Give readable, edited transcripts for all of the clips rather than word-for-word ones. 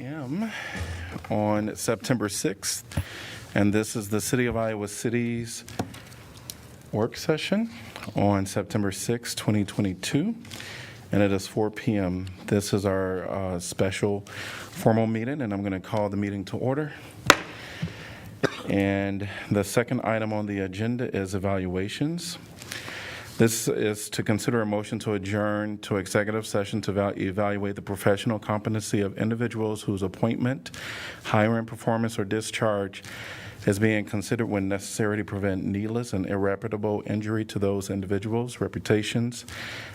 p.m. on September 6th, and this is the City of Iowa City's work session on September 6th, 2022, and it is 4 p.m. This is our special formal meeting, and I'm going to call the meeting to order. And the second item on the agenda is evaluations. This is to consider a motion to adjourn to executive session to evaluate the professional competency of individuals whose appointment, hiring, performance, or discharge is being considered when necessary to prevent needless and irreparable injury to those individuals' reputations,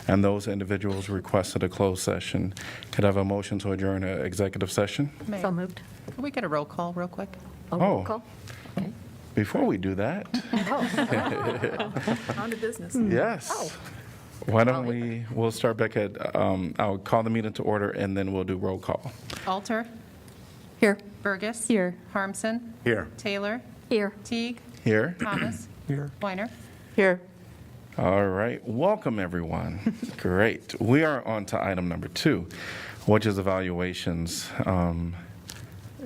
and those individuals requested a closed session. Could I have a motion to adjourn to executive session? Mayor, So moved. Can we get a roll call real quick? Roll call. Okay. Before we do that, On to business. yes. Why don't we'll start back at, I'll call the meeting to order, and then we'll do roll call. Alter, Here. Burgess. Here. Harmson. Here. Taylor. Here. Teague. Here. Thomas. Here. Weiner. Here. All right. Welcome, everyone. Great. We are on to item number 2, which is evaluations.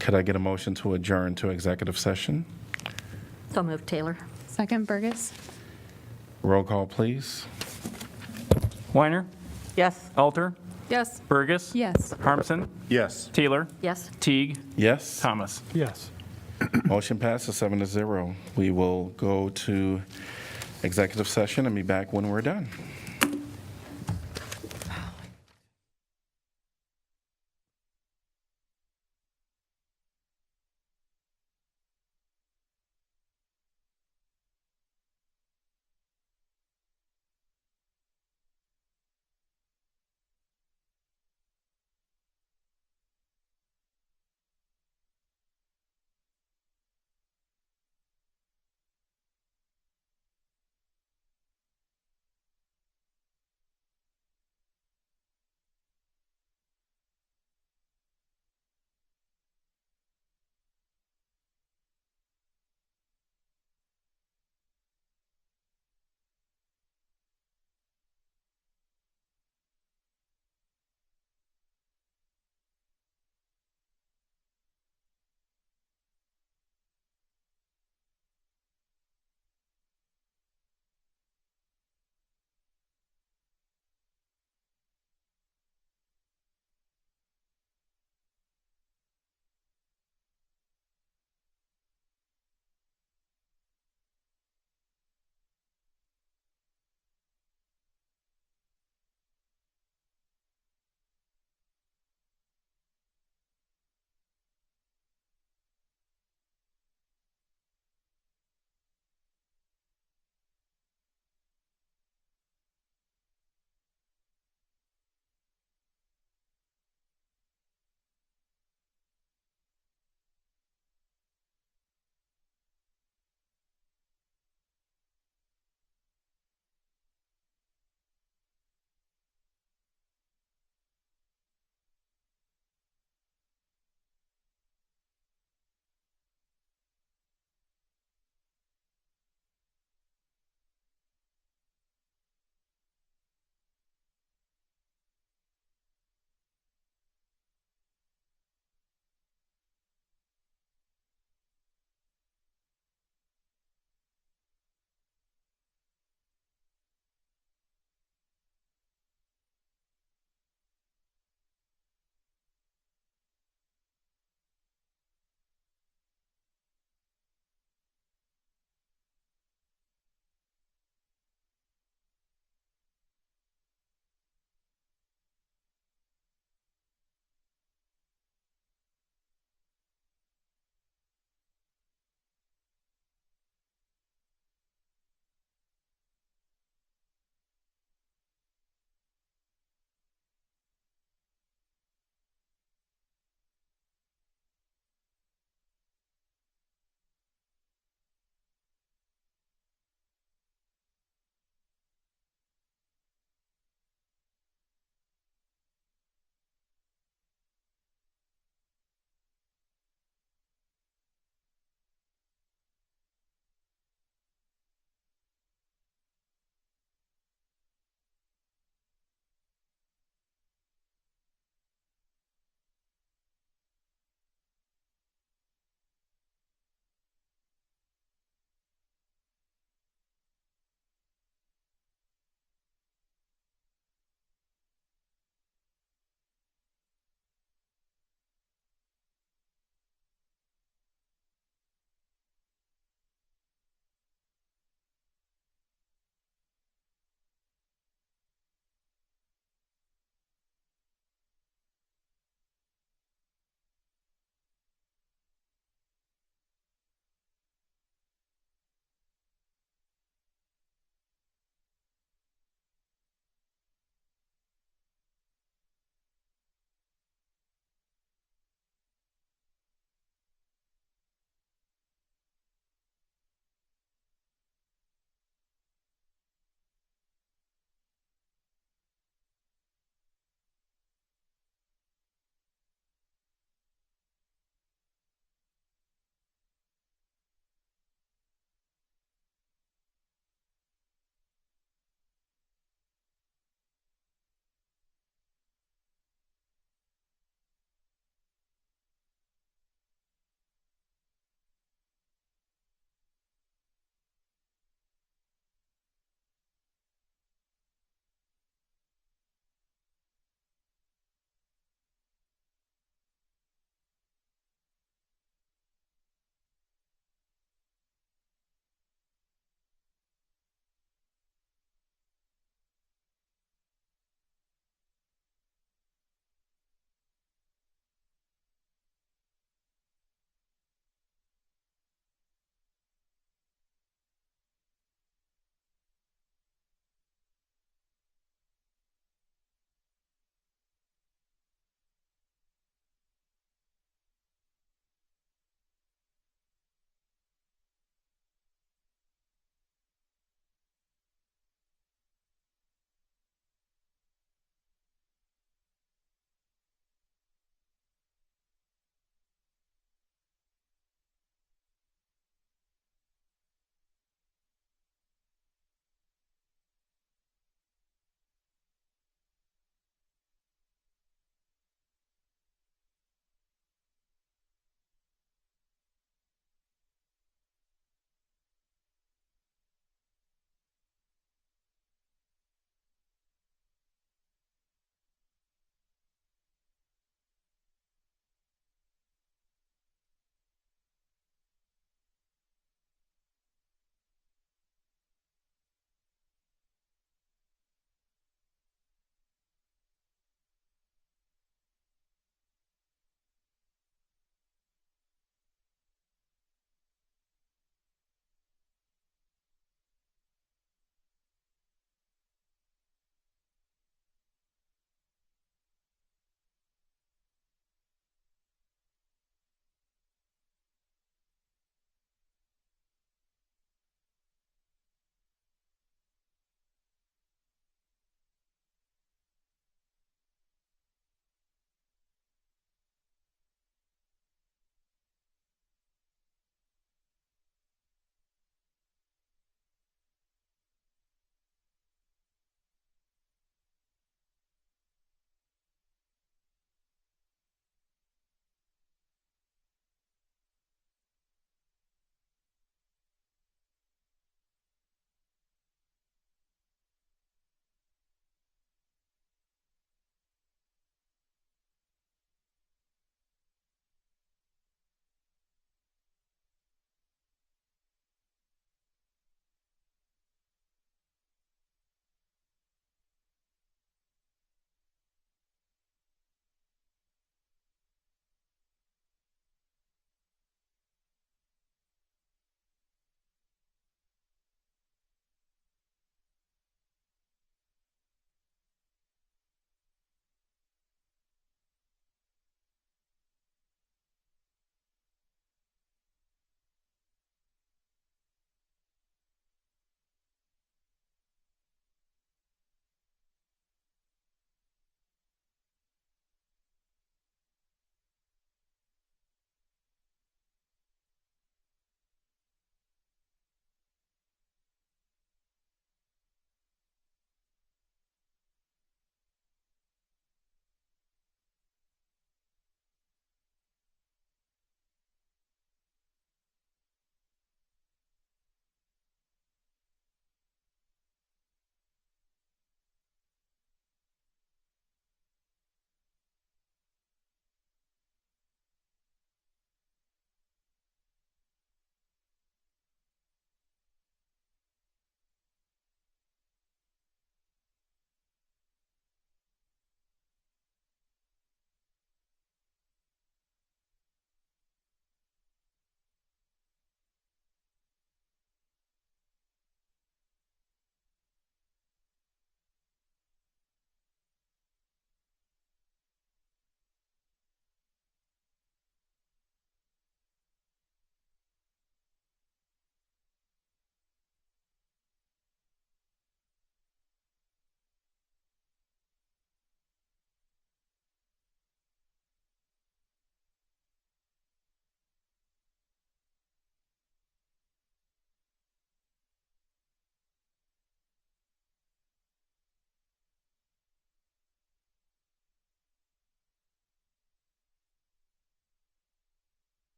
Could I get a motion to adjourn to executive session? So moved, Taylor. Second, Burgess. Roll call, please. Weiner, Yes. Alter, Yes. Burgess, Yes. Harmson, Yes. Taylor, Yes. Teague, Yes. Thomas. Yes. Motion passes 7-0. We will go to executive session and be back when we're done.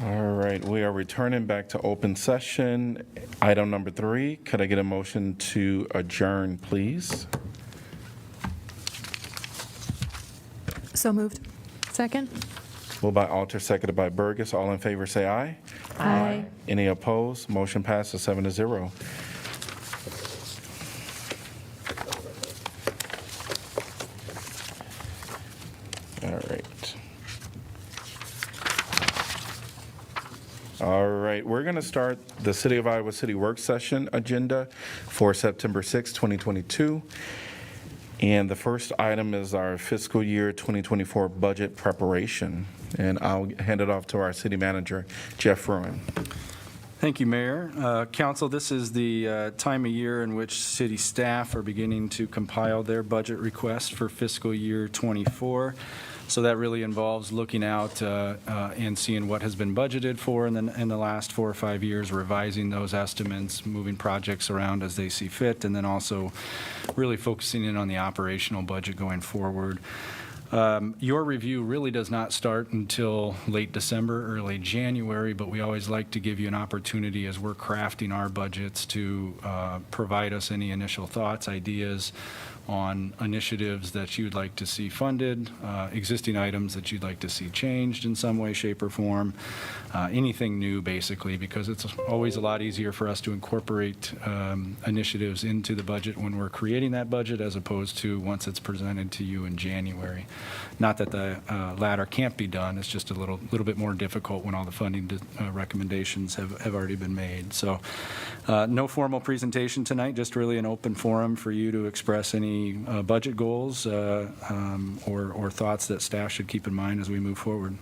All right, we are returning back to open session. Item number 3, could I get a motion to adjourn, please? So moved. Second? Moved by Alter, seconded by Burgess. All in favor, say aye. Aye. Any opposed? Motion passes 7-0. All right. All right, we're going to start the City of Iowa City Work Session agenda for September 6, 2022. And the first item is our fiscal year 2024 budget preparation. And I'll hand it off to our city manager, Jeff Fruin. Thank you, Mayor. Council, this is the time of year in which city staff are beginning to compile their budget request for fiscal year '24. So that really involves looking out and seeing what has been budgeted for in the last 4 or 5 years, revising those estimates, moving projects around as they see fit, and then also really focusing in on the operational budget going forward. Your review really does not start until late December, early January, but we always like to give you an opportunity as we're crafting our budgets to provide us any initial thoughts, ideas on initiatives that you'd like to see funded, existing items that you'd like to see changed in some way, shape, or form, anything new, basically, because it's always a lot easier for us to incorporate initiatives into the budget when we're creating that budget as opposed to once it's presented to you in January. Not that the latter can't be done, it's just a little bit more difficult when all the funding recommendations have already been made. So no formal presentation tonight, just really an open forum for you to express any budget goals or thoughts that staff should keep in mind as we move forward.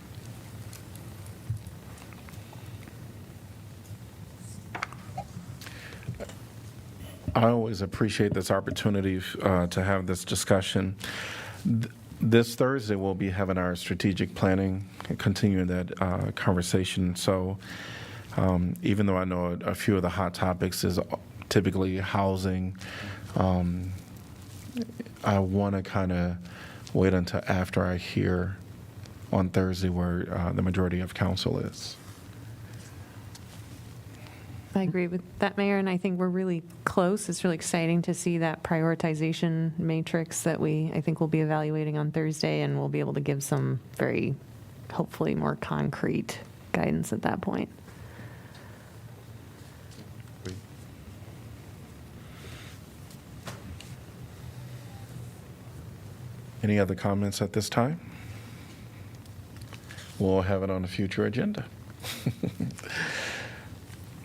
I always appreciate this opportunity to have this discussion. This Thursday, we'll be having our strategic planning, continuing that conversation. So even though I know a few of the hot topics is typically housing, I want to kind of wait until after I hear on Thursday where the majority of council is. I agree with that, Mayor, and I think we're really close. It's really exciting to see that prioritization matrix that I think we'll be evaluating on Thursday, and we'll be able to give some very, hopefully, more concrete guidance at that point. Any other comments at this time? We'll have it on a future agenda.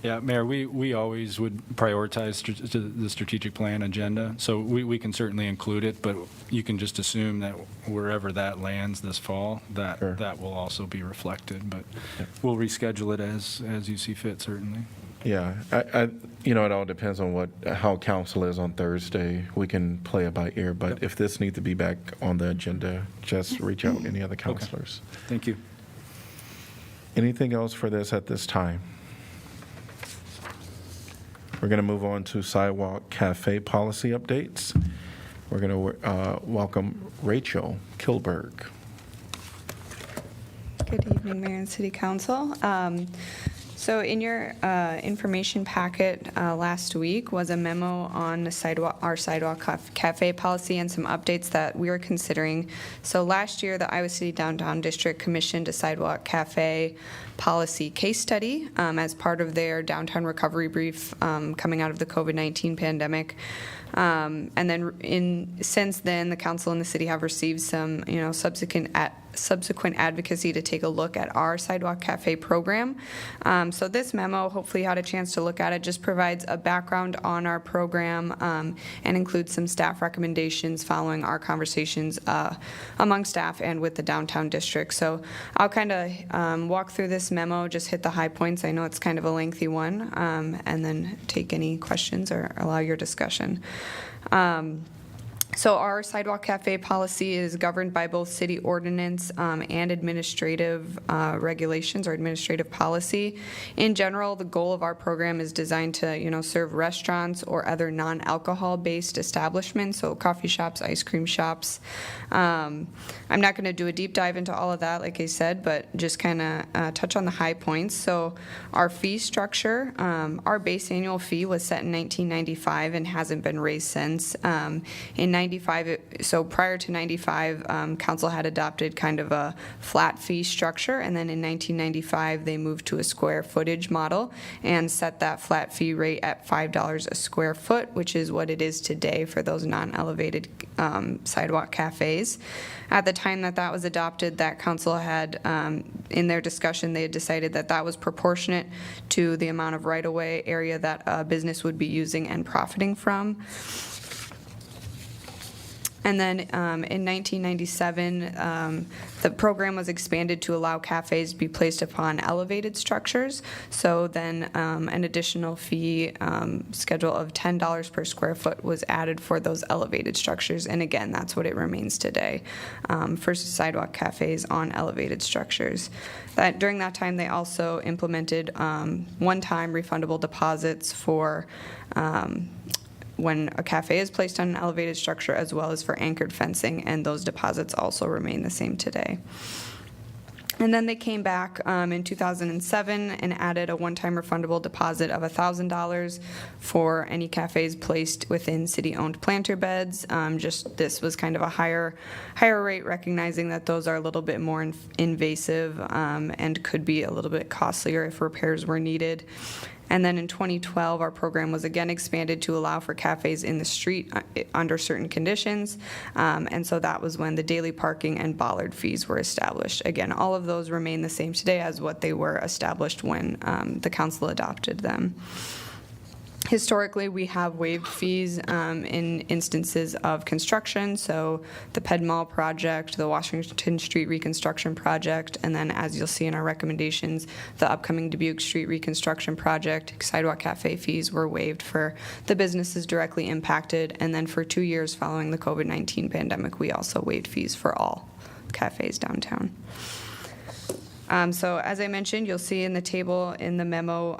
Yeah, Mayor, we always would prioritize the strategic plan agenda, so we can certainly include it, but you can just assume that wherever that lands this fall, that Sure. that will also be reflected, but we'll reschedule it as you see fit, certainly. Yeah, it all depends on how council is on Thursday. We can play it by ear, but if this needs to be back on the agenda, just reach out to any other councilors. Thank you. Anything else for this at this time? We're going to move on to Sidewalk Cafe policy updates. We're going to welcome Rachel Kilberg. Good evening, Mayor and City Council. So in your information packet last week was a memo on our Sidewalk Cafe policy and some updates that we were considering. So last year, the Iowa City Downtown District commissioned a Sidewalk Cafe policy case study as part of their downtown recovery brief coming out of the COVID-19 pandemic. And then since then, the council and the city have received some, subsequent advocacy to take a look at our Sidewalk Cafe program. So this memo, hopefully you had a chance to look at it, just provides a background on our program and includes some staff recommendations following our conversations among staff and with the downtown district. So I'll kind of walk through this memo, just hit the high points. I know it's kind of a lengthy one, and then take any questions or allow your discussion. So our Sidewalk Cafe policy is governed by both city ordinance and administrative regulations or administrative policy. In general, the goal of our program is designed to, serve restaurants or other non-alcohol-based establishments, so coffee shops, ice cream shops. I'm not going to do a deep dive into all of that, like I said, but just kind of touch on the high points. So our fee structure, our base annual fee was set in 1995 and hasn't been raised since. In 95, so prior to 95, council had adopted kind of a flat fee structure, and then in 1995 they moved to a square footage model and set that flat fee rate at $5 a square foot, which is what it is today for those non-elevated sidewalk cafes. At the time that was adopted, that council had, in their discussion, they had decided that was proportionate to the amount of right-of-way area that a business would be using and profiting from. And then in 1997, the program was expanded to allow cafes to be placed upon elevated structures. So then an additional fee schedule of $10 per square foot was added for those elevated structures. And again, that's what it remains today for sidewalk cafes on elevated structures. During that time, they also implemented one-time refundable deposits for when a cafe is placed on an elevated structure, as well as for anchored fencing, and those deposits also remain the same today. And then they came back in 2007 and added a one-time refundable deposit of $1,000 for any cafes placed within city-owned planter beds. This was kind of a higher rate, recognizing that those are a little bit more invasive and could be a little bit costlier if repairs were needed. And then in 2012, our program was again expanded to allow for cafes in the street under certain conditions. And so that was when the daily parking and bollard fees were established. Again, all of those remain the same today as what they were established when the council adopted them. Historically, we have waived fees in instances of construction, so the Ped Mall project, the Washington Street reconstruction project, and then as you'll see in our recommendations, the upcoming Dubuque Street reconstruction project. Sidewalk cafe fees were waived for the businesses directly impacted, and then for 2 years following the COVID-19 pandemic, we also waived fees for all cafes downtown. So as I mentioned, you'll see in the table in the memo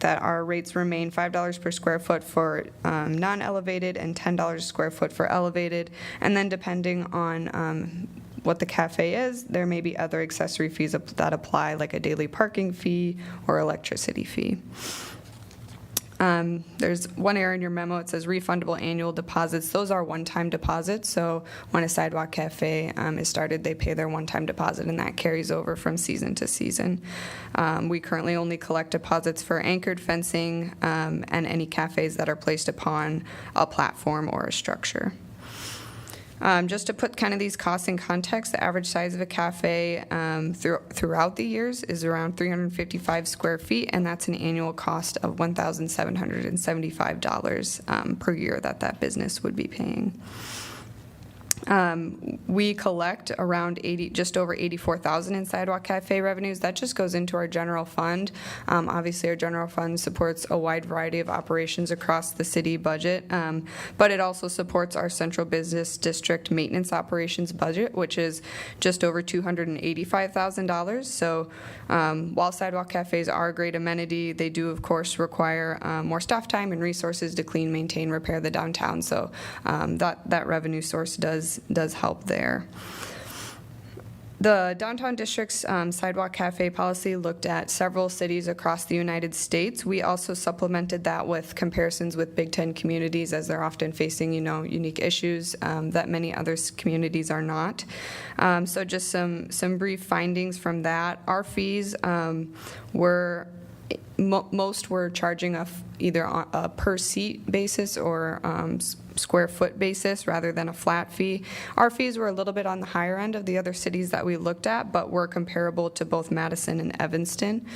that our rates remain $5 per square foot for non-elevated and $10 a square foot for elevated. And then depending on what the cafe is, there may be other accessory fees that apply, like a daily parking fee or electricity fee. There's one error in your memo. It says refundable annual deposits. Those are one-time deposits. So when a sidewalk cafe is started, they pay their one-time deposit, and that carries over from season to season. We currently only collect deposits for anchored fencing and any cafes that are placed upon a platform or a structure. Just to put kind of these costs in context, the average size of a cafe throughout the years is around 355 square feet, and that's an annual cost of $1,775 per year that business would be paying. We collect around just over $84,000 in sidewalk cafe revenues. That just goes into our general fund. Obviously, our general fund supports a wide variety of operations across the city budget, but it also supports our central business district maintenance operations budget, which is just over $285,000. So while sidewalk cafes are a great amenity, they do, of course, require more staff time and resources to clean, maintain, repair the downtown. So that revenue source does help there. The downtown district's sidewalk cafe policy looked at several cities across the United States. We also supplemented that with comparisons with Big Ten communities, as they're often facing, unique issues that many other communities are not. So just some brief findings from that. Our fees were most were charging either a per seat basis or square foot basis rather than a flat fee. Our fees were a little bit on the higher end of the other cities that we looked at, but were comparable to both Madison and Evanston.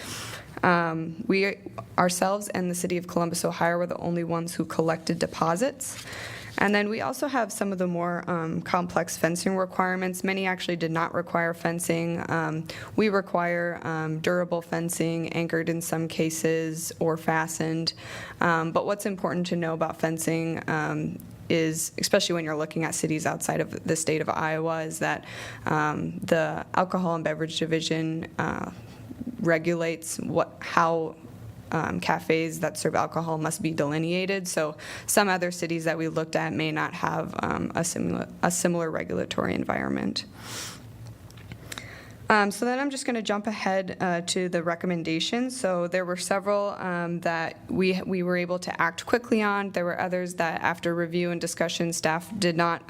We ourselves and the city of Columbus, Ohio, were the only ones who collected deposits. And then we also have some of the more complex fencing requirements. Many actually did not require fencing. We require durable fencing, anchored in some cases, or fastened. But what's important to know about fencing is, especially when you're looking at cities outside of the state of Iowa, is that the Alcohol and Beverage Division regulates how cafes that serve alcohol must be delineated. So some other cities that we looked at may not have a similar regulatory environment. So then I'm just going to jump ahead to the recommendations. So there were several that we were able to act quickly on. There were others that after review and discussion, staff did not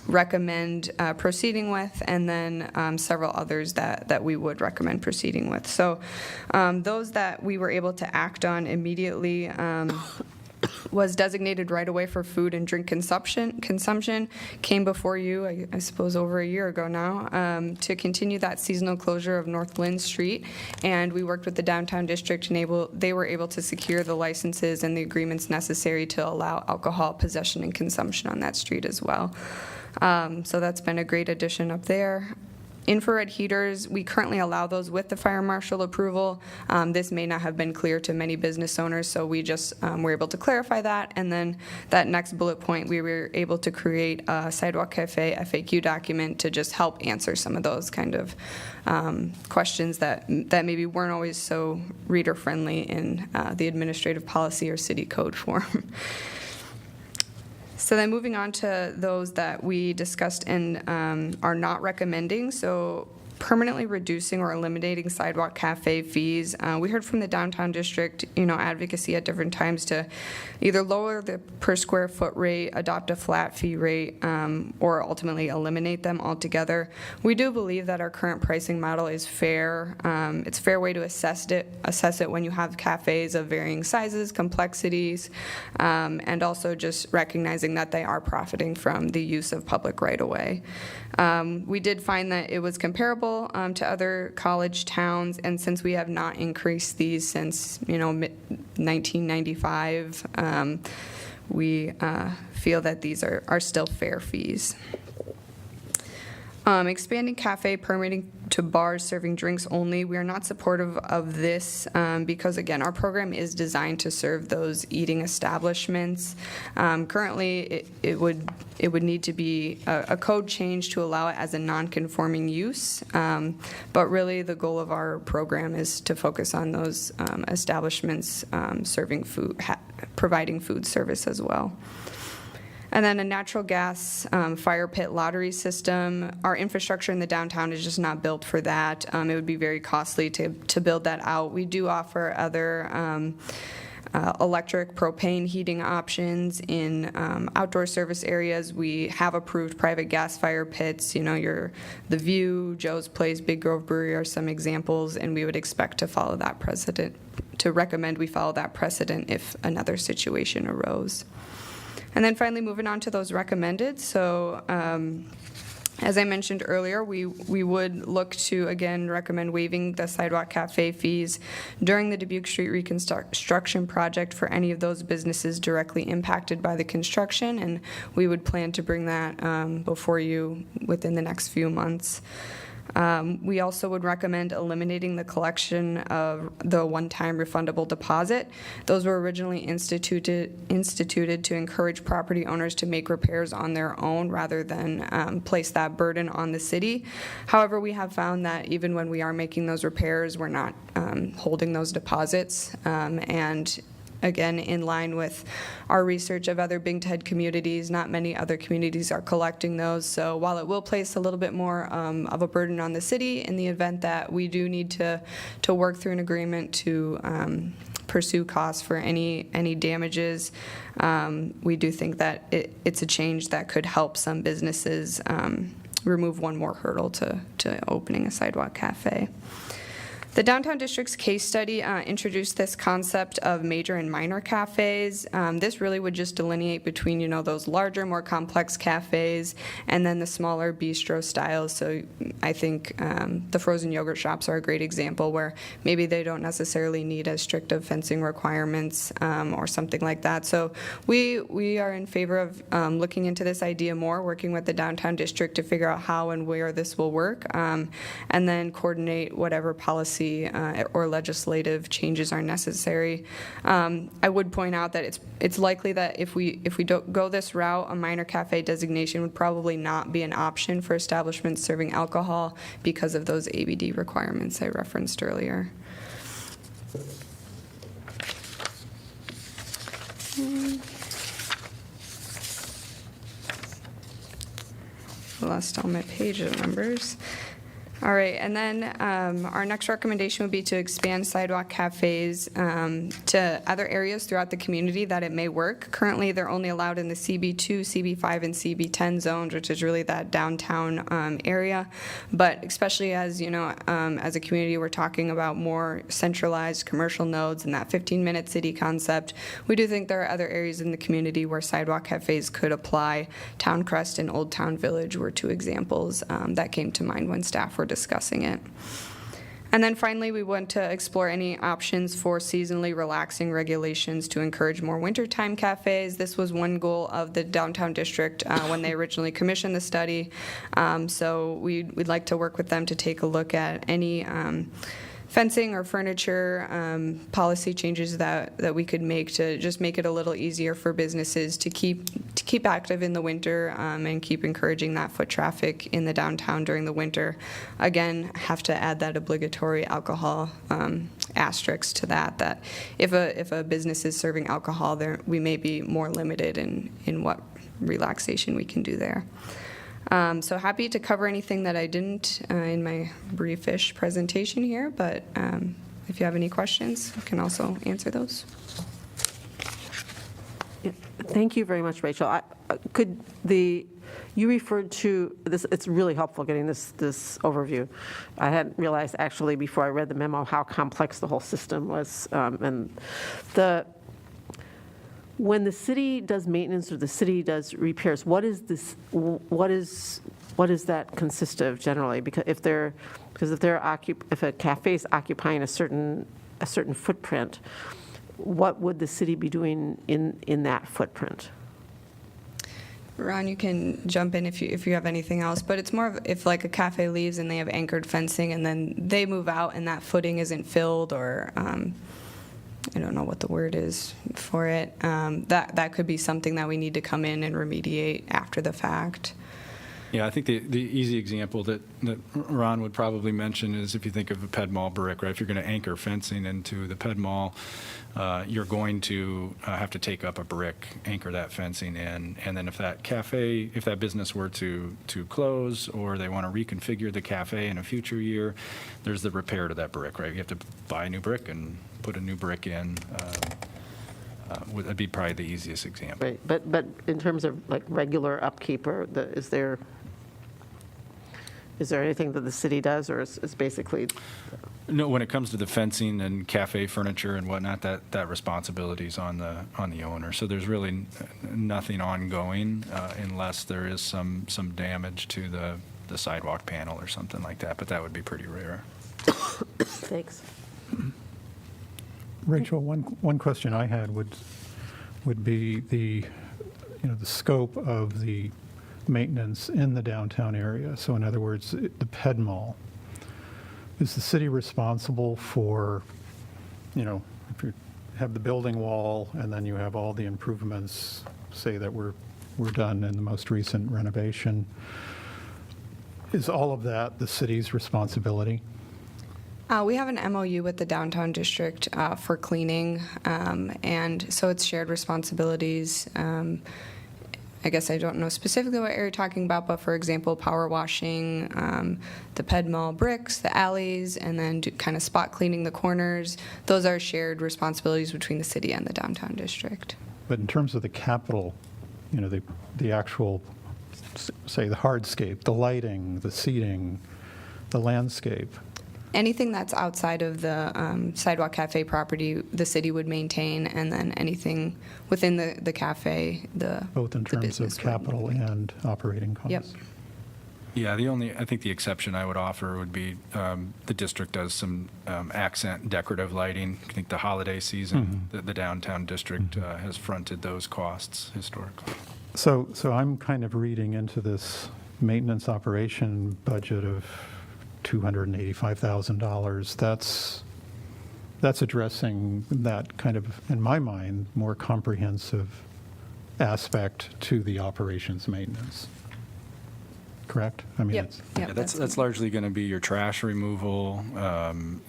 recommend proceeding with, and then several others that we would recommend proceeding with. So those that we were able to act on immediately was designated right away for food and drink consumption, came before you, I suppose, over a year ago now, to continue that seasonal closure of North Lynn Street. And we worked with the downtown district, and they were able to secure the licenses and the agreements necessary to allow alcohol possession and consumption on that street as well. So that's been a great addition up there. Infrared heaters, we currently allow those with the fire marshal approval. This may not have been clear to many business owners, so we just were able to clarify that. And then that next bullet point, we were able to create a Sidewalk Cafe FAQ document to just help answer some of those kind of questions that maybe weren't always so reader-friendly in the administrative policy or city code form. So then moving on to those that we discussed and are not recommending. So permanently reducing or eliminating sidewalk cafe fees. We heard from the downtown district, advocacy at different times to either lower the per square foot rate, adopt a flat fee rate, or ultimately eliminate them altogether. We do believe that our current pricing model is fair. It's a fair way to assess it when you have cafes of varying sizes, complexities, and also just recognizing that they are profiting from the use of public right-of-way. We did find that it was comparable to other college towns, and since we have not increased these since 1995, we feel that these are still fair fees. Expanding cafe permitting to bars serving drinks only, we are not supportive of this because, again, our program is designed to serve those eating establishments. Currently, it would need to be a code change to allow it as a non-conforming use, but really the goal of our program is to focus on those establishments serving food, providing food service as well. And then a natural gas fire pit lottery system. Our infrastructure in the downtown is just not built for that. It would be very costly to build that out. We do offer other electric propane heating options in outdoor service areas. We have approved private gas fire pits. The View, Joe's Place, Big Grove Brewery are some examples, and we would expect to follow that precedent, to recommend we follow that precedent if another situation arose. And then finally, moving on to those recommended. So as I mentioned earlier, we would look to, again, recommend waiving the sidewalk cafe fees during the Dubuque Street reconstruction project for any of those businesses directly impacted by the construction, and we would plan to bring that before you within the next few months. We also would recommend eliminating the collection of the one-time refundable deposit. Those were originally instituted to encourage property owners to make repairs on their own rather than place that burden on the city. However, we have found that even when we are making those repairs, we're not holding those deposits, and again, in line with our research of other Big Ted communities, not many other communities are collecting those. So while it will place a little bit more of a burden on the city in the event that we do need to work through an agreement to pursue costs for any damages, we do think that it's a change that could help some businesses remove one more hurdle to opening a sidewalk cafe. The Downtown District's case study introduced this concept of major and minor cafes. This really would just delineate between, those larger, more complex cafes and then the smaller bistro styles. So I think the frozen yogurt shops are a great example where maybe they don't necessarily need as strict of fencing requirements or something like that. So we are in favor of looking into this idea more, working with the Downtown District to figure out how and where this will work, and then coordinate whatever policy policy or legislative changes are necessary. I would point out that it's likely that if we don't go this route, a minor cafe designation would probably not be an option for establishments serving alcohol because of those ABD requirements I referenced earlier. Lost all my page numbers. All right, and then our next recommendation would be to expand sidewalk cafes to other areas throughout the community that it may work. Currently, they're only allowed in the CB2, CB5, and CB10 zones, which is really that downtown area. But especially as, you know, as a community, we're talking about more centralized commercial nodes and that 15-minute city concept. We do think there are other areas in the community where sidewalk cafes could apply. Town Crest and Old Town Village were two examples that came to mind when staff were discussing it. And then finally, we want to explore any options for seasonally relaxing regulations to encourage more wintertime cafes. This was one goal of the downtown district when they originally commissioned the study. So we'd like to work with them to take a look at any fencing or furniture policy changes that we could make to just make it a little easier for businesses to keep active in the winter and keep encouraging that foot traffic in the downtown during the winter. Again, have to add that obligatory alcohol asterisk to that if a business is serving alcohol, there we may be more limited in what relaxation we can do there. So happy to cover anything that I didn't in my briefish presentation here, but if you have any questions, I can also answer those. Yeah, thank you very much, Rachel. You referred to this, it's really helpful getting this overview. I hadn't realized actually before I read the memo how complex the whole system was. When the city does maintenance or the city does repairs, what does that consist of generally? Because if a cafe is occupying a certain footprint, what would the city be doing in that footprint? Ron, you can jump in if you have anything else, but it's more of if like a cafe leaves and they have anchored fencing and then they move out and that footing isn't filled or I don't know what the word is for it. That could be something that we need to come in and remediate after the fact. Yeah, I think the easy example that Ron would probably mention is if you think of a ped mall brick, right? If you're going to anchor fencing into the ped mall, you're going to have to take up a brick, anchor that fencing in, and then if that business were to close or they want to reconfigure the cafe in a future year, there's the repair to that brick, right? You have to buy a new brick and put a new brick in. Would be probably the easiest example. Right, but in terms of like regular upkeep, or is there anything that the city does, or is basically? No, when it comes to the fencing and cafe furniture and whatnot, that responsibility is on the owner. So there's really nothing ongoing unless there is some damage to the sidewalk panel or something like that. But that would be pretty rare. Thanks. Rachel, one question I had would be the scope of the maintenance in the downtown area. So in other words, the ped mall. Is the city responsible for, if you have the building wall and then you have all the improvements, say that were done in the most recent renovation, is all of that the city's responsibility? We have an MOU with the downtown district for cleaning, and so it's shared responsibilities. I guess I don't know specifically what you're talking about, but for example, power washing, the ped mall bricks, the alleys, and then kind of spot cleaning the corners. Those are shared responsibilities between the city and the downtown district. But in terms of the capital, the actual, say, the hardscape, the lighting, the seating, the landscape. Anything that's outside of the Sidewalk Cafe property, the city would maintain, and then anything within the cafe, Both in terms of capital and operating costs. Yep. Yeah, I think the exception I would offer would be the district does some accent decorative lighting. I think the holiday season, the downtown district has fronted those costs historically. So I'm kind of reading into this maintenance operation budget of $285,000. That's addressing that kind of, in my mind, more comprehensive aspect to the operations maintenance. Correct? I mean, Yep, it's, yep. Yeah, that's largely going to be your trash removal.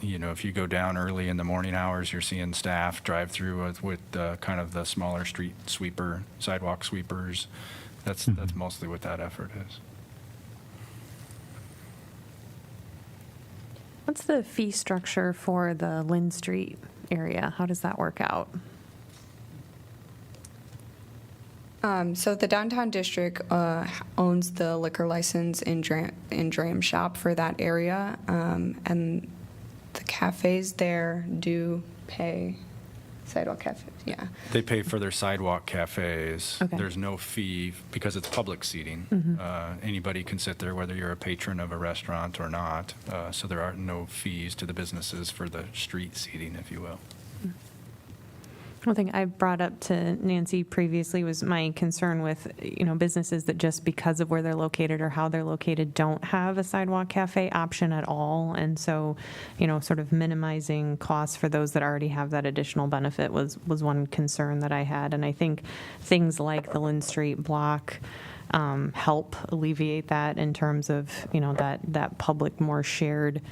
If you go down early in the morning hours, you're seeing staff drive through with kind of the smaller street sweeper, sidewalk sweepers. That's mostly what that effort is. What's the fee structure for the Lynn Street area? How does that work out? So the downtown district owns the liquor license and dram shop for that area, and the cafes there do pay. Sidewalk cafe, yeah. They pay for their sidewalk cafes. Okay. There's no fee because it's public seating. Anybody can sit there, whether you're a patron of a restaurant or not. So there are no fees to the businesses for the street seating, if you will. One thing I brought up to Nancy previously was my concern with, businesses that just because of where they're located or how they're located don't have a sidewalk cafe option at all. And so, sort of minimizing costs for those that already have that additional benefit was one concern that I had. And I think things like the Lynn Street block help alleviate that in terms of, that public, more shared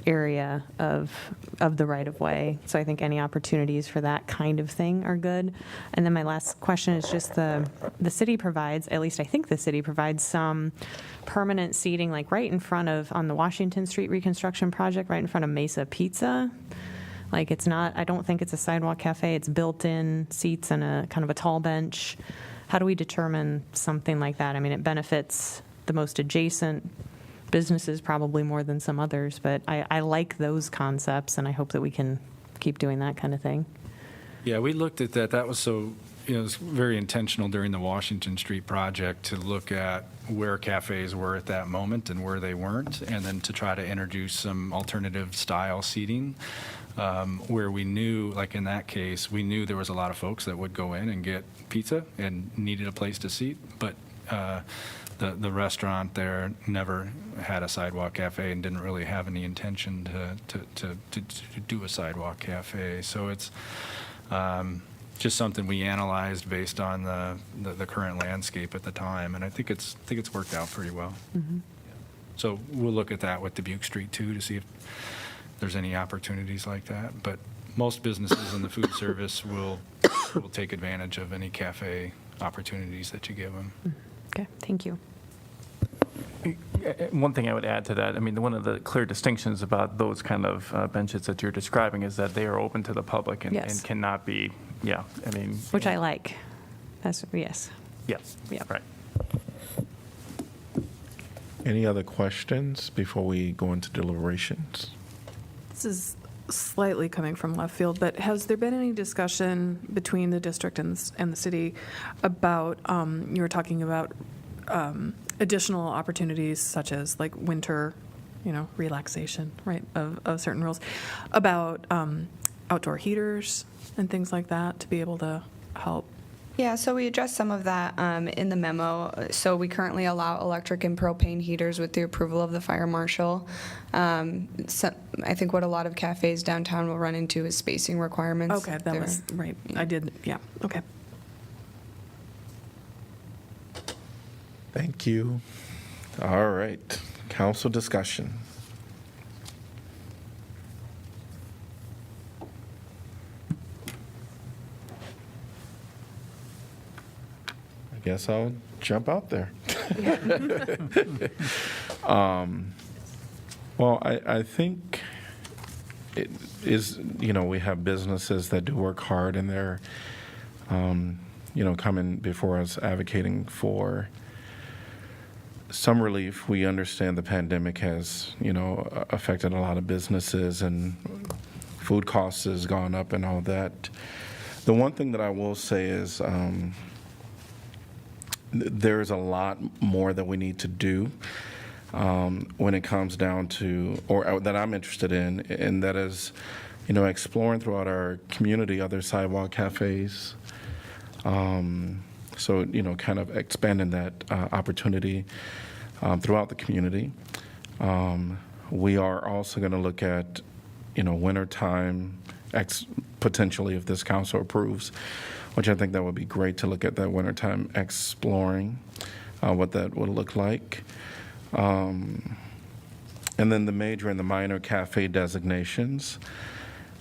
area of the right-of-way. So I think any opportunities for that kind of thing are good. And then my last question is just the city provides, at least I think the city provides some permanent seating, like right in front of, on the Washington Street reconstruction project, right in front of Mesa Pizza. Like it's not, I don't think it's a sidewalk cafe. It's built-in seats and a kind of a tall bench. How do we determine something like that? I mean, it benefits the most adjacent businesses probably more than some others, but I like those concepts, and I hope that we can keep doing that kind of thing. Yeah, we looked at that. That was so, it was very intentional during the Washington Street project to look at where cafes were at that moment and where they weren't, and then to try to introduce some alternative style seating where we knew, like in that case, we knew there was a lot of folks that would go in and get pizza and needed a place to seat, but the restaurant there never had a sidewalk cafe and didn't really have any intention to do a sidewalk cafe. So it's just something we analyzed based on the current landscape at the time, and I think it's worked out pretty well. So we'll look at that with Dubuque Street too to see if there's any opportunities like that. But most businesses in the food service will take advantage of any cafe opportunities that you give them. Okay, thank you. One thing I would add to that, I mean, one of the clear distinctions about those kind of benches that you're describing is that they are open to the public and, Yes. and cannot be, I mean. Which I like. That's, yes. Yes, Yeah. right. Any other questions before we go into deliberations? This is slightly coming from left field, but has there been any discussion between the district and the city about, you were talking about additional opportunities such as like winter, relaxation, right, of certain rules, about outdoor heaters and things like that to be able to help? Yeah, so we addressed some of that in the memo. So we currently allow electric and propane heaters with the approval of the fire marshal. So I think what a lot of cafes downtown will run into is spacing requirements. Okay, that was, right, I did, yeah, okay. Thank you. All right, council discussion. I guess I'll jump out there. Well, I think it is, we have businesses that do work hard and they're, coming before us advocating for some relief. We understand the pandemic has, affected a lot of businesses and food costs has gone up and all that. The one thing that I will say is there's a lot more that we need to do when it comes down to, or that I'm interested in, and that is, exploring throughout our community other sidewalk cafes. So, kind of expanding that opportunity throughout the community. We are also going to look at, wintertime, potentially if this council approves, which I think that would be great to look at that wintertime exploring what that would look like. And then the major and the minor cafe designations.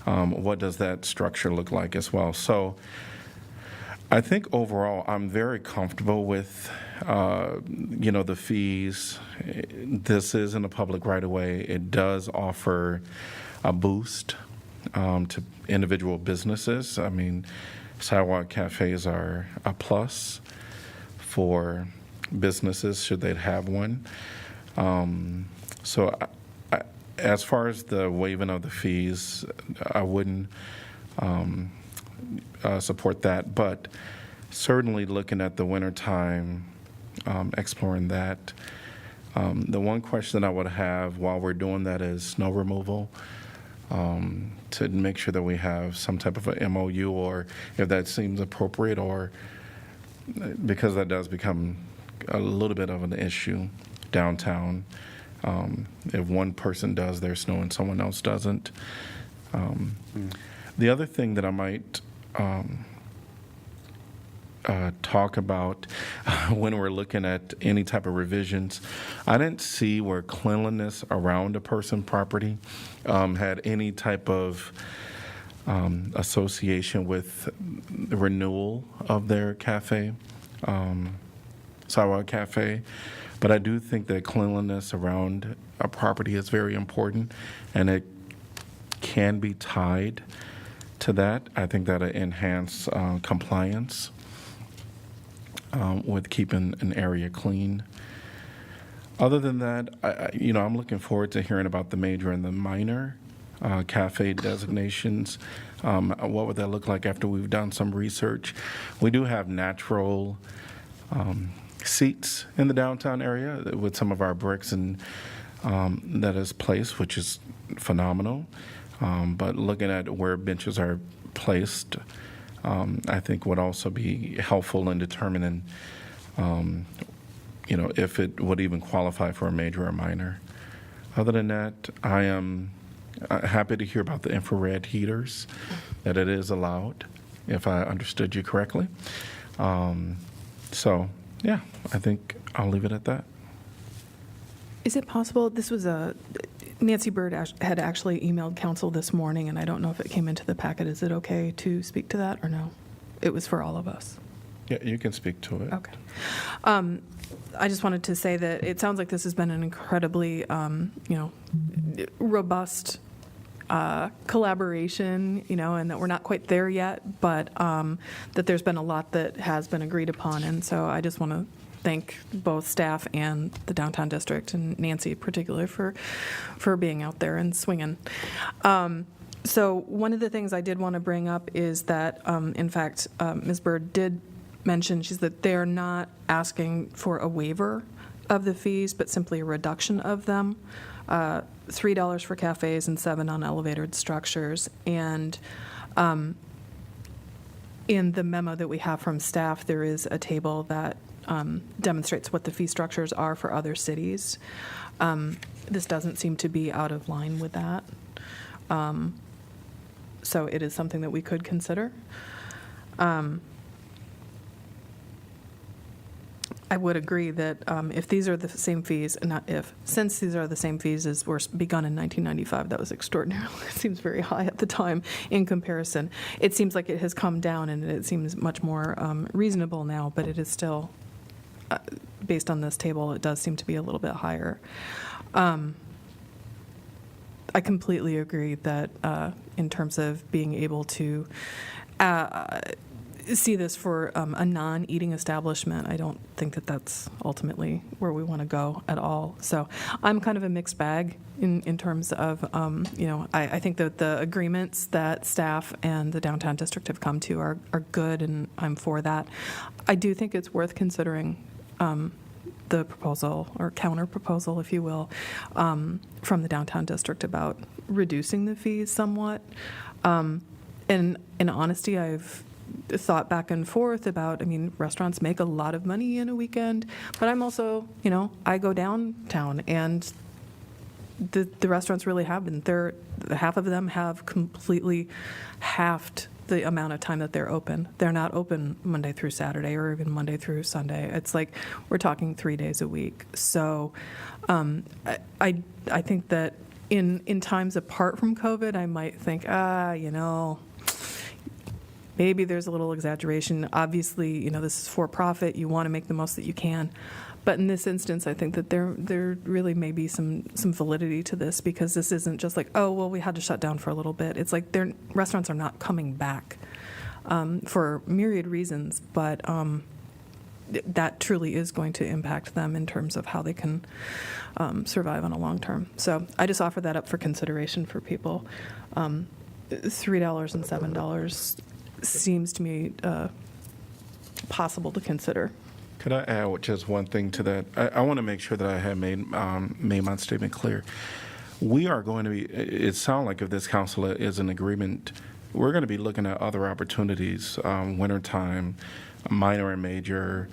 What does that structure look like as well? So I think overall, I'm very comfortable with, the fees. This is in a public right-of-way. It does offer a boost to individual businesses. I mean, sidewalk cafes are a plus for businesses should they have one. So as far as the waiving of the fees, I wouldn't support that, but certainly looking at the wintertime, exploring that. The one question I would have while we're doing that is snow removal, to make sure that we have some type of a MOU, or if that seems appropriate, or because that does become a little bit of an issue downtown. If one person does their snow and someone else doesn't. The other thing that I might talk about when we're looking at any type of revisions, I didn't see where cleanliness around a person's property had any type of association with the renewal of their cafe, Sidewalk Cafe. But I do think that cleanliness around a property is very important, and it can be tied to that. I think that it enhance compliance with keeping an area clean. Other than that, I'm looking forward to hearing about the major and the minor cafe designations. What would that look like after we've done some research? We do have natural seats in the downtown area with some of our bricks and that is placed, which is phenomenal. But looking at where benches are placed, I think would also be helpful in determining, if it would even qualify for a major or minor. Other than that, I am happy to hear about the infrared heaters, that it is allowed, if I understood you correctly. So, yeah, I think I'll leave it at that. Is it possible, this was Nancy Bird had actually emailed council this morning, and I don't know if it came into the packet. Is it okay to speak to that or no? It was for all of us. Yeah, you can speak to it. Okay. I just wanted to say that it sounds like this has been an incredibly, robust collaboration, and that we're not quite there yet, but that there's been a lot that has been agreed upon. And so I just want to thank both staff and the downtown district, and Nancy in particular, for being out there and swinging. So one of the things I did want to bring up is that, in fact, Ms. Bird did mention, she's that they're not asking for a waiver of the fees, but simply a reduction of them. $3 for cafes and $7 on elevated structures. And in the memo that we have from staff, there is a table that demonstrates what the fee structures are for other cities. This doesn't seem to be out of line with that. So it is something that we could consider. I would agree that if these are the same fees, since these are the same fees as were begun in 1995, that was extraordinary. It seems very high at the time in comparison. It seems like it has come down, and it seems much more reasonable now, but it is still, based on this table, it does seem to be a little bit higher. I completely agree that in terms of being able to see this for a non-eating establishment, I don't think that that's ultimately where we want to go at all. So I'm kind of a mixed bag in terms of, I think that the agreements that staff and the downtown district have come to are good, and I'm for that. I do think it's worth considering the proposal, or counter proposal, if you will, from the downtown district about reducing the fees somewhat. And in honesty, I've thought back and forth about, restaurants make a lot of money in a weekend, but I'm also, I go downtown, and the restaurants really have been. Half of them have completely halved the amount of time that they're open. They're not open Monday through Saturday or even Monday through Sunday. It's like we're talking 3 days a week. So I think that in times apart from COVID, I might think, maybe there's a little exaggeration. Obviously, this is for profit. You want to make the most that you can. But in this instance, I think that there really may be some validity to this, because this isn't just like, oh, well, we had to shut down for a little bit. It's like restaurants are not coming back for myriad reasons, but that truly is going to impact them in terms of how they can survive on a long term. So I just offer that up for consideration for people. $3 and $7 seems to me possible to consider. Could I add just one thing to that? I want to make sure that I have made my statement clear. We are going to be, it sounds like if this council is in agreement, we're going to be looking at other opportunities, wintertime, minor and major,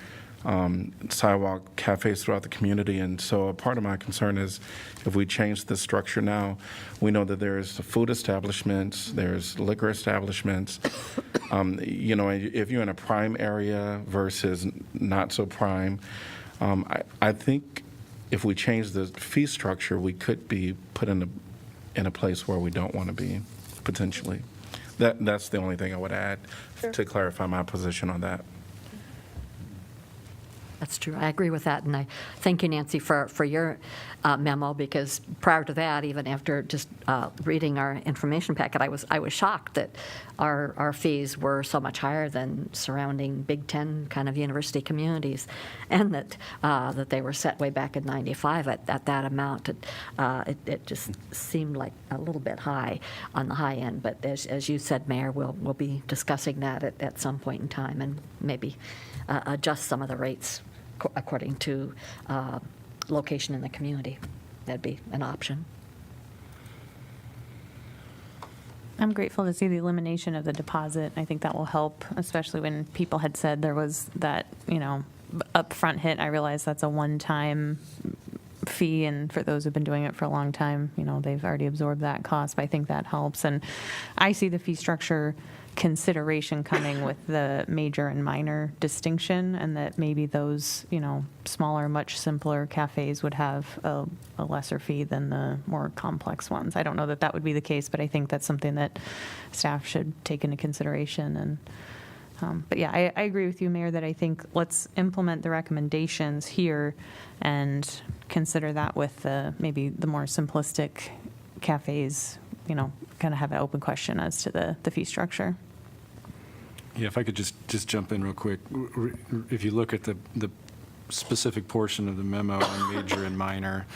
sidewalk cafes throughout the community. And so a part of my concern is if we change the structure now, we know that there's food establishments, there's liquor establishments. If you're in a prime area versus not so prime, I think if we change the fee structure, we could be put in a place where we don't want to be, potentially. That's the only thing I would add to clarify my position on that. That's true. I agree with that, and I thank you, Nancy, for your memo, because prior to that, even after just reading our information packet, I was shocked that our fees were so much higher than surrounding Big Ten kind of university communities, and that they were set way back in '95 at that amount. It just seemed like a little bit high on the high end. But as you said, Mayor, we'll be discussing that at some point in time, and maybe adjust some of the rates according to location in the community. That'd be an option. I'm grateful to see the elimination of the deposit. I think that will help, especially when people had said there was that, upfront hit. I realize that's a one-time fee, and for those who've been doing it for a long time, they've already absorbed that cost, but I think that helps. And I see the fee structure consideration coming with the major and minor distinction, and that maybe those, smaller, much simpler cafes would have a lesser fee than the more complex ones. I don't know that would be the case, but I think that's something that staff should take into consideration. And but yeah, I agree with you, Mayor, that I think let's implement the recommendations here and consider that with maybe the more simplistic cafes, kind of have an open question as to the fee structure. Yeah, if I could just jump in real quick. If you look at the specific portion of the memo on major and minor,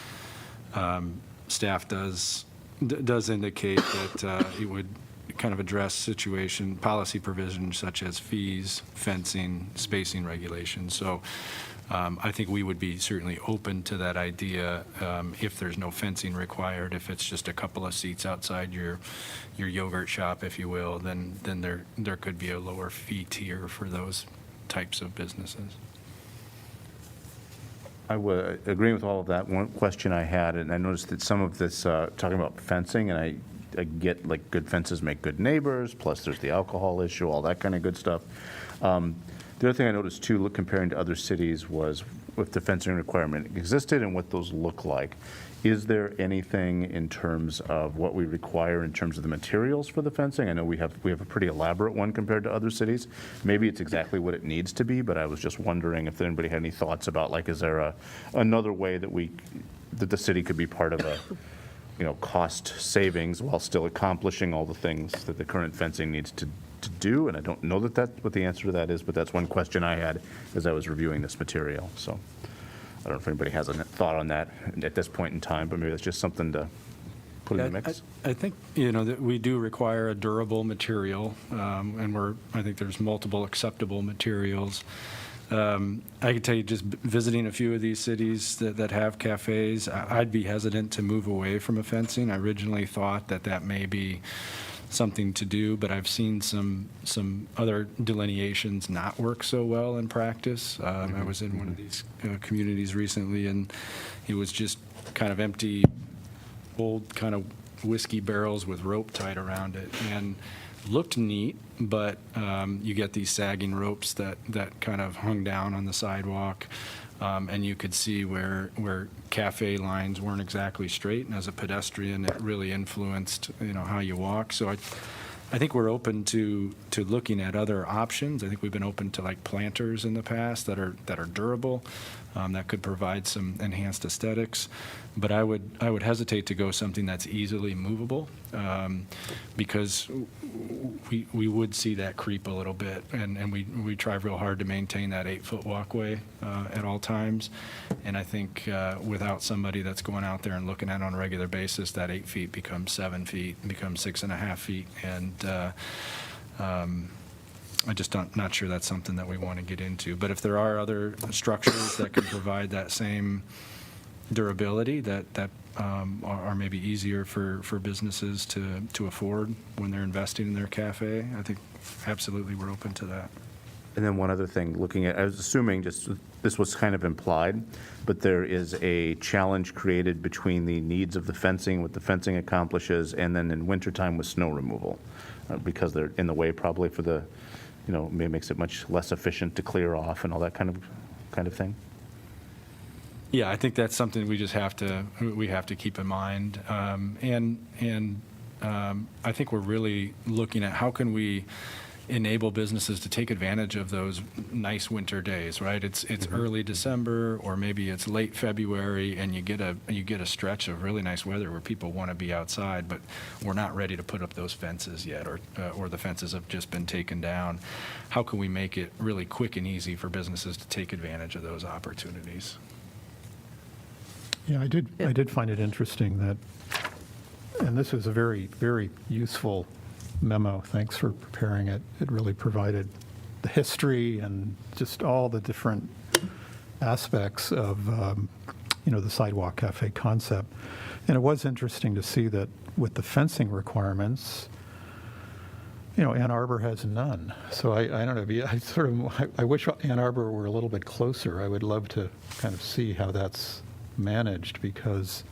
staff does indicate that it would kind of address policy provisions such as fees, fencing, spacing regulations. So I think we would be certainly open to that idea if there's no fencing required. If it's just a couple of seats outside your yogurt shop, if you will, then there could be a lower fee tier for those types of businesses. I would agree with all of that. One question I had, and I noticed that some of this talking about fencing, and I get like good fences make good neighbors, plus there's the alcohol issue, all that kind of good stuff. The other thing I noticed too, comparing to other cities, was if the fencing requirement existed and what those look like. Is there anything in terms of what we require in terms of the materials for the fencing? I know we have a pretty elaborate one compared to other cities. Maybe it's exactly what it needs to be, but I was just wondering if anybody had any thoughts about, like, is there another way that the city could be part of a cost savings while still accomplishing all the things that the current fencing needs to do? And I don't know that's what the answer to that is, but that's one question I had as I was reviewing this material. So I don't know if anybody has a thought on that at this point in time, but maybe that's just something to put in the mix. I think, that we do require a durable material, and I think there's multiple acceptable materials. I can tell you, just visiting a few of these cities that have cafes, I'd be hesitant to move away from a fencing. I originally thought that may be something to do, but I've seen some other delineations not work so well in practice. I was in one of these communities recently, and it was just kind of empty old kind of whiskey barrels with rope tied around it, and looked neat, but you get these sagging ropes that kind of hung down on the sidewalk, and you could see where cafe lines weren't exactly straight, and as a pedestrian, it really influenced, how you walk. So I think we're open to looking at other options. I think we've been open to like planters in the past that are durable, that could provide some enhanced aesthetics. But I would hesitate to go something that's easily movable, because we would see that creep a little bit, and we try real hard to maintain that 8-foot walkway at all times. And I think without somebody that's going out there and looking at it on a regular basis, that 8 feet becomes 7 feet, becomes 6.5 feet, and I just not sure that's something that we want to get into. But if there are other structures that could provide that same durability that are maybe easier for businesses to afford when they're investing in their cafe, I think absolutely we're open to that. And then one other thing, I was assuming, this was kind of implied, but there is a challenge created between the needs of the fencing, what the fencing accomplishes, and then in wintertime with snow removal, because they're in the way probably for the, maybe makes it much less efficient to clear off and all that kind of thing. Yeah, I think that's something we just have to keep in mind, and I think we're really looking at how can we enable businesses to take advantage of those nice winter days, right? It's early December, or maybe it's late February, and you get a stretch of really nice weather where people want to be outside, but we're not ready to put up those fences yet, or the fences have just been taken down. How can we make it really quick and easy for businesses to take advantage of those opportunities? Yeah, I did find it interesting that, and this was a very, very useful memo. Thanks for preparing it. It really provided the history and just all the different aspects of, the Sidewalk Cafe concept. And it was interesting to see that with the fencing requirements, Ann Arbor has none. So I don't know, I wish Ann Arbor were a little bit closer. I would love to kind of see how that's managed, because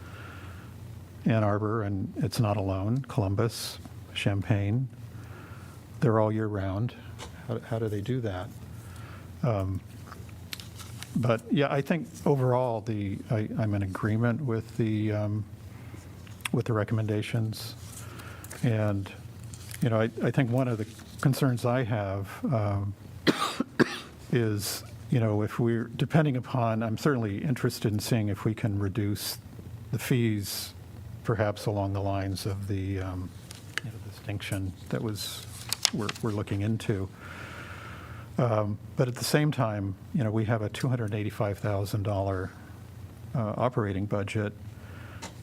Ann Arbor, and it's not alone, Columbus, Champaign, they're all year round. How do they do that? But yeah, I think overall I'm in agreement with the recommendations, and I think one of the concerns I have is if we're depending upon, I'm certainly interested in seeing if we can reduce the fees, perhaps along the lines of the distinction that we're looking into. But at the same time, we have a $285,000 operating budget,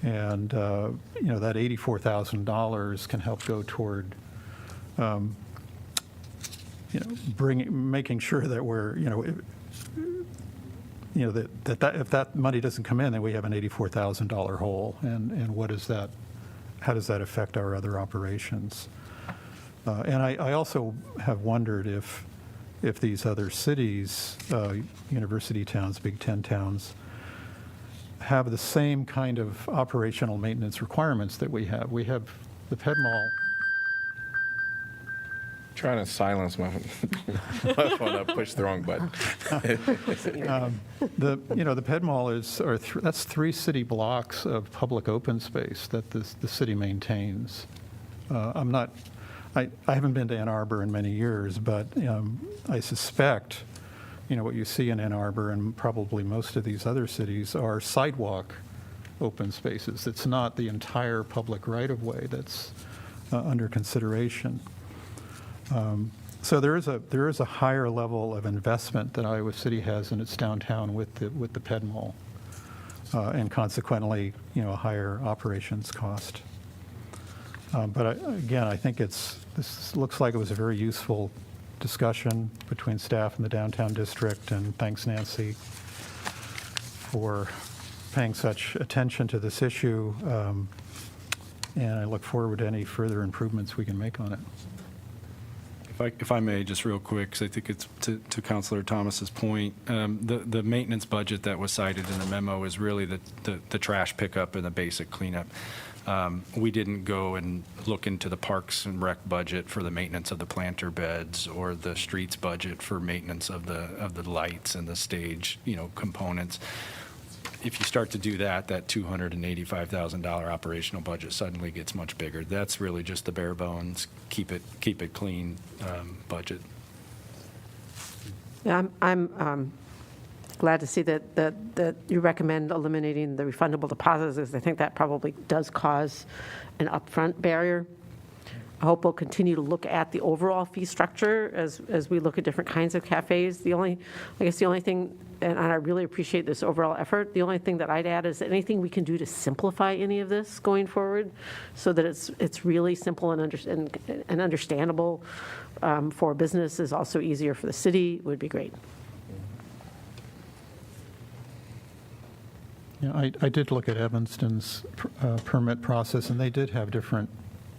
and that $84,000 can help go toward making sure that we're that if that money doesn't come in, then we have an $84,000 hole, and what is that? How does that affect our other operations? And I also have wondered if these other cities, university towns, Big Ten towns, have the same kind of operational maintenance requirements that we have. We have the Ped Mall. Trying to silence my phone. I pushed the wrong button. The Ped Mall that's 3 city blocks of public open space that the city maintains. I haven't been to Ann Arbor in many years, but I suspect, what you see in Ann Arbor and probably most of these other cities are sidewalk open spaces. It's not the entire public right-of-way that's under consideration. So there is a higher level of investment that Iowa City has in its downtown with the Ped Mall, and consequently, a higher operations cost. But again, I think this looks like it was a very useful discussion between staff and the downtown district, and thanks, Nancy, for paying such attention to this issue. And I look forward to any further improvements we can make on it. If I may, just real quick, because I think it's to Councilor Thomas's point, the maintenance budget that was cited in the memo is really the trash pickup and the basic cleanup. We didn't go and look into the Parks and Rec budget for the maintenance of the planter beds or the streets budget for maintenance of the lights and the stage, components. If you start to do that $285,000 operational budget suddenly gets much bigger. That's really just the bare bones, keep it clean budget. Yeah, I'm glad to see that you recommend eliminating the refundable deposits, because I think that probably does cause an upfront barrier. I hope we'll continue to look at the overall fee structure as we look at different kinds of cafes. I guess the only thing, and I really appreciate this overall effort, the only thing that I'd add is anything we can do to simplify any of this going forward so that it's really simple and understandable for business, is also easier for the city, would be great. Yeah, I did look at Evanston's permit process, and they did have different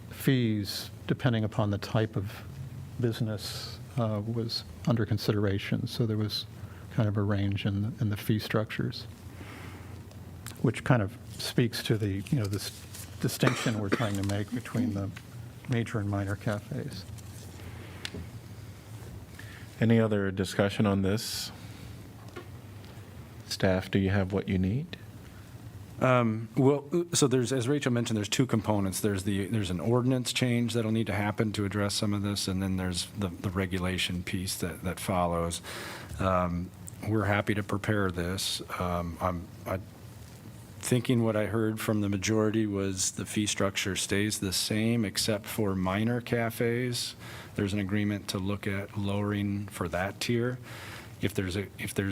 fees depending upon the type of business was under consideration. So there was kind of a range in the fee structures, which kind of speaks to the, this distinction we're trying to make between the major and minor cafes. Any other discussion on this? Staff, do you have what you need? So as Rachel mentioned, there's two components. There's an ordinance change that'll need to happen to address some of this, and then there's the regulation piece that follows. We're happy to prepare this. I'm thinking what I heard from the majority was the fee structure stays the same except for minor cafes. There's an agreement to look at lowering for that tier. If there's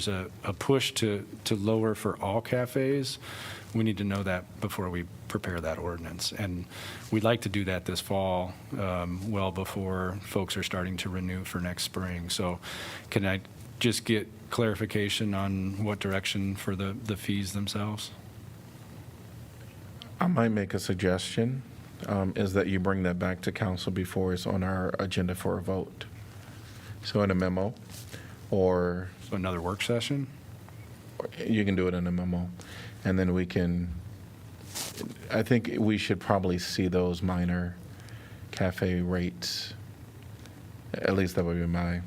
a push to lower for all cafes, we need to know that before we prepare that ordinance. And we'd like to do that this fall, well before folks are starting to renew for next spring. So can I just get clarification on what direction for the fees themselves? I might make a suggestion, is that you bring that back to council before it's on our agenda for a vote. So in a memo, or So another work session? you can do it in a memo, and then I think we should probably see those minor cafe rates. At least that would be my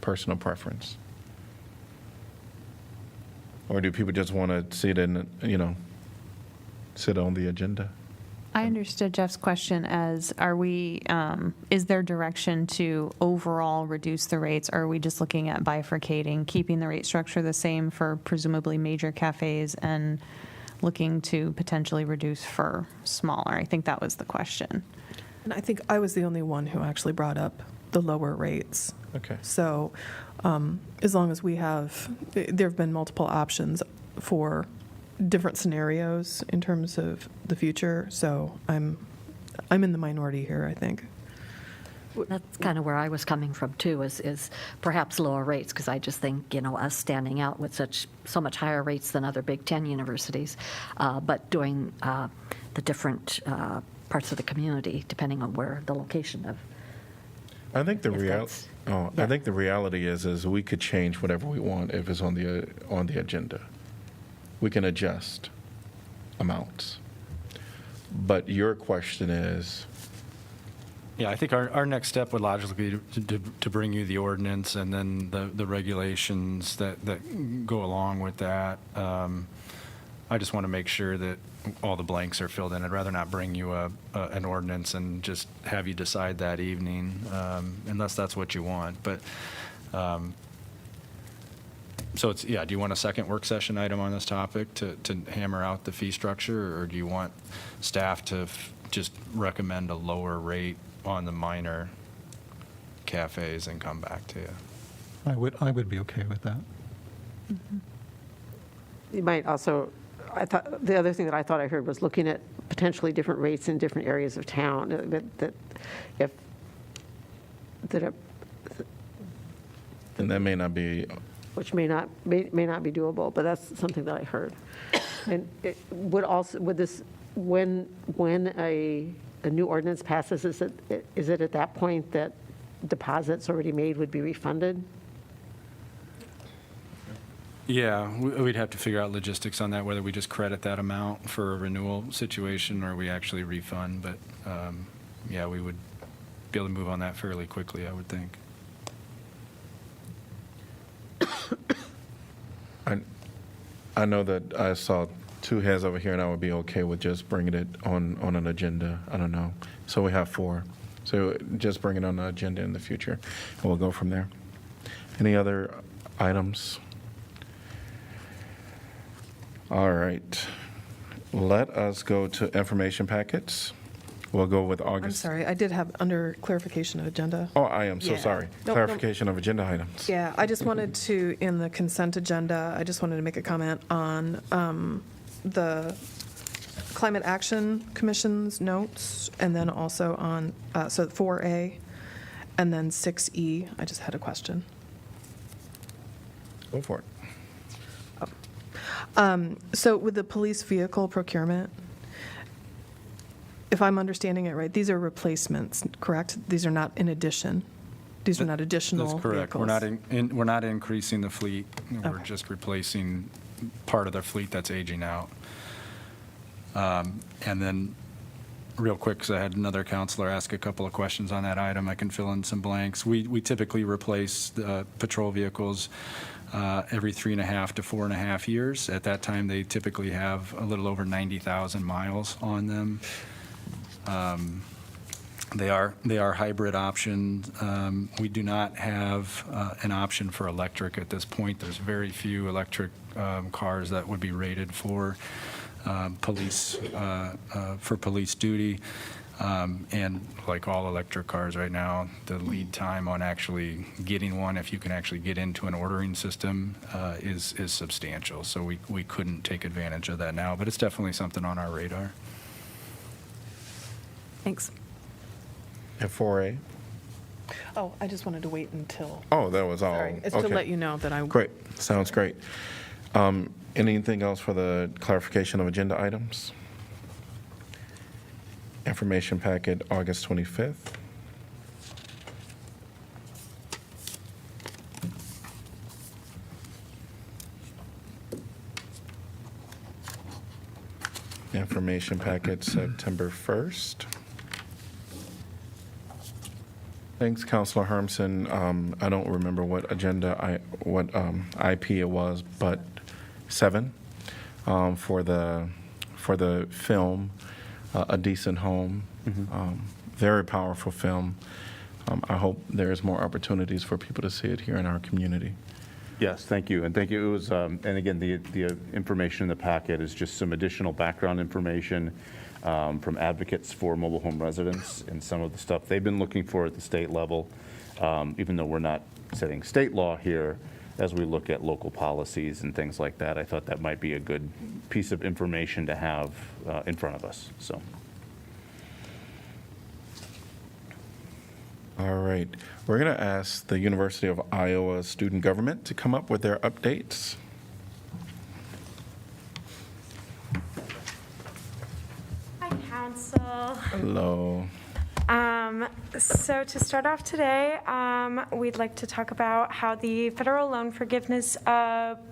personal preference. Or do people just want to see it sit on the agenda? I understood Jeff's question as, is there direction to overall reduce the rates? Or are we just looking at bifurcating, keeping the rate structure the same for presumably major cafes and looking to potentially reduce for smaller? I think that was the question. And I think I was the only one who actually brought up the lower rates. Okay. So as long as there have been multiple options for different scenarios in terms of the future. So I'm in the minority here, I think. That's kind of where I was coming from, too, is perhaps lower rates, because I just think, us standing out with so much higher rates than other Big Ten universities, but doing the different parts of the community, depending on where the location of. I think the Yeah. I think the reality is we could change whatever we want if it's on the agenda. We can adjust amounts. But your question is, Yeah, I think our next step would logically be to bring you the ordinance and then the regulations that go along with that. I just want to make sure that all the blanks are filled in. I'd rather not bring you an ordinance and just have you decide that evening, unless that's what you want. But so do you want a second work session item on this topic to hammer out the fee structure, or do you want staff to just recommend a lower rate on the minor cafes and come back to you? I would be okay with that. You might also, the other thing that I thought I heard was looking at potentially different rates in different areas of town, and that may not be, which may not be doable, but that's something that I heard. And when a new ordinance passes, is it at that point that deposits already made would be refunded? Yeah, we'd have to figure out logistics on that, whether we just credit that amount for a renewal situation or we actually refund. But yeah, we would be able to move on that fairly quickly, I would think. I know that I saw two hands over here, and I would be okay with just bringing it on an agenda. I don't know. So we have 4. So just bring it on the agenda in the future, and we'll go from there. Any other items? All right. Let us go to information packets. We'll go with August. I'm sorry, I did have under clarification of agenda. Oh, I am so Yeah. sorry. Nope, Clarification of agenda items. Yeah, I just wanted to, in the consent agenda, I just wanted to make a comment on the Climate Action Commission's notes, and then also on, so 4A, and then 6E. I just had a question. Go for it. So with the police vehicle procurement, if I'm understanding it right, these are replacements, correct? These are not in addition? These are not additional That's correct. vehicles? We're not increasing the fleet. We're Okay. just replacing part of the fleet that's aging out. And then, real quick, because I had another counselor ask a couple of questions on that item, I can fill in some blanks. We typically replace the patrol vehicles every 3.5 to 4.5 years. At that time, they typically have a little over 90,000 miles on them. They are hybrid options. We do not have an option for electric at this point. There's very few electric cars that would be rated for police duty. And like all electric cars right now, the lead time on actually getting one, if you can actually get into an ordering system, is substantial. So we couldn't take advantage of that now, but it's definitely something on our radar. Thanks. And 4A? Oh, I just wanted to wait until, Oh, that was all. sorry, it's to Okay. let you know that I. Great. Sounds great. Anything else for the clarification of agenda items? Information packet, August 25th. Information packet, September 1st. Thanks, Councilor Hermson. I don't remember what IP it was, but 7 for the film, A Decent Home. Very powerful film. I hope there's more opportunities for people to see it here in our community. Yes, thank you, and thank you. It was, and again, the information in the packet is just some additional background information from advocates for mobile home residents and some of the stuff they've been looking for at the state level, even though we're not setting state law here. As we look at local policies and things like that, I thought that might be a good piece of information to have in front of us. So. All right. We're going to ask the University of Iowa student government to come up with their updates. Hi, Council. Hello. So to start off today, we'd like to talk about how the federal loan forgiveness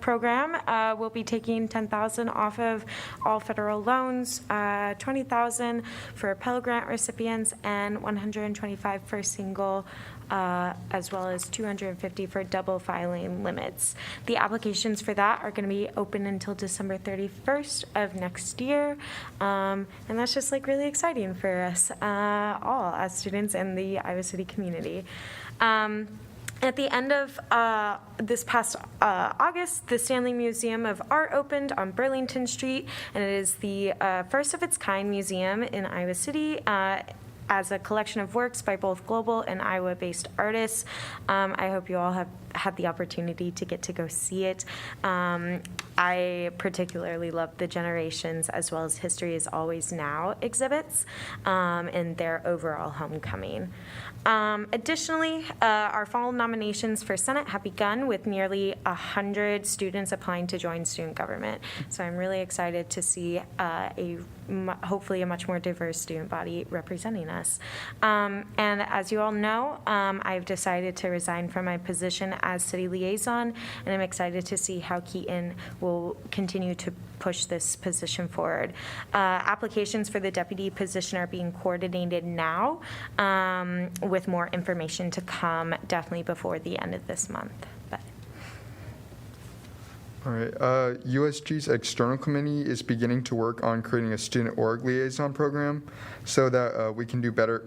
program will be taking $10,000 off of all federal loans, $20,000 for Pell Grant recipients, and $125 for single, as well as $250 for double filing limits. The applications for that are going to be open until December 31st of next year, and that's just like really exciting for us all as students and the Iowa City community. At the end of this past August, the Stanley Museum of Art opened on Burlington Street, and it is the first of its kind museum in Iowa City. As a collection of works by both global and Iowa-based artists. I hope you all have had the opportunity to get to go see it. I particularly love the Generations as well as History is Always Now exhibits and their overall homecoming. Additionally, our fall nominations for Senate have begun with nearly 100 students applying to join student government. So I'm really excited to see hopefully a much more diverse student body representing us. And as you all know, I've decided to resign from my position as city liaison, and I'm excited to see how Keaton will continue to push this position forward. Applications for the deputy position are being coordinated now, with more information to come definitely before the end of this month. But All right. USG's external committee is beginning to work on creating a student org liaison program so that we can do better,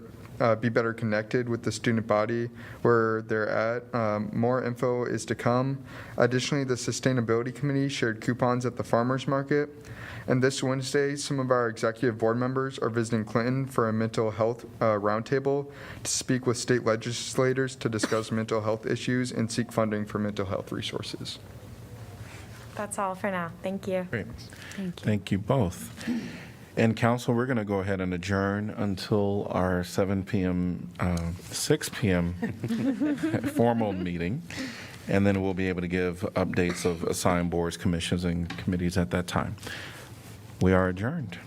be better connected with the student body where they're at. More info is to come. Additionally, the sustainability committee shared coupons at the farmers market. And this Wednesday, some of our executive board members are visiting Clinton for a mental health roundtable to speak with state legislators to discuss mental health issues and seek funding for mental health resources. that's all for now. Thank you. Great. Thank you both. And council, we're going to go ahead and adjourn until our 6 p.m. formal meeting, and then we'll be able to give updates of assigned boards, commissions, and committees at that time. We are adjourned.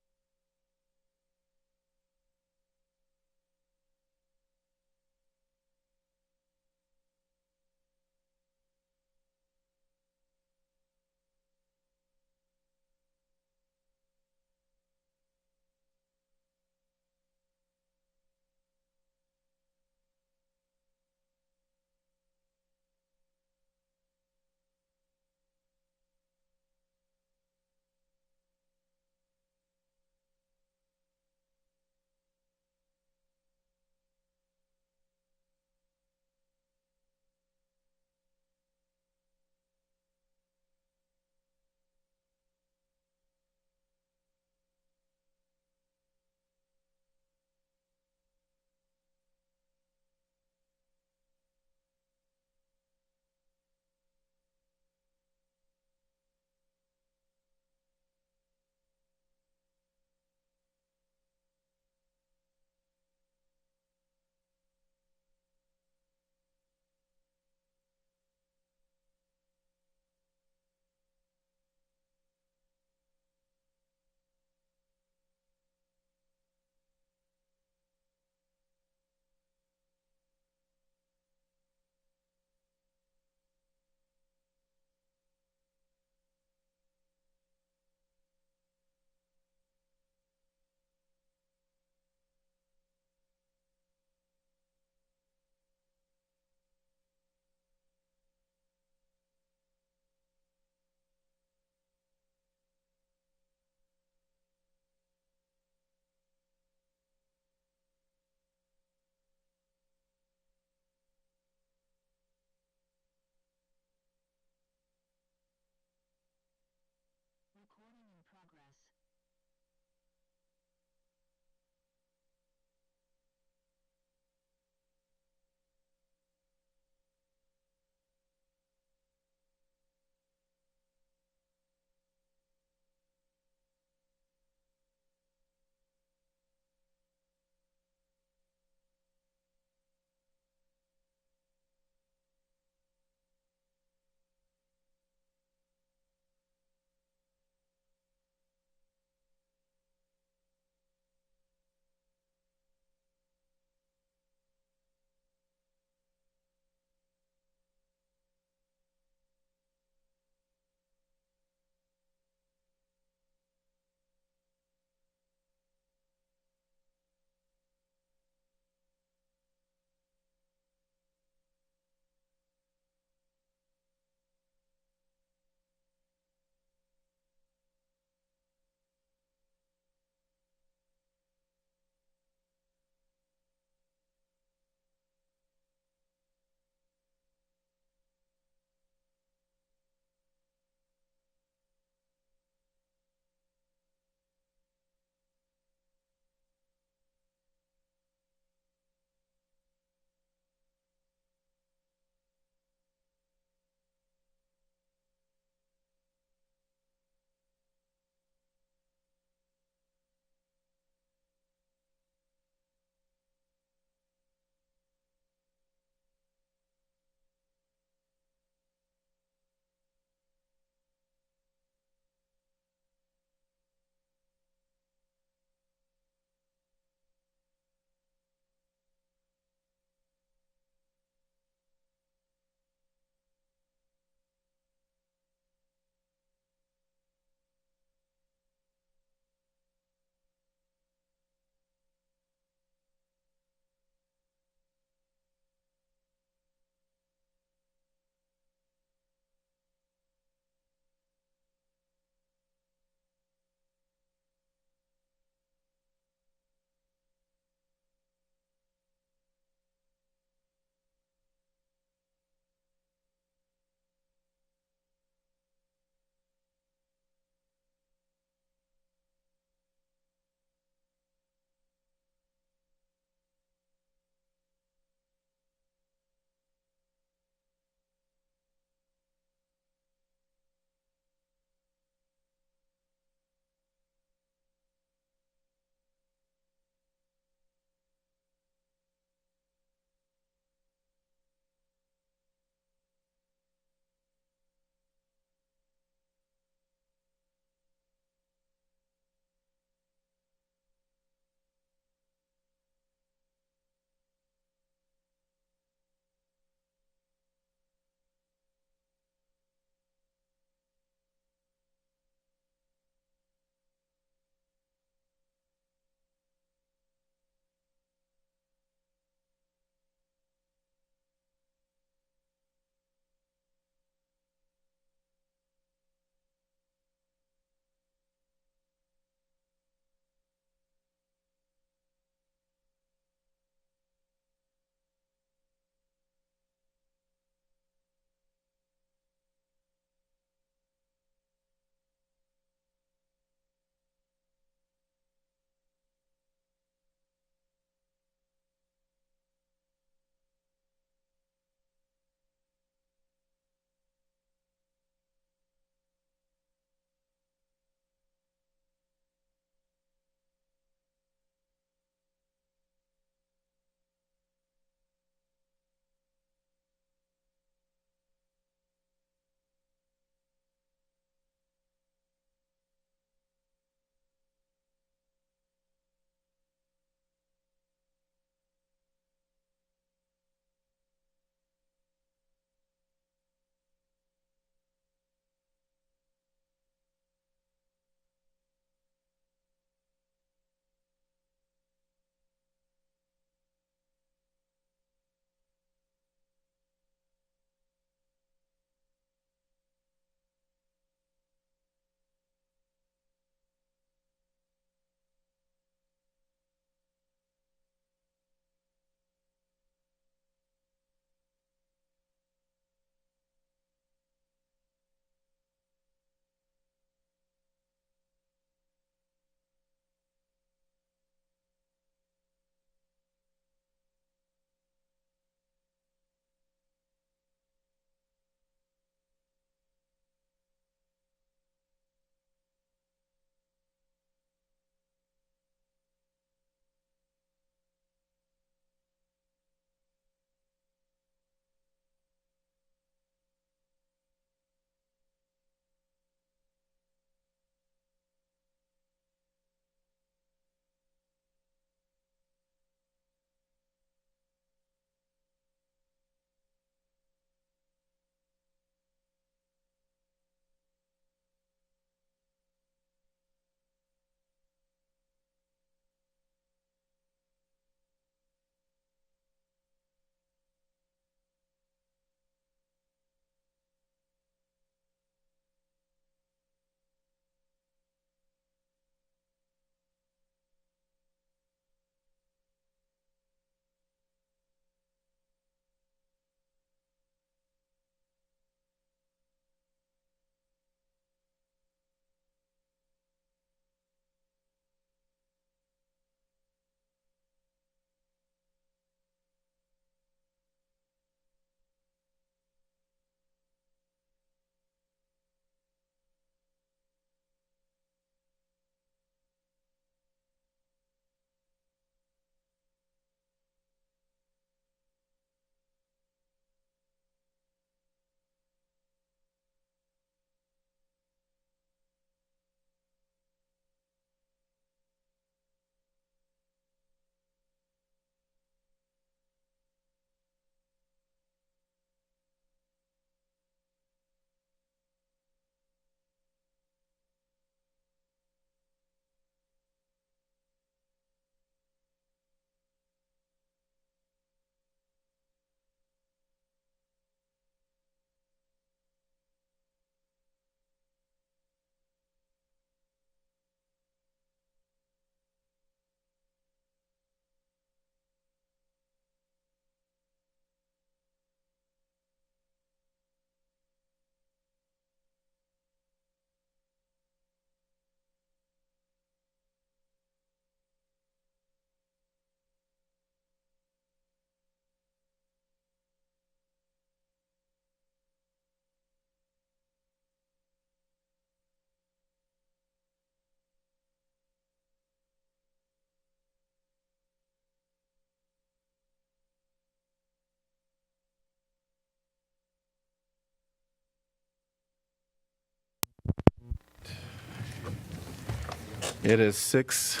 It is 6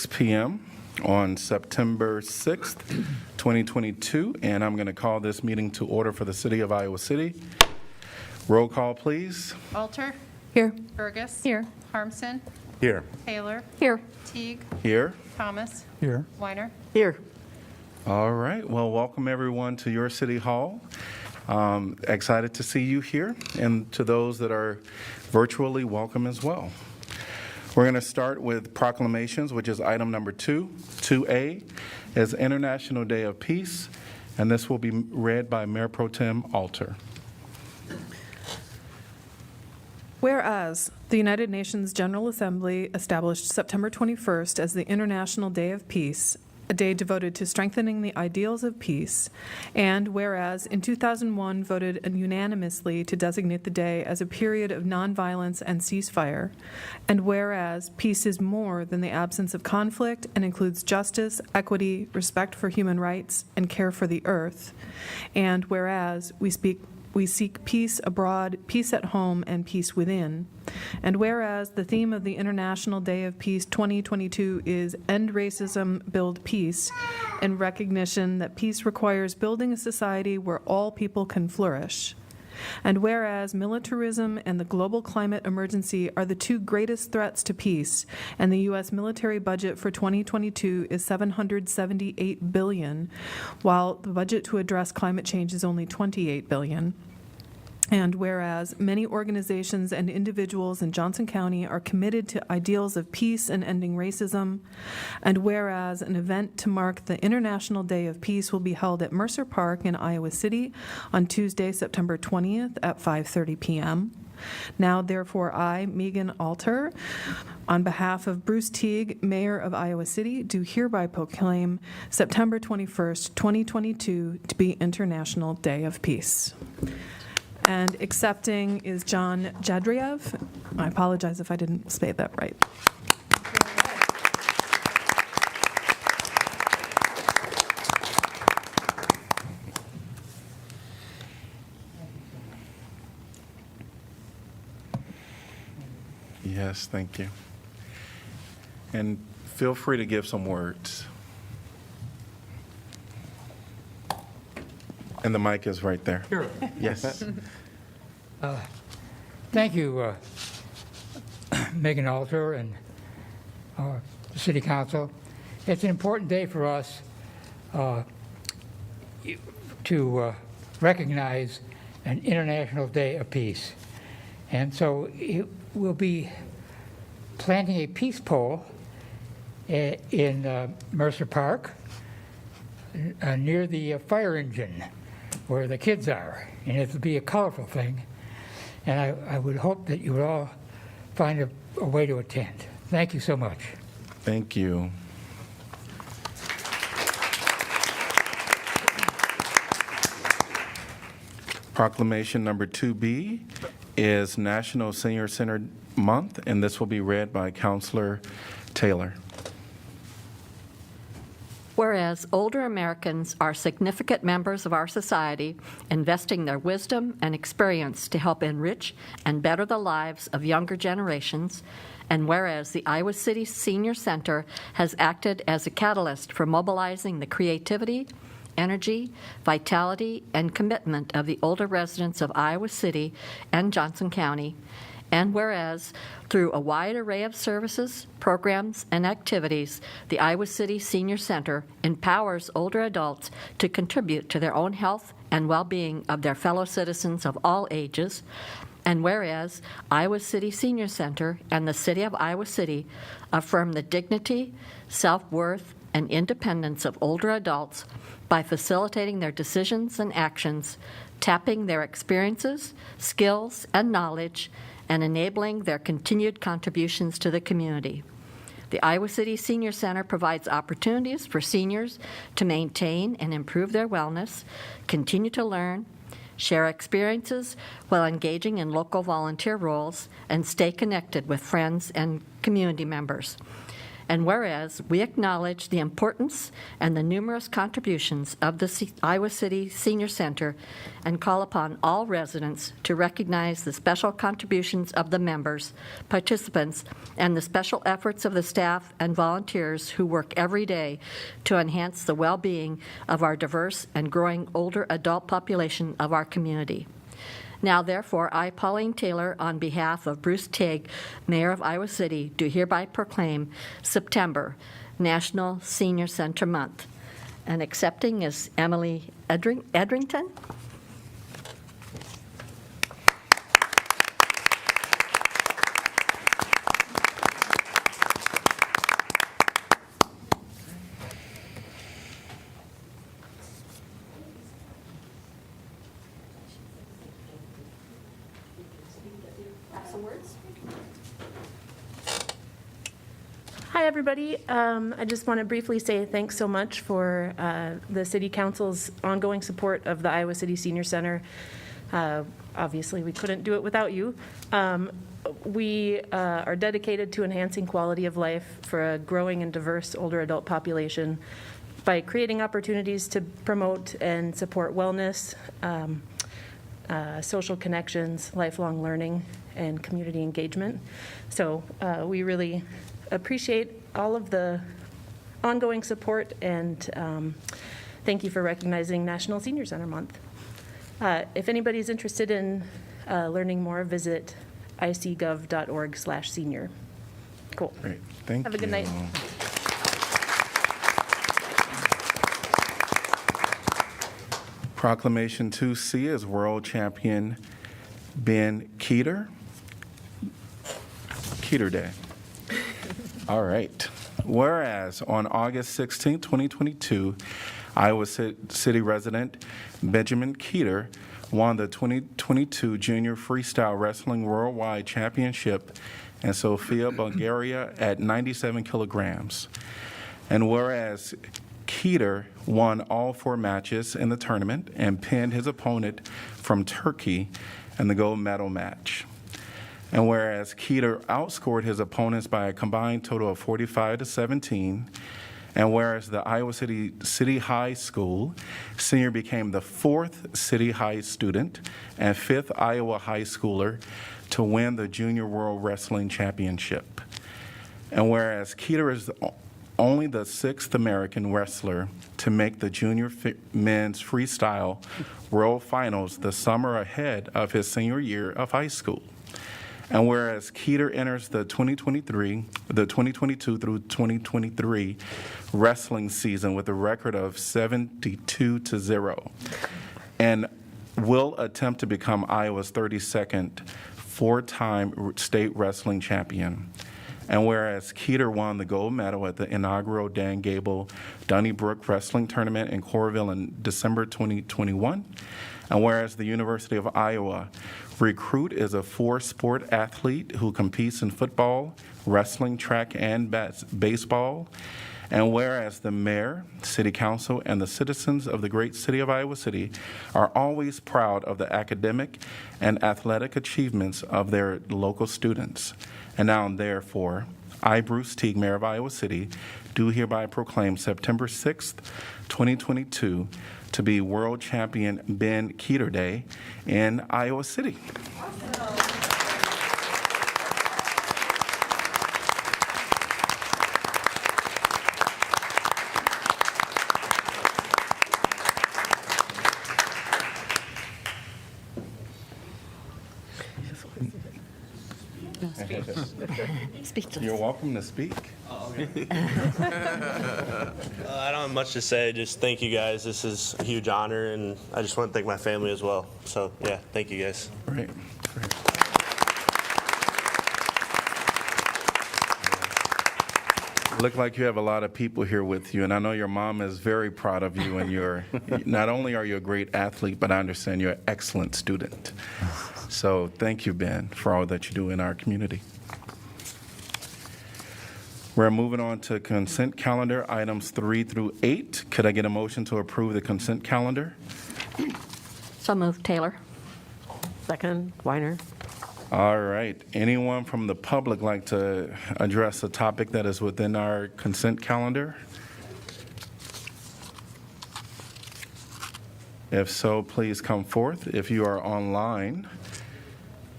p.m. on September 6th, 2022, and I'm going to call this meeting to order for the City of Iowa City. Roll call, please. Alter, Here. Burgess. Here. Harmson, Here. Taylor, Here. Teague, Here. Thomas, Here. Weiner. Here. All right. Well, welcome everyone to your City Hall. Excited to see you here, and to those that are virtually, welcome as well. We're going to start with proclamations, which is item number 2. 2A is International Day of Peace, and this will be read by Mayor Pro Tem Alter. Whereas the United Nations General Assembly established September 21st as the International Day of Peace, a day devoted to strengthening the ideals of peace, and whereas in 2001 voted unanimously to designate the day as a period of nonviolence and ceasefire, and whereas peace is more than the absence of conflict and includes justice, equity, respect for human rights, and care for the earth, and whereas we seek peace abroad, peace at home, and peace within. And whereas the theme of the International Day of Peace 2022 is End Racism, Build Peace, in recognition that peace requires building a society where all people can flourish. And whereas militarism and the global climate emergency are the two greatest threats to peace, and the U.S. military budget for 2022 is $778 billion, while the budget to address climate change is only $28 billion. And whereas many organizations and individuals in Johnson County are committed to ideals of peace and ending racism, and whereas an event to mark the International Day of Peace will be held at Mercer Park in Iowa City on Tuesday, September 20th at 5:30 p.m. Now, therefore, I, Megan Alter, on behalf of Bruce Teague, Mayor of Iowa City, do hereby proclaim September 21st, 2022 to be International Day of Peace. And accepting is John Jadriev. I apologize if I didn't say that right. Yes, thank you. And feel free to give some words. And the mic is right there. Sure. Yes. Thank you, Megan Alter and the City Council. It's an important day for us to recognize an International Day of Peace. And so we'll be planting a peace pole in Mercer Park near the fire engine where the kids are, and it'll be a colorful thing, and I would hope that you would all find a way to attend. Thank you so much. Thank you. Proclamation number 2B is National Senior Center Month, and this will be read by Counselor Taylor. Whereas older Americans are significant members of our society, investing their wisdom and experience to help enrich and better the lives of younger generations, and whereas the Iowa City Senior Center has acted as a catalyst for mobilizing the creativity, energy, vitality, and commitment of the older residents of Iowa City and Johnson County, and whereas, through a wide array of services, programs, and activities, the Iowa City Senior Center empowers older adults to contribute to their own health and well-being of their fellow citizens of all ages, and whereas Iowa City Senior Center and the City of Iowa City affirm the dignity, self-worth, and independence of older adults by facilitating their decisions and actions, tapping their experiences, skills, and knowledge, and enabling their continued contributions to the community. The Iowa City Senior Center provides opportunities for seniors to maintain and improve their wellness, continue to learn, share experiences while engaging in local volunteer roles, and stay connected with friends and community members. And whereas we acknowledge the importance and the numerous contributions of the Iowa City Senior Center and call upon all residents to recognize the special contributions of the members, participants, and the special efforts of the staff and volunteers who work every day to enhance the well-being of our diverse and growing older adult population of our community. Now, therefore, I, Pauline Taylor, on behalf of Bruce Teague, Mayor of Iowa City, do hereby proclaim September National Senior Center Month. And accepting is Emily Edrington. Hi, everybody. I just want to briefly say thanks so much for the City Council's ongoing support of the Iowa City Senior Center. Obviously, we couldn't do it without you. We are dedicated to enhancing quality of life for a growing and diverse older adult population by creating opportunities to promote and support wellness, social connections, lifelong learning, and community engagement. So we really appreciate all of the ongoing support, and thank you for recognizing National Senior Center Month. If anybody's interested in learning more, visit icgov.org/senior. Cool. Great. Thank you. Have a good night. Proclamation 2C is World Champion Ben Keeter. Keeter Day. All right. Whereas on August 16, 2022, Iowa City resident Benjamin Keeter won the 2022 Junior Freestyle Wrestling Worldwide Championship in Sofia, Bulgaria at 97 kilograms. And whereas Keeter won all 4 matches in the tournament and pinned his opponent from Turkey in the gold medal match. And whereas Keeter outscored his opponents by a combined total of 45-17, and whereas the Iowa City High School senior became the 4th City High student and 5th Iowa high schooler to win the Junior World Wrestling Championship. And whereas Keeter is only the 6th American wrestler to make the junior men's freestyle world finals the summer ahead of his senior year of high school. And whereas Keeter enters the 2022 through 2023 wrestling season with a record of 72-0 and will attempt to become Iowa's 32nd 4-time state wrestling champion. And whereas Keeter won the gold medal at the inaugural Dan Gable Donnybrook Wrestling Tournament in Coralville in December 2021, and whereas the University of Iowa recruit is a 4-sport athlete who competes in football, wrestling, track, and baseball, and whereas the mayor, city council, and the citizens of the great city of Iowa City are always proud of the academic and athletic achievements of their local students. And now, therefore, I, Bruce Teague, Mayor of Iowa City, do hereby proclaim September 6th, 2022, to be World Champion Ben Keeter Day in Iowa City. Speechless. You're welcome to speak. I don't have much to say. Just thank you guys. This is a huge honor, and I just want to thank my family as well. So, yeah, thank you guys. Great. Look like you have a lot of people here with you, and I know your mom is very proud of you, and you're not only are you a great athlete, but I understand you're an excellent student. So thank you, Ben, for all that you do in our community. We're moving on to consent calendar, items 3 through 8. Could I get a motion to approve the consent calendar? So moved, Taylor. Second, Weiner. All right. Anyone from the public like to address a topic that is within our consent calendar? If so, please come forth. If you are online,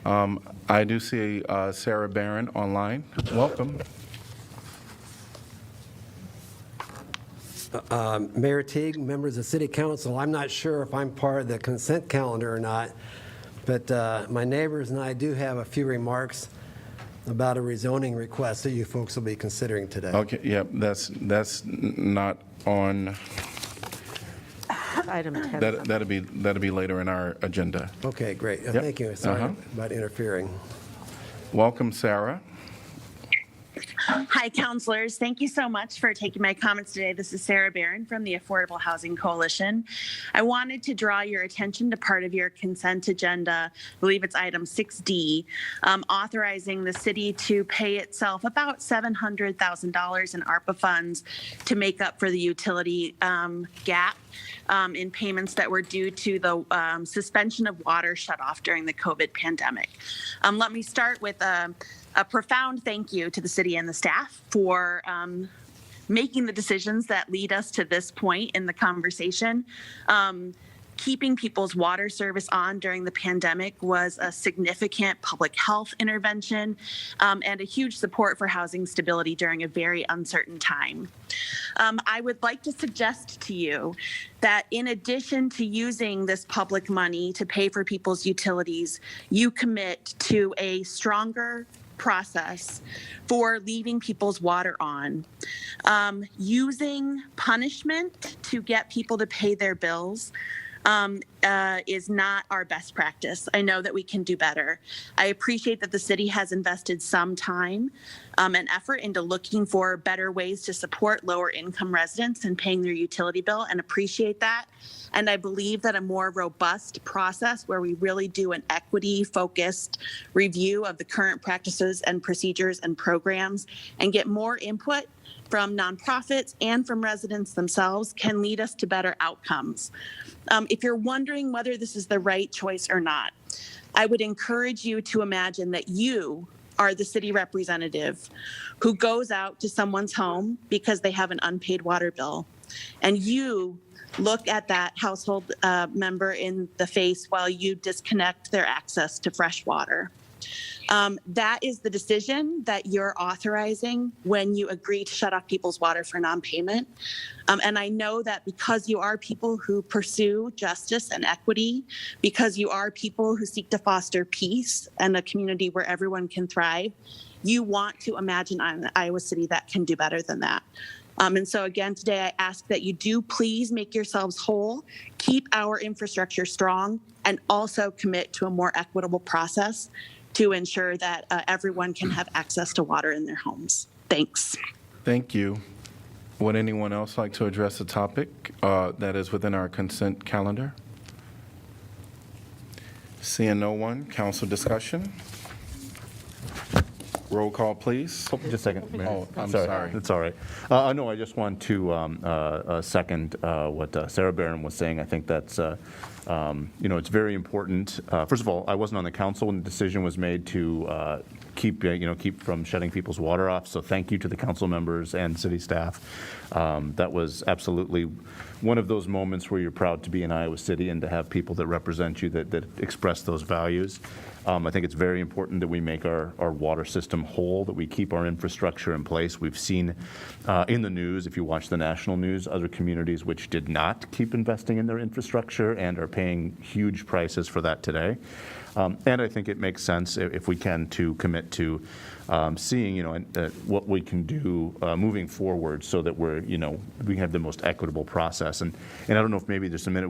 I do see Sarah Barron online. Welcome. Mayor Teague, members of City Council, I'm not sure if I'm part of the consent calendar or not, but my neighbors and I do have a few remarks about a rezoning request that you folks will be considering today. Okay, yep, that's not on, Item 10. that'll be later in our agenda. Okay, great. Yep. Thank you. Sorry about interfering. Welcome, Sarah. Hi, counselors. Thank you so much for taking my comments today. This is Sarah Barron from the Affordable Housing Coalition. I wanted to draw your attention to part of your consent agenda. I believe it's item 6D, authorizing the city to pay itself about $700,000 in ARPA funds to make up for the utility gap in payments that were due to the suspension of water shutoff during the COVID pandemic. Let me start with a profound thank you to the city and the staff for making the decisions that lead us to this point in the conversation. Keeping people's water service on during the pandemic was a significant public health intervention and a huge support for housing stability during a very uncertain time. I would like to suggest to you that in addition to using this public money to pay for people's utilities, you commit to a stronger process for leaving people's water on. Using punishment to get people to pay their bills is not our best practice. I know that we can do better. I appreciate that the city has invested some time and effort into looking for better ways to support lower income residents in paying their utility bill, and appreciate that. And I believe that a more robust process where we really do an equity-focused review of the current practices and procedures and programs and get more input from nonprofits and from residents themselves can lead us to better outcomes. If you're wondering whether this is the right choice or not, I would encourage you to imagine that you are the city representative who goes out to someone's home because they have an unpaid water bill, and you look at that household member in the face while you disconnect their access to fresh water. That is the decision that you're authorizing when you agree to shut off people's water for non-payment. And I know that because you are people who pursue justice and equity, because you are people who seek to foster peace and a community where everyone can thrive, you want to imagine an Iowa City that can do better than that. And so again, today I ask that you do please make yourselves whole, keep our infrastructure strong, and also commit to a more equitable process to ensure that everyone can have access to water in their homes. Thanks. Thank you. Would anyone else like to address a topic that is within our consent calendar? Seeing no one, council discussion. Roll call, please. Oh, just a second, Mayor. Oh, I'm sorry. That's all right. No, I just want to second what Sarah Barron was saying. I think that's, it's very important. First of all, I wasn't on the council when the decision was made to keep from shutting people's water off. So thank you to the council members and city staff. That was absolutely one of those moments where you're proud to be in Iowa City and to have people that represent you that express those values. I think it's very important that we make our water system whole, that we keep our infrastructure in place. We've seen in the news, if you watch the national news, other communities which did not keep investing in their infrastructure and are paying huge prices for that today. And I think it makes sense if we can to commit to seeing, what we can do moving forward so that we have the most equitable process. And I don't know if maybe there's a minute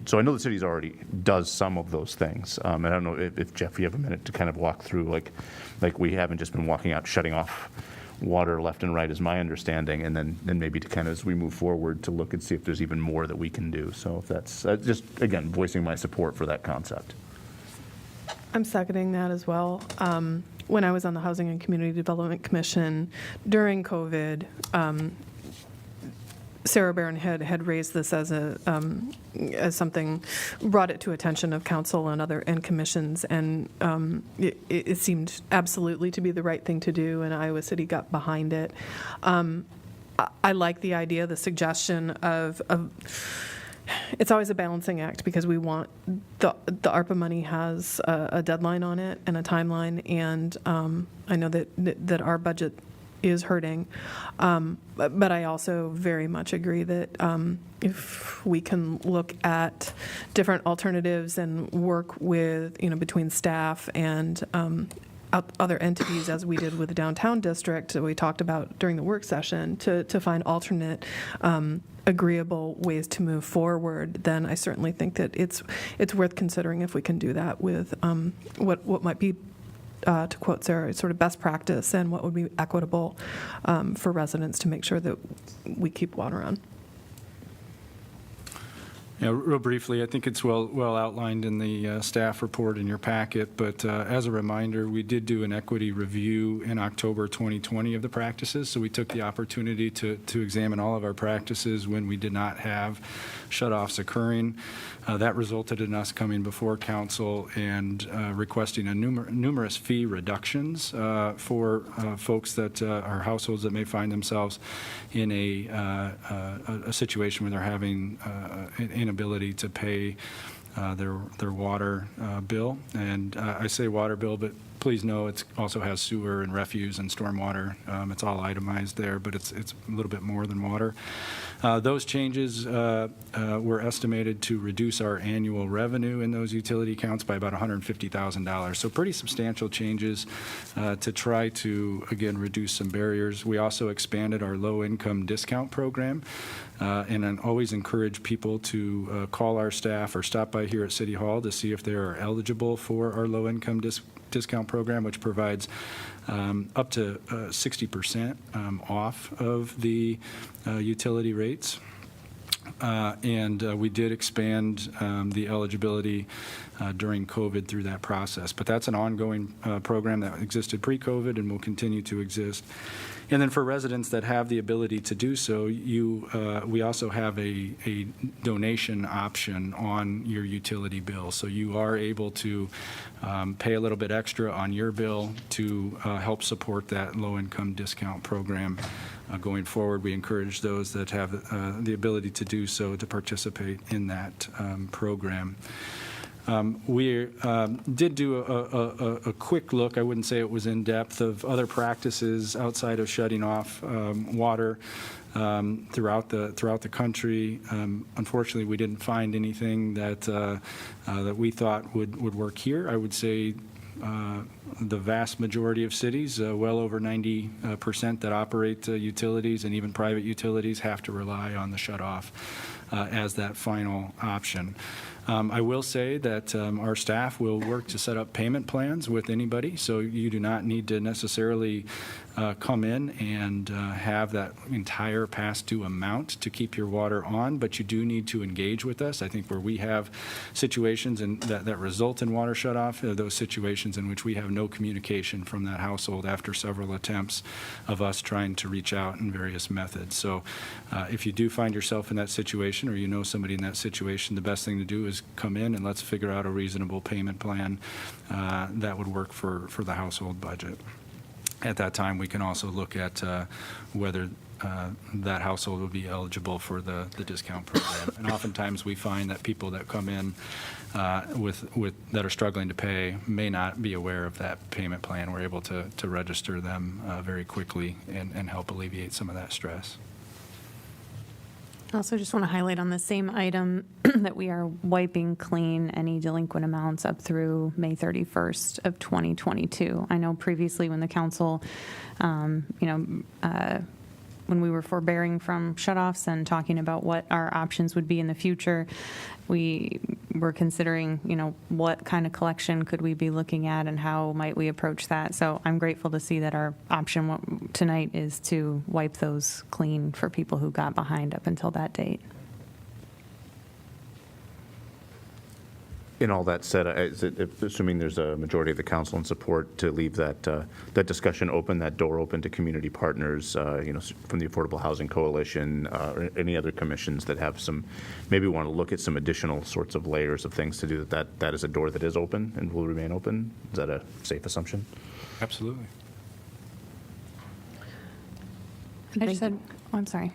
so I know the city's already does some of those things. And I don't know if Jeff, you have a minute to kind of walk through, like we haven't just been walking out, shutting off water left and right is my understanding, and then maybe to kind of, as we move forward, to look and see if there's even more that we can do. So if that's just, again, voicing my support for that concept. I'm seconding that as well. When I was on the Housing and Community Development Commission during COVID, Sarah Barron had raised this as as something, brought it to attention of council and commissions, and it seemed absolutely to be the right thing to do, and Iowa City got behind it. I like the idea, the suggestion of it's always a balancing act, because we want the ARPA money has a deadline on it and a timeline, and I know that our budget is hurting, but I also very much agree that if we can look at different alternatives and work with, between staff and other entities, as we did with the downtown district that we talked about during the work session, to find alternate agreeable ways to move forward, then I certainly think that it's worth considering if we can do that with what might be, to quote Sarah, sort of best practice, and what would be equitable for residents to make sure that we keep water on. Yeah, real briefly, I think it's well outlined in the staff report in your packet, but as a reminder, we did do an equity review in October 2020 of the practices, so we took the opportunity to examine all of our practices when we did not have shutoffs occurring. That resulted in us coming before council and requesting numerous fee reductions for folks that are households that may find themselves in a situation where they're having an inability to pay their water bill. And I say water bill, but please know it also has sewer and refuse and stormwater. It's all itemized there, but it's a little bit more than water. Those changes were estimated to reduce our annual revenue in those utility accounts by about $150,000. So pretty substantial changes to try to, again, reduce some barriers. We also expanded our low-income discount program. And I always encourage people to call our staff or stop by here at City Hall to see if they are eligible for our low-income discount program, which provides up to 60% off of the utility rates. And we did expand the eligibility during COVID through that process. But that's an ongoing program that existed pre-COVID and will continue to exist. And then for residents that have the ability to do so, we also have a donation option on your utility bill. So you are able to pay a little bit extra on your bill to help support that low-income discount program. Going forward, we encourage those that have the ability to do so to participate in that program. We did do a quick look, I wouldn't say it was in depth, of other practices outside of shutting off water throughout the country. Unfortunately, we didn't find anything that we thought would work here. I would say the vast majority of cities, well over 90% that operate utilities and even private utilities, have to rely on the shutoff as that final option. I will say that our staff will work to set up payment plans with anybody, so you do not need to necessarily come in and have that entire past due amount to keep your water on, but you do need to engage with us. I think where we have situations that result in water shutoff are those situations in which we have no communication from that household after several attempts of us trying to reach out in various methods. So if you do find yourself in that situation, or you know somebody in that situation, the best thing to do is come in and let's figure out a reasonable payment plan that would work for the household budget. At that time, we can also look at whether that household would be eligible for the discount program. And oftentimes we find that people that come in that are struggling to pay may not be aware of that payment plan. We're able to register them very quickly and help alleviate some of that stress. I also just want to highlight on the same item that we are wiping clean any delinquent amounts up through May 31st of 2022. I know previously when the council, when we were forbearing from shutoffs and talking about what our options would be in the future, we were considering, what kind of collection could we be looking at and how might we approach that. So I'm grateful to see that our option tonight is to wipe those clean for people who got behind up until that date. In all that said, assuming there's a majority of the council in support to leave that discussion open, that door open to community partners, from the Affordable Housing Coalition, or any other commissions that have maybe want to look at some additional sorts of layers of things to do, that is a door that is open and will remain open. Is that a safe assumption? Absolutely. I'm sorry.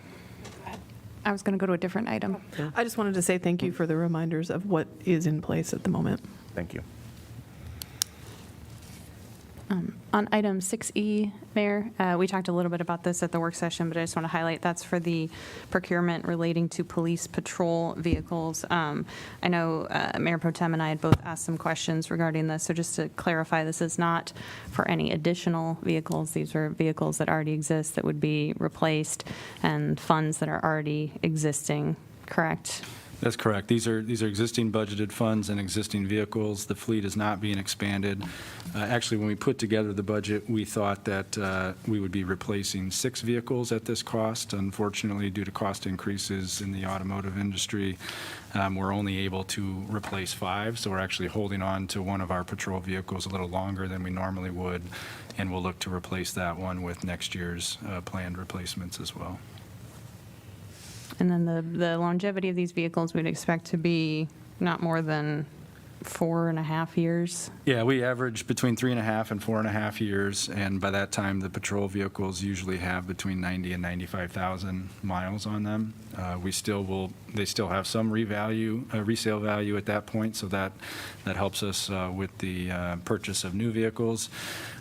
I was going to go to a different item. I just wanted to say thank you for the reminders of what is in place at the moment. Thank you. On item 6E, Mayor, we talked a little bit about this at the work session, but I just want to highlight that's for the procurement relating to police patrol vehicles. I know Mayor Pro Tem and I had both asked some questions regarding this, so just to clarify, this is not for any additional vehicles. These are vehicles that already exist that would be replaced and funds that are already existing, correct? That's correct. These are existing budgeted funds and existing vehicles. The fleet is not being expanded. Actually, when we put together the budget, we thought that we would be replacing 6 vehicles at this cost. Unfortunately, due to cost increases in the automotive industry, we're only able to replace 5. So we're actually holding on to one of our patrol vehicles a little longer than we normally would, and we'll look to replace that one with next year's planned replacements as well. And then the longevity of these vehicles we'd expect to be not more than 4.5 years. Yeah, we average between 3.5 and 4.5 years, and by that time, the patrol vehicles usually have between 90 and 95,000 miles on them. They still have some resale value at that point, so that helps us with the purchase of new vehicles.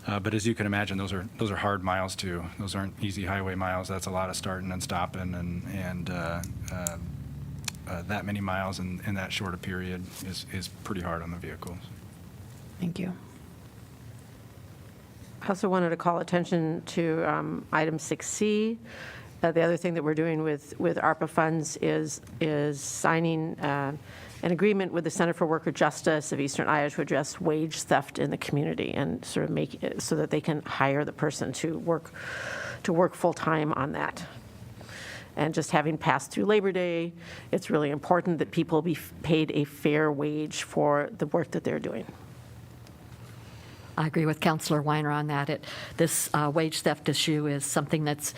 But as you can imagine, those are hard miles too. Those aren't easy highway miles. That's a lot of starting and stopping, and that many miles in that short a period is pretty hard on the vehicles. Thank you. I also wanted to call attention to item 6C. The other thing that we're doing with ARPA funds is signing an agreement with the Center for Worker Justice of Eastern Iowa to address wage theft in the community and sort of make it so that they can hire the person to work full-time on that. And just having passed through Labor Day, it's really important that people be paid a fair wage for the work that they're doing. I agree with Councilor Weiner on that. This wage theft issue is something that's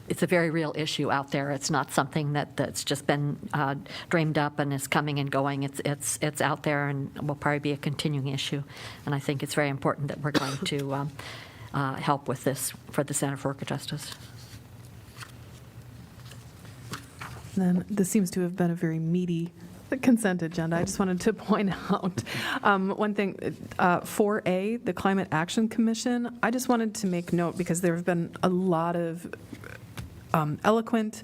it's a very real issue out there. It's not something that's just been dreamed up and is coming and going. It's out there and will probably be a continuing issue. And I think it's very important that we're going to help with this for the Center for Worker Justice. Then this seems to have been a very meaty consent agenda. I just wanted to point out one thing, 4A, the Climate Action Commission. I just wanted to make note because there have been a lot of eloquent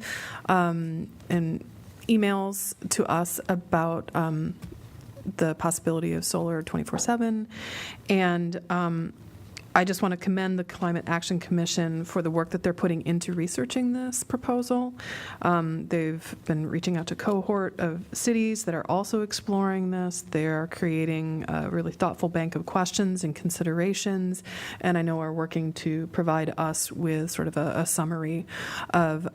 and emails to us about the possibility of solar 24/7, and I just want to commend the Climate Action Commission for the work that they're putting into researching this proposal. They've been reaching out to a cohort of cities that are also exploring this. They are creating a really thoughtful bank of questions and considerations, and I know are working to provide us with sort of a summary of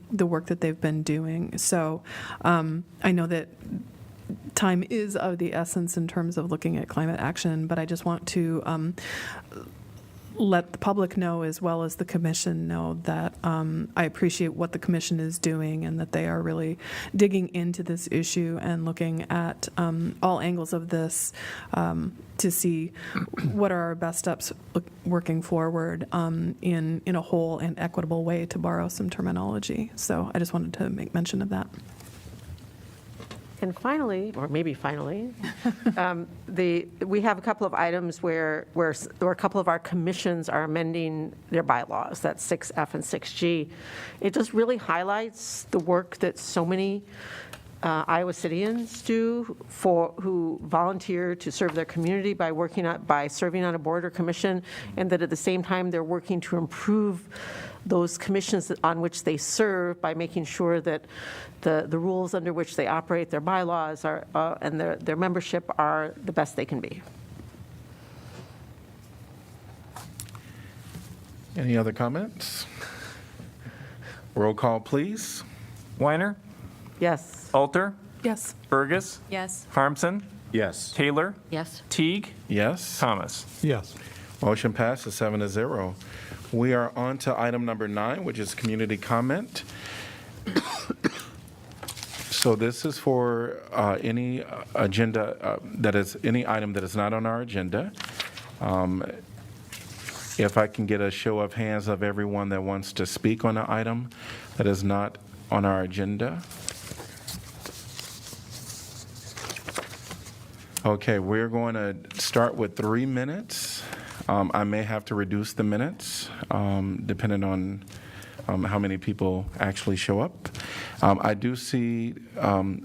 the work that they've been doing. So I know that time is of the essence in terms of looking at climate action, but I just want to let the public know as well as the commission know that I appreciate what the commission is doing and that they are really digging into this issue and looking at all angles of this to see what are our best steps working forward in a whole and equitable way, to borrow some terminology. So I just wanted to make mention of that. And finally, or maybe finally, we have a couple of items where a couple of our commissions are amending their bylaws. That's 6F and 6G. It just really highlights the work that so many Iowa citizens do who volunteer to serve their community by serving on a board or commission, and that at the same time they're working to improve those commissions on which they serve by making sure that the rules under which they operate, their bylaws are and their membership are the best they can be. Any other comments? Roll call, please. Weiner? Yes. Alter? Yes. Burgess? Yes. Harmson? Yes. Taylor? Yes. Teague? Yes. Thomas? Yes. Motion passes 7-0. We are on to item number 9, which is community comment. So this is for any agenda, any item that is not on our agenda. If I can get a show of hands of everyone that wants to speak on an item that is not on our agenda. Okay, we're going to start with 3 minutes. I may have to reduce the minutes depending on how many people actually show up. I do see,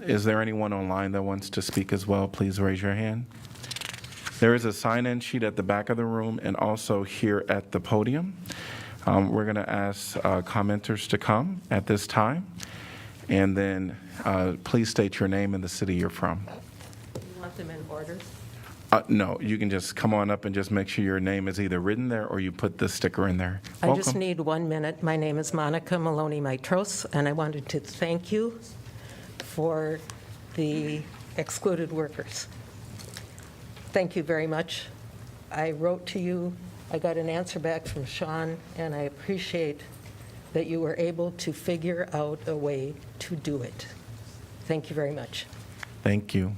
is there anyone online that wants to speak as well? Please raise your hand. There is a sign-in sheet at the back of the room and also here at the podium. We're going to ask commenters to come at this time. And then please state your name and the city you're from. You want them in order? No, you can just come on up and just make sure your name is either written there or you put the sticker in there. I Welcome. just need 1 minute. My name is Monica Maloney-Mitros, and I wanted to thank you for the excluded workers. Thank you very much. I wrote to you. I got an answer back from Sean, and I appreciate that you were able to figure out a way to do it. Thank you very much. Thank you.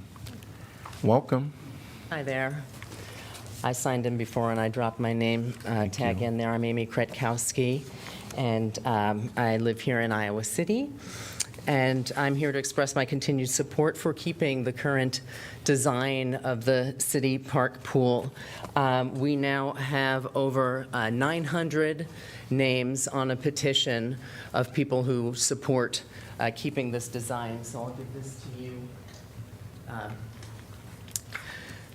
Welcome. Hi there. I signed in before and I dropped my name tag in there. I'm Amy Kretkowski, and I live here in Iowa City. And I'm here to express my continued support for keeping the current design of the city park pool. We now have over 900 names on a petition of people who support keeping this design. So I'll give this to you.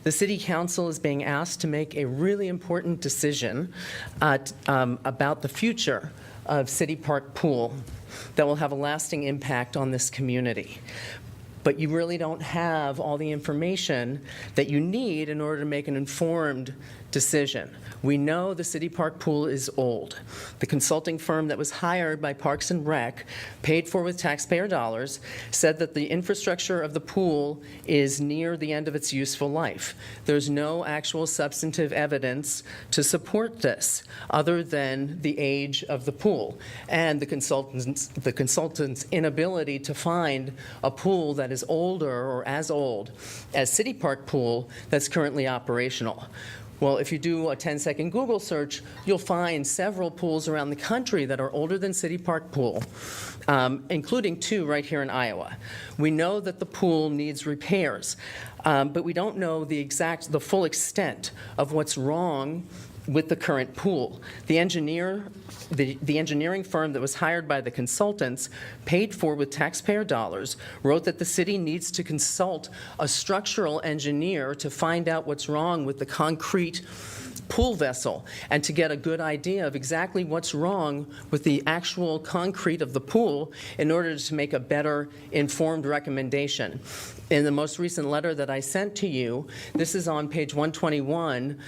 The City Council is being asked to make a really important decision about the future of City Park Pool that will have a lasting impact on this community. But you really don't have all the information that you need in order to make an informed decision. We know the City Park Pool is old. The consulting firm that was hired by Parks and Rec, paid for with taxpayer dollars, said that the infrastructure of the pool is near the end of its useful life. There's no actual substantive evidence to support this other than the age of the pool and the consultant's inability to find a pool that is older or as old as City Park Pool that's currently operational. Well, if you do a 10-second Google search, you'll find several pools around the country that are older than City Park Pool, including 2 right here in Iowa. We know that the pool needs repairs, but we don't know the full extent of what's wrong with the current pool. The engineering firm that was hired by the consultants, paid for with taxpayer dollars, wrote that the city needs to consult a structural engineer to find out what's wrong with the concrete pool vessel and to get a good idea of exactly what's wrong with the actual concrete of the pool in order to make a better informed recommendation. In the most recent letter that I sent to you, this is on page 121.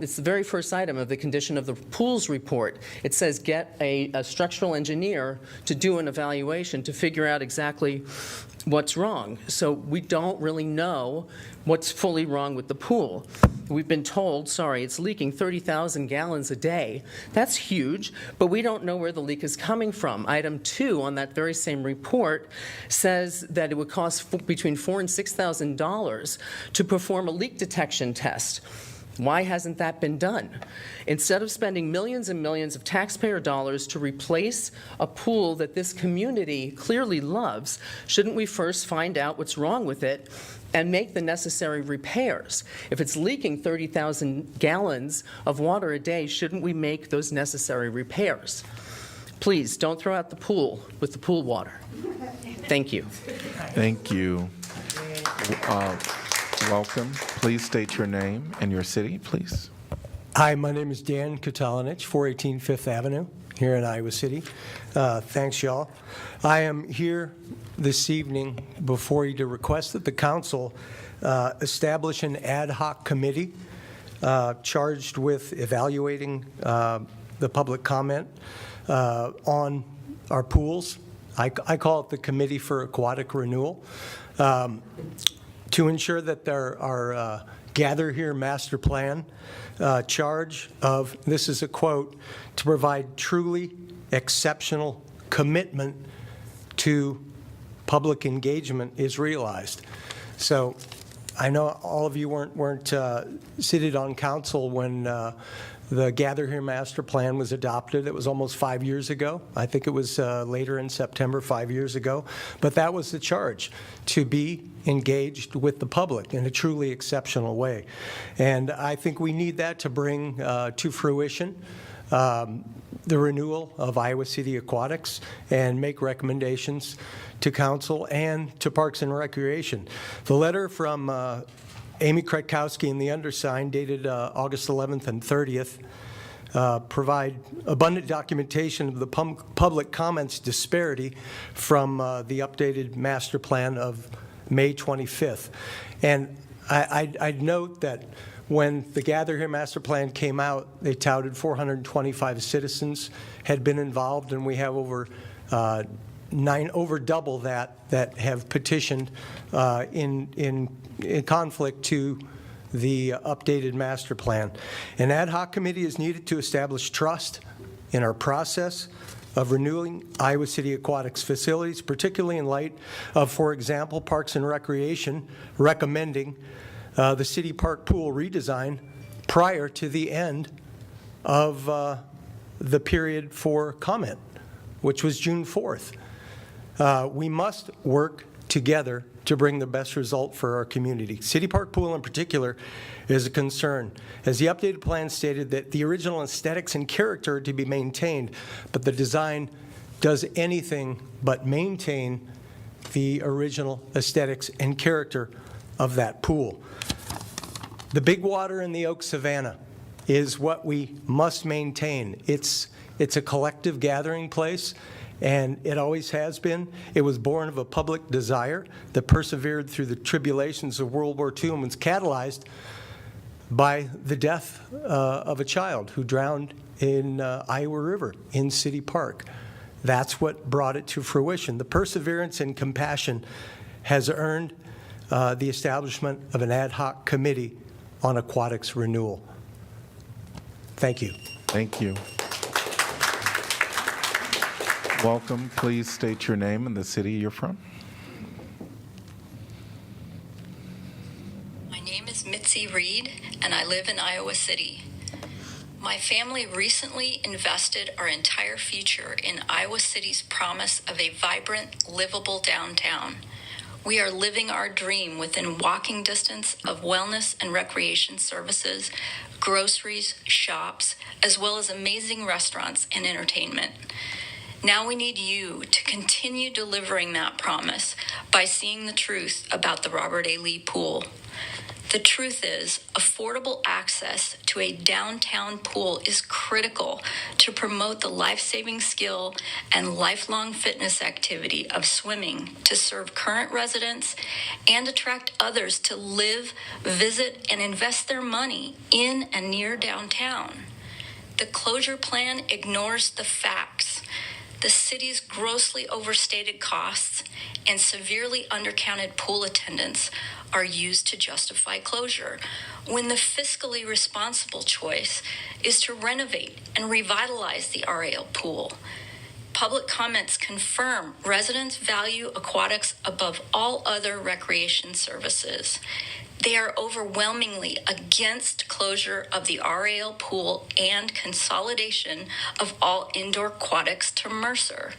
It's the very first item of the condition of the pools report. It says get a structural engineer to do an evaluation to figure out exactly what's wrong. So we don't really know what's fully wrong with the pool. We've been told, it's leaking 30,000 gallons a day. That's huge, but we don't know where the leak is coming from. Item 2 on that very same report says that it would cost between $4,000 and $6,000 to perform a leak detection test. Why hasn't that been done? Instead of spending millions and millions of taxpayer dollars to replace a pool that this community clearly loves, shouldn't we first find out what's wrong with it and make the necessary repairs? If it's leaking 30,000 gallons of water a day, shouldn't we make those necessary repairs? Please don't throw out the pool with the pool water. Thank you. Thank you. Welcome. Please state your name and your city, please. Hi, my name is Dan Katalinich, 418 Fifth Avenue, here in Iowa City. Thanks, y'all. I am here this evening before you to request that the council establish an ad hoc committee charged with evaluating the public comment on our pools. I call it the Committee for Aquatic Renewal. to ensure that our Gather Here master plan charge of, this is a quote, to provide truly exceptional commitment to public engagement is realized. So I know all of you weren't seated on council when the Gather Here master plan was adopted. It was almost 5 years ago. I think it was later in September, 5 years ago. But that was the charge, to be engaged with the public in a truly exceptional way. And I think we need that to bring to fruition the renewal of Iowa City Aquatics and make recommendations to council and to Parks and Recreation. The letter from Amy Kretkowski and the undersigned, dated August 11th and 30th, provide abundant documentation of the public comments disparity from the updated master plan of May 25th. And I'd note that when the Gather Here master plan came out, they touted 425 citizens had been involved, and we have over double that have petitioned in conflict to the updated master plan. An ad hoc committee is needed to establish trust in our process of renewing Iowa City Aquatics facilities, particularly in light of, for example, Parks and Recreation recommending the city park pool redesign prior to the end of the period for comment, which was June 4th. We must work together to bring the best result for our community. City Park Pool in particular is a concern, as the updated plan stated that the original aesthetics and character are to be maintained, but the design does anything but maintain the original aesthetics and character of that pool. The big water in the Oak Savannah is what we must maintain. It's a collective gathering place, and it always has been. It was born of a public desire that persevered through the tribulations of World War II and was catalyzed by the death of a child who drowned in Iowa River in City Park. That's what brought it to fruition. The perseverance and compassion has earned the establishment of an ad hoc committee on aquatics renewal. Thank you. Thank you. Welcome. Please state your name and the city you're from. My name is Mitzi Reed, and I live in Iowa City. My family recently invested our entire future in Iowa City's promise of a vibrant, livable downtown. We are living our dream within walking distance of wellness and recreation services, groceries, shops, as well as amazing restaurants and entertainment. Now we need you to continue delivering that promise by seeing the truth about the Robert A. Lee Pool. The truth is, affordable access to a downtown pool is critical to promote the life-saving skill and lifelong fitness activity of swimming to serve current residents and attract others to live, visit, and invest their money in and near downtown. The closure plan ignores the facts. The city's grossly overstated costs and severely undercounted pool attendance are used to justify closure, when the fiscally responsible choice is to renovate and revitalize the RAL pool. Public comments confirm residents value aquatics above all other recreation services. They are overwhelmingly against closure of the RAL pool and consolidation of all indoor aquatics to Mercer.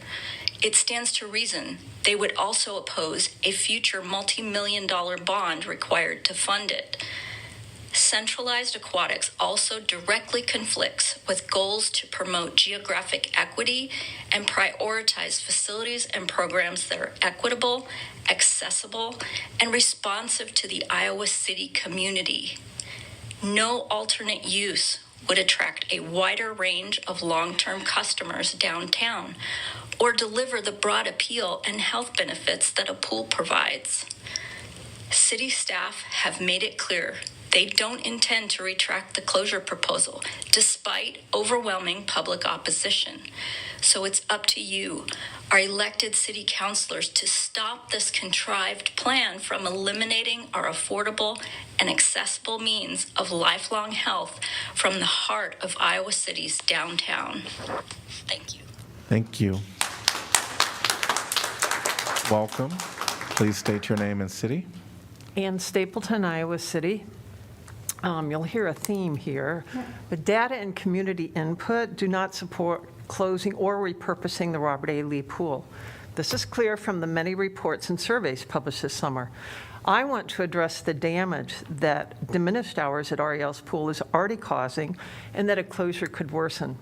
It stands to reason they would also oppose a future multi-million-dollar bond required to fund it. Centralized aquatics also directly conflicts with goals to promote geographic equity and prioritize facilities and programs that are equitable, accessible, and responsive to the Iowa City community. No alternate use would attract a wider range of long-term customers downtown or deliver the broad appeal and health benefits that a pool provides. City staff have made it clear they don't intend to retract the closure proposal, despite overwhelming public opposition. So it's up to you, our elected city councilors, to stop this contrived plan from eliminating our affordable and accessible means of lifelong health from the heart of Iowa City's downtown. Thank you. Thank you. Welcome. Please state your name and city. Ann Stapleton, Iowa City. You'll hear a theme here, but data and community input do not support closing or repurposing the Robert A. Lee Pool. This is clear from the many reports and surveys published this summer. I want to address the damage that diminished hours at REL's pool is already causing and that a closure could worsen.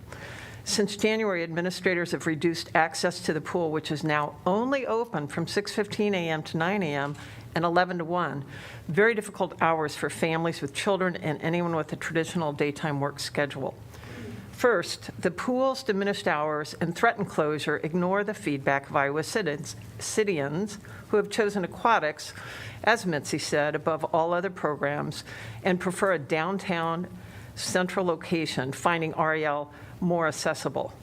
Since January, administrators have reduced access to the pool, which is now only open from 6:15 a.m. to 9 a.m. and 11 to 1. Very difficult hours for families with children and anyone with a traditional daytime work schedule. First, the pool's diminished hours and threatened closure ignore the feedback of Iowa Cityans who have chosen Aquatics, as Mitzi said, above all other programs and prefer a downtown central location, finding REL more accessible.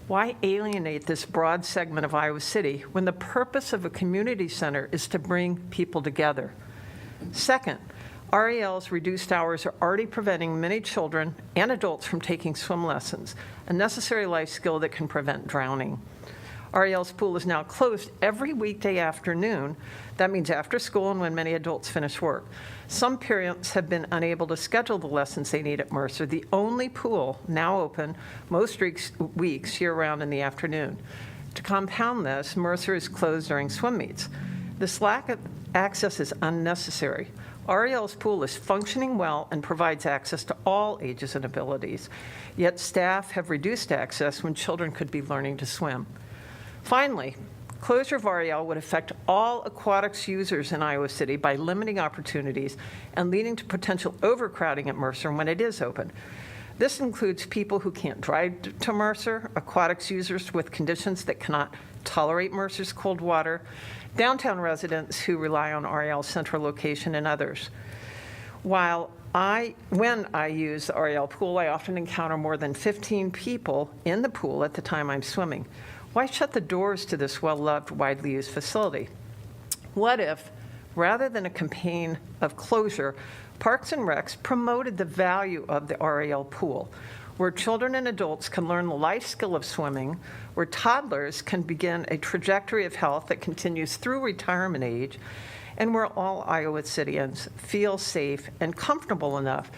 Why alienate this broad segment of Iowa City when the purpose of a community center is to bring people together? Second, REL's reduced hours are already preventing many children and adults from taking swim lessons, a necessary life skill that can prevent drowning. REL's pool is now closed every weekday afternoon. That means after school and when many adults finish work. Some parents have been unable to schedule the lessons they need at Mercer, the only pool now open most weeks year-round in the afternoon. To compound this, Mercer is closed during swim meets. This lack of access is unnecessary. REL's pool is functioning well and provides access to all ages and abilities, yet staff have reduced access when children could be learning to swim. Finally, closure of REL would affect all aquatics users in Iowa City by limiting opportunities and leading to potential overcrowding at Mercer when it is open. This includes people who can't drive to Mercer, aquatics users with conditions that cannot tolerate Mercer's cold water, downtown residents who rely on REL's central location, and others. When I use the REL pool, I often encounter more than 15 people in the pool at the time I'm swimming. Why shut the doors to this well-loved, widely used facility? What if, rather than a campaign of closure, Parks and Recs promoted the value of the REL pool, where children and adults can learn the life skill of swimming, where toddlers can begin a trajectory of health that continues through retirement age, and where all Iowa Cityans feel safe and comfortable enough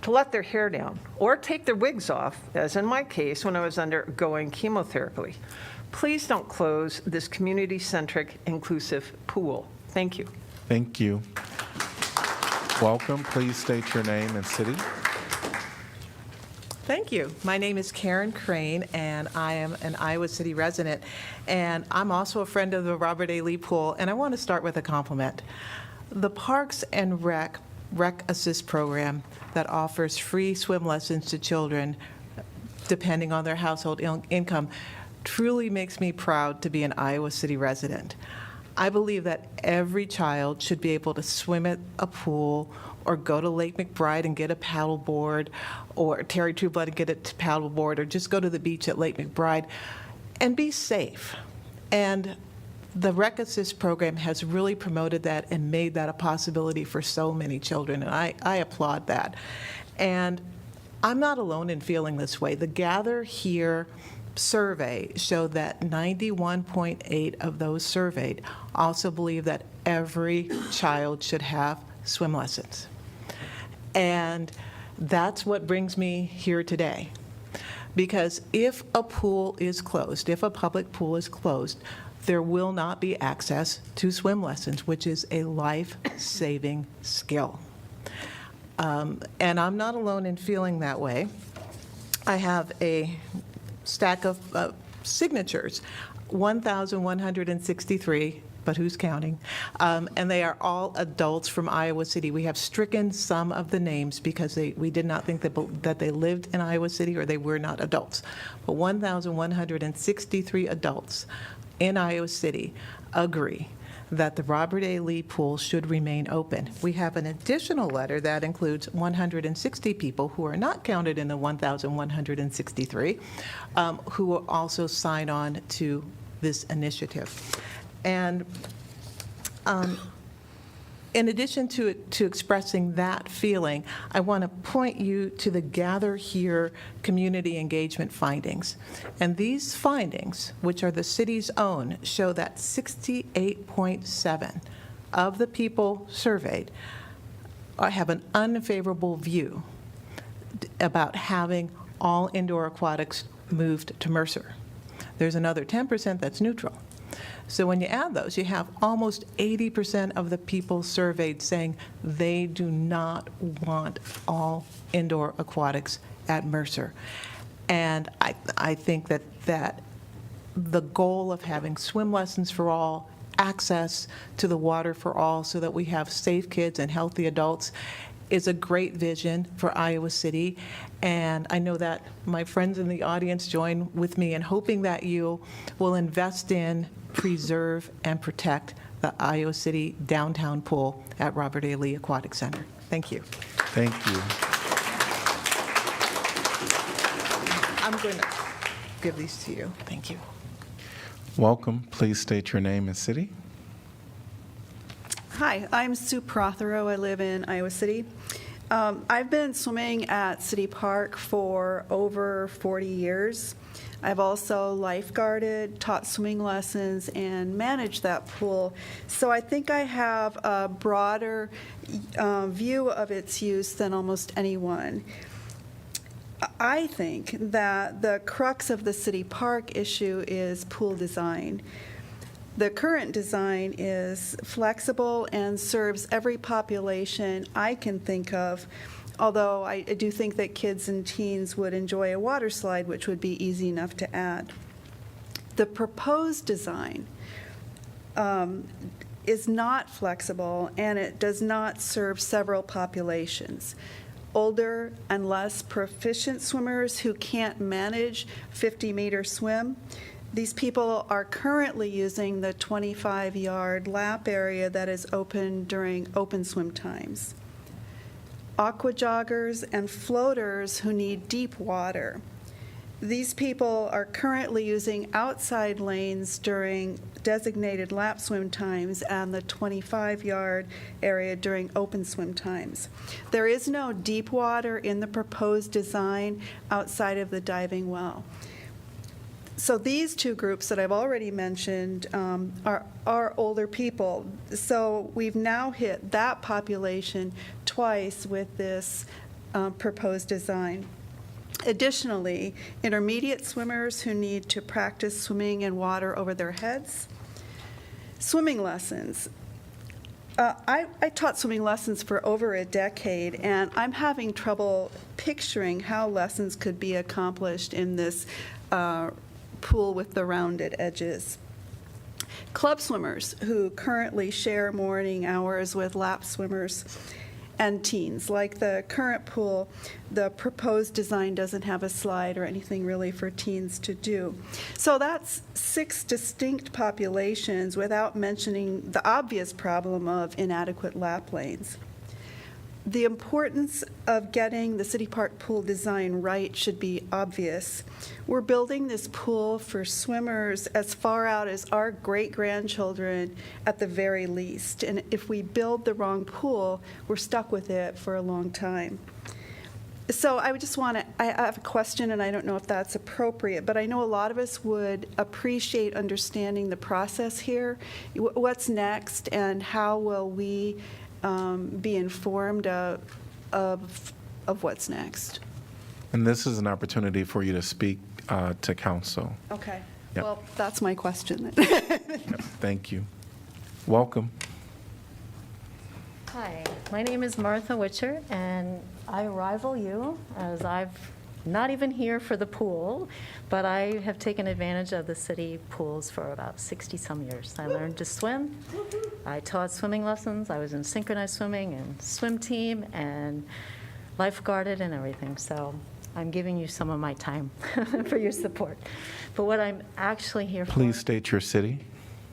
to let their hair down or take their wigs off, as in my case when I was undergoing chemotherapy. Please don't close this community-centric, inclusive pool. Thank you. Thank you. Welcome. Please state your name and city. Thank you. My name is Karen Crane, and I am an Iowa City resident, and I'm also a friend of the Robert A. Lee Pool, and I want to start with a compliment. The Parks and Rec Assist program that offers free swim lessons to children, depending on their household income, truly makes me proud to be an Iowa City resident. I believe that every child should be able to swim at a pool or go to Lake McBride and get a paddleboard, or Terry Trueblood and get a paddleboard, or just go to the beach at Lake McBride and be safe. And the Rec Assist program has really promoted that and made that a possibility for so many children, and I applaud that. And I'm not alone in feeling this way. The Gather Here survey showed that 91.8% of those surveyed also believe that every child should have swim lessons. And that's what brings me here today. Because if a pool is closed, if a public pool is closed, there will not be access to swim lessons, which is a life-saving skill. And I'm not alone in feeling that way. I have a stack of signatures, 1,163, but who's counting? And they are all adults from Iowa City. We have stricken some of the names because we did not think that they lived in Iowa City or they were not adults. But 1,163 adults in Iowa City agree that the Robert A. Lee Pool should remain open. We have an additional letter that includes 160 people who are not counted in the 1,163 who will also sign on to this initiative. And in addition to expressing that feeling, I want to point you to the Gather Here community engagement findings. And these findings, which are the city's own, show that 68.7 of the people surveyed have an unfavorable view about having all indoor aquatics moved to Mercer. There's another 10% that's neutral. So when you add those, you have almost 80% of the people surveyed saying they do not want all indoor aquatics at Mercer. And I think that the goal of having swim lessons for all, access to the water for all so that we have safe kids and healthy adults is a great vision for Iowa City. And I know that my friends in the audience join with me in hoping that you will invest in, preserve, and protect the Iowa City downtown pool at Robert A. Lee Aquatic Center. Thank you. Thank you. I'm going to give these to you. Thank you. Welcome. Please state your name and city. Hi, I'm Sue Prothero. I live in Iowa City. I've been swimming at City Park for over 40 years. I've also lifeguarded, taught swimming lessons, and managed that pool. So I think I have a broader view of its use than almost anyone. I think that the crux of the City Park issue is pool design. The current design is flexible and serves every population I can think of, although I do think that kids and teens would enjoy a water slide, which would be easy enough to add. The proposed design is not flexible, and it does not serve several populations. Older and less proficient swimmers who can't manage 50-meter swim. These people are currently using the 25-yard lap area that is open during open swim times. Aqua joggers and floaters who need deep water. These people are currently using outside lanes during designated lap swim times and the 25-yard area during open swim times. There is no deep water in the proposed design outside of the diving well. So these two groups that I've already mentioned are older people. So we've now hit that population twice with this proposed design. Additionally, intermediate swimmers who need to practice swimming in water over their heads. Swimming lessons. I taught swimming lessons for over a decade, and I'm having trouble picturing how lessons could be accomplished in this pool with the rounded edges. Club swimmers who currently share morning hours with lap swimmers and teens. Like the current pool, the proposed design doesn't have a slide or anything really for teens to do. So that's 6 distinct populations without mentioning the obvious problem of inadequate lap lanes. The importance of getting the City Park pool design right should be obvious. We're building this pool for swimmers as far out as our great-grandchildren at the very least. And if we build the wrong pool, we're stuck with it for a long time. So I would just want to, I have a question, and I don't know if that's appropriate, but I know a lot of us would appreciate understanding the process here. What's next, and how will we be informed of what's next? And this is an opportunity for you to speak to council. Okay. Yep. Well, that's my question. Yep. Thank you. Welcome. Hi, my name is Martha Witcher, and I rival you, as I've not even here for the pool, but I have taken advantage of the city pools for about 60-some years. I learned to swim. I taught swimming lessons. I was in synchronized swimming and swim team and lifeguarded and everything. So I'm giving you some of my time for your support. But what I'm actually here for... Please state your city.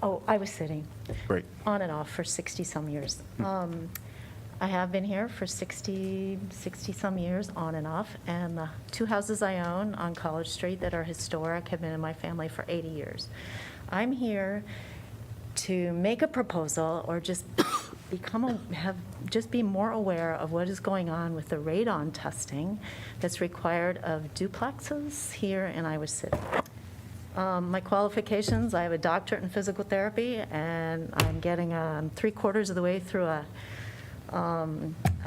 Oh, Iowa City. Great. On and off for 60-some years. I have been here for 60-some years, on and off, and the 2 houses I own on College Street that are historic have been in my family for 80 years. I'm here to make a proposal or just be more aware of what is going on with the radon testing that's required of duplexes here in Iowa City. My qualifications, I have a doctorate in physical therapy, and I'm getting 3/4 of the way through a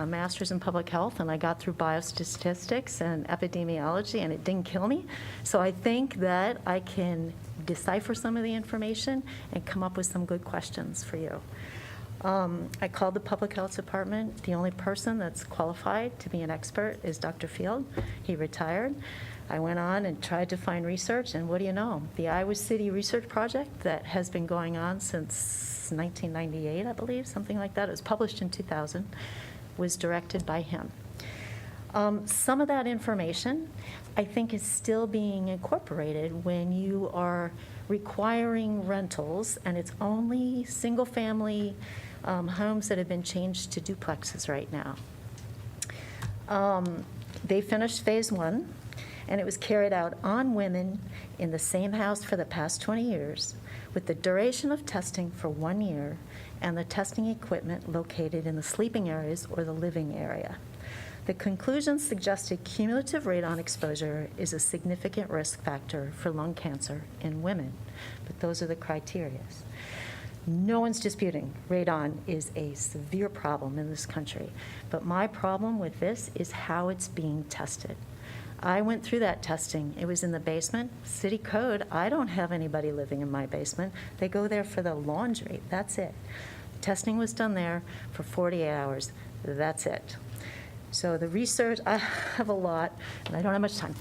master's in public health, and I got through biostatistics and epidemiology, and it didn't kill me. So I think that I can decipher some of the information and come up with some good questions for you. I called the public health department. The only person that's qualified to be an expert is Dr. Field. He retired. I went on and tried to find research, and what do you know? The Iowa City Research Project that has been going on since 1998, I believe, something like that. It was published in 2000, was directed by him. Some of that information, I think, is still being incorporated when you are requiring rentals, and it's only single-family homes that have been changed to duplexes right now. They finished phase 1, and it was carried out on women in the same house for the past 20 years, with the duration of testing for 1 year, and the testing equipment located in the sleeping areas or the living area. The conclusions suggested cumulative radon exposure is a significant risk factor for lung cancer in women, but those are the criteria. No one's disputing radon is a severe problem in this country, but my problem with this is how it's being tested. I went through that testing. It was in the basement. City code, I don't have anybody living in my basement. They go there for the laundry. That's it. Testing was done there for 48 hours. That's it. So the research, I have a lot, and I don't have much time.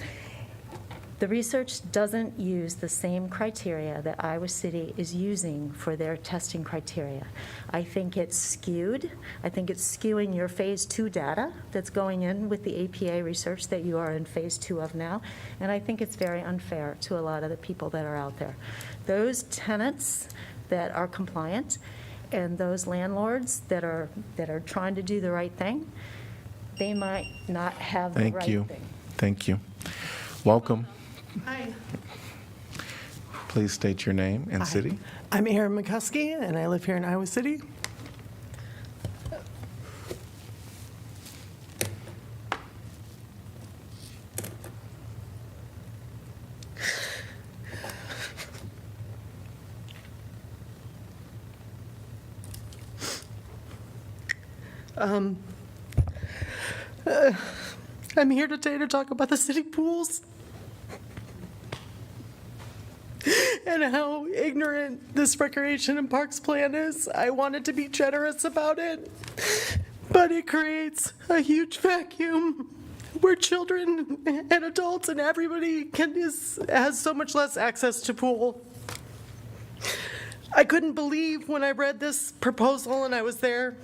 The research doesn't use the same criteria that Iowa City is using for their testing criteria. I think it's skewed. I think it's skewing your phase 2 data that's going in with the APA research that you are in phase 2 of now, and I think it's very unfair to a lot of the people that are out there. Those tenants that are compliant and those landlords that are trying to do the right thing, they might not have the right thing. Thank you. Welcome. Hi. Please state your name and city. I'm Erin McCuskey, and I live here in Iowa City. I'm here today to talk about the city pools and how ignorant this recreation and parks plan is. I wanted to be generous about it, but it creates a huge vacuum where children and adults and everybody has so much less access to pool. I couldn't believe when I read this proposal and I was there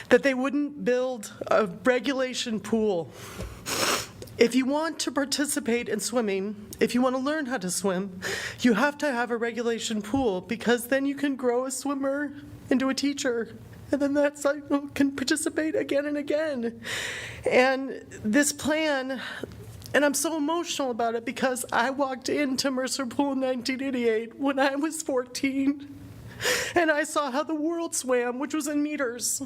that they wouldn't build a regulation pool. If you want to participate in swimming, if you want to learn how to swim, you have to have a regulation pool, because then you can grow a swimmer into a teacher, and then that cycle can participate again and again. And this plan, and I'm so emotional about it because I walked into Mercer Pool in 1988 when I was 14, and I saw how the world swam, which was in meters.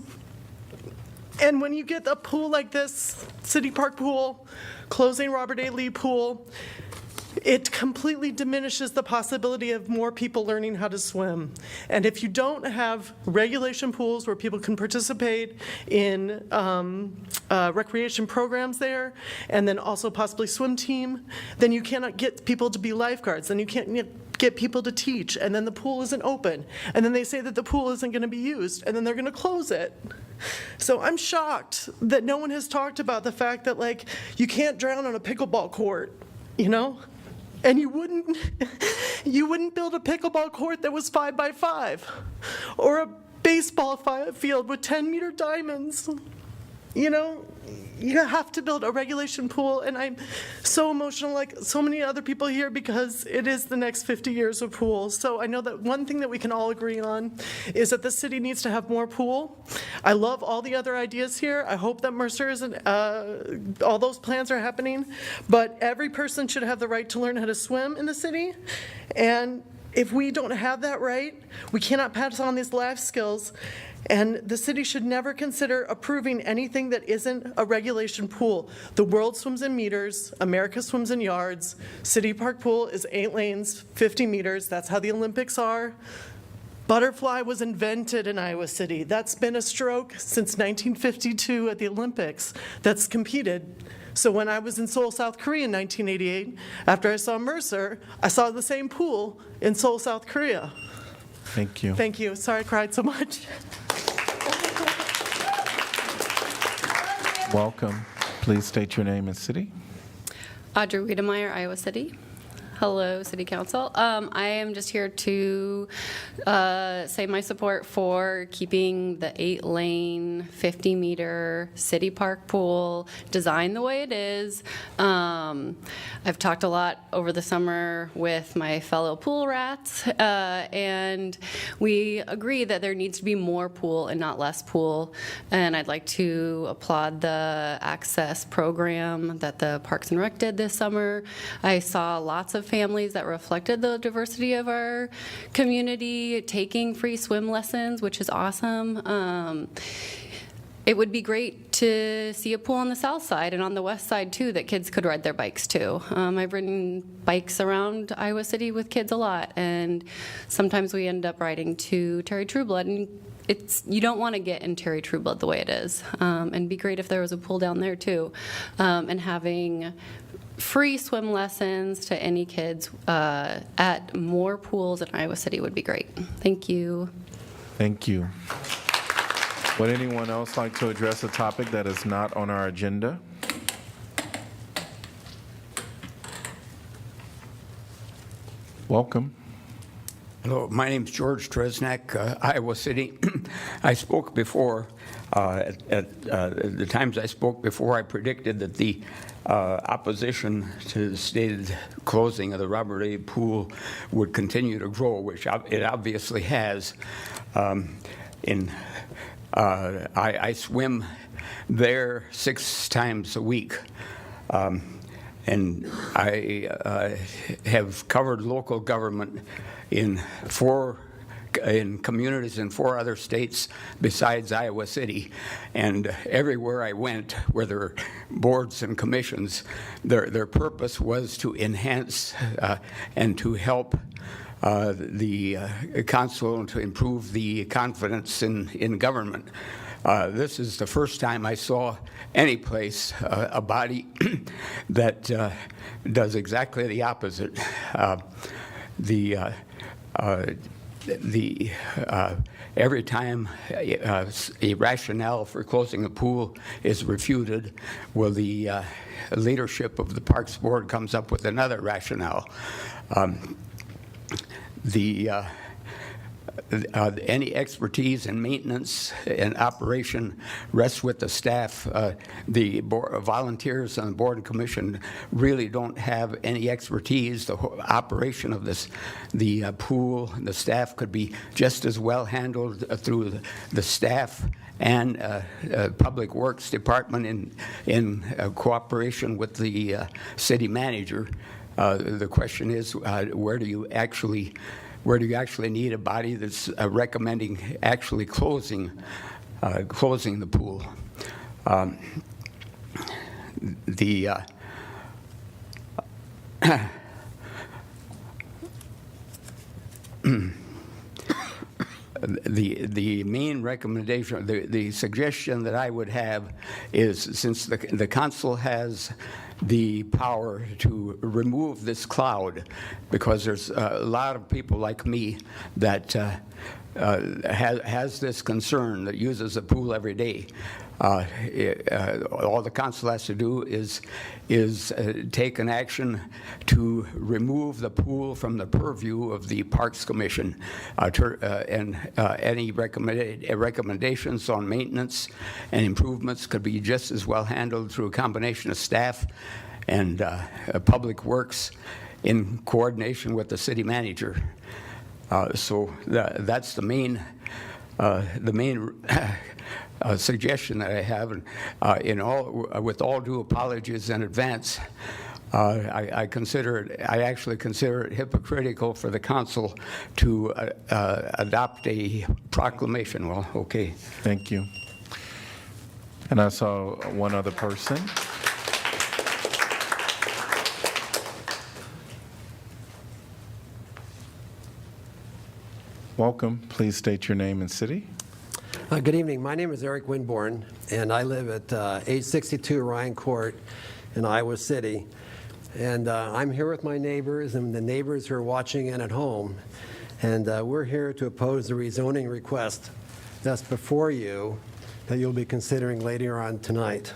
And when you get a pool like this, City Park Pool, closing Robert A. Lee Pool, it completely diminishes the possibility of more people learning how to swim. And if you don't have regulation pools where people can participate in recreation programs there, and then also possibly swim team, then you cannot get people to be lifeguards, then you can't get people to teach, and then the pool isn't open, and then they say that the pool isn't going to be used, and then they're going to close it. So I'm shocked that no one has talked about the fact that, like, you can't drown on a pickleball court, you know? And you wouldn't build a pickleball court that was 5x5, or a baseball field with 10-meter diamonds. you know, you have to build a regulation pool, and I'm so emotional, like so many other people here, because it is the next 50 years of pools. So I know that one thing that we can all agree on is that the city needs to have more pool. I love all the other ideas here. I hope that Mercer's and all those plans are happening, but every person should have the right to learn how to swim in the city, and if we don't have that right, we cannot pass on these life skills. And the city should never consider approving anything that isn't a regulation pool. The world swims in meters, America swims in yards. City Park Pool is 8 lanes, 50 meters. That's how the Olympics are. Butterfly was invented in Iowa City. That's been a stroke since 1952 at the Olympics that's competed. So when I was in Seoul, South Korea in 1988, after I saw Mercer, I saw the same pool in Seoul, South Korea. Thank you. Thank you. Sorry I cried so much. Welcome. Please state your name and city. Audrey Wiedemeyer, Iowa City. Hello, City Council. I am just here to say my support for keeping the 8-lane, 50-meter city park pool designed the way it is. I've talked a lot over the summer with my fellow pool rats, and we agree that there needs to be more pool and not less pool. And I'd like to applaud the access program that the Parks and Rec did this summer. I saw lots of families that reflected the diversity of our community taking free swim lessons, which is awesome. It would be great to see a pool on the south side and on the west side too that kids could ride their bikes to. I've ridden bikes around Iowa City with kids a lot, and sometimes we end up riding to Terry Trueblood, and you don't want to get in Terry Trueblood the way it is. And it'd be great if there was a pool down there too, and having free swim lessons to any kids at more pools in Iowa City would be great. Thank you. Thank you. Would anyone else like to address a topic that is not on our agenda? Welcome. Hello, my name's George Tresnak, Iowa City. I spoke before, at the times I spoke before, I predicted that the opposition to the stated closing of the Robert A. Pool would continue to grow, which it obviously has. I swim there 6 times a week. And I have covered local government in communities in 4 other states besides Iowa City. And everywhere I went, where there were boards and commissions, their purpose was to enhance and to help the council and to improve the confidence in government. This is the first time I saw any place, a body that does exactly the opposite. Every time a rationale for closing a pool is refuted, well, the leadership of the Parks Board comes up with another rationale. Any expertise in maintenance and operation rests with the staff. The volunteers on the board and commission really don't have any expertise. The operation of the pool, the staff could be just as well handled through the staff and Public Works Department in cooperation with the city manager. The question is, where do you actually need a body that's recommending actually closing the pool? The main recommendation, the suggestion that I would have is, since the council has the power to remove this cloud, because there's a lot of people like me that has this concern, that uses the pool every day. All the council has to do is take an action to remove the pool from the purview of the Parks Commission, and any recommendations on maintenance and improvements could be just as well handled through a combination of staff and Public Works in coordination with the city manager. So that's the main suggestion that I have, and with all due apologies in advance, I actually consider it hypocritical for the council to adopt a proclamation. Well, okay. Thank you. And I saw one other person. Welcome. Please state your name and city. Good evening. My name is Eric Winborn, and I live at 862 Ryan Court in Iowa City. And I'm here with my neighbors and the neighbors who are watching in at home. And we're here to oppose the rezoning request that's before you that you'll be considering later on tonight.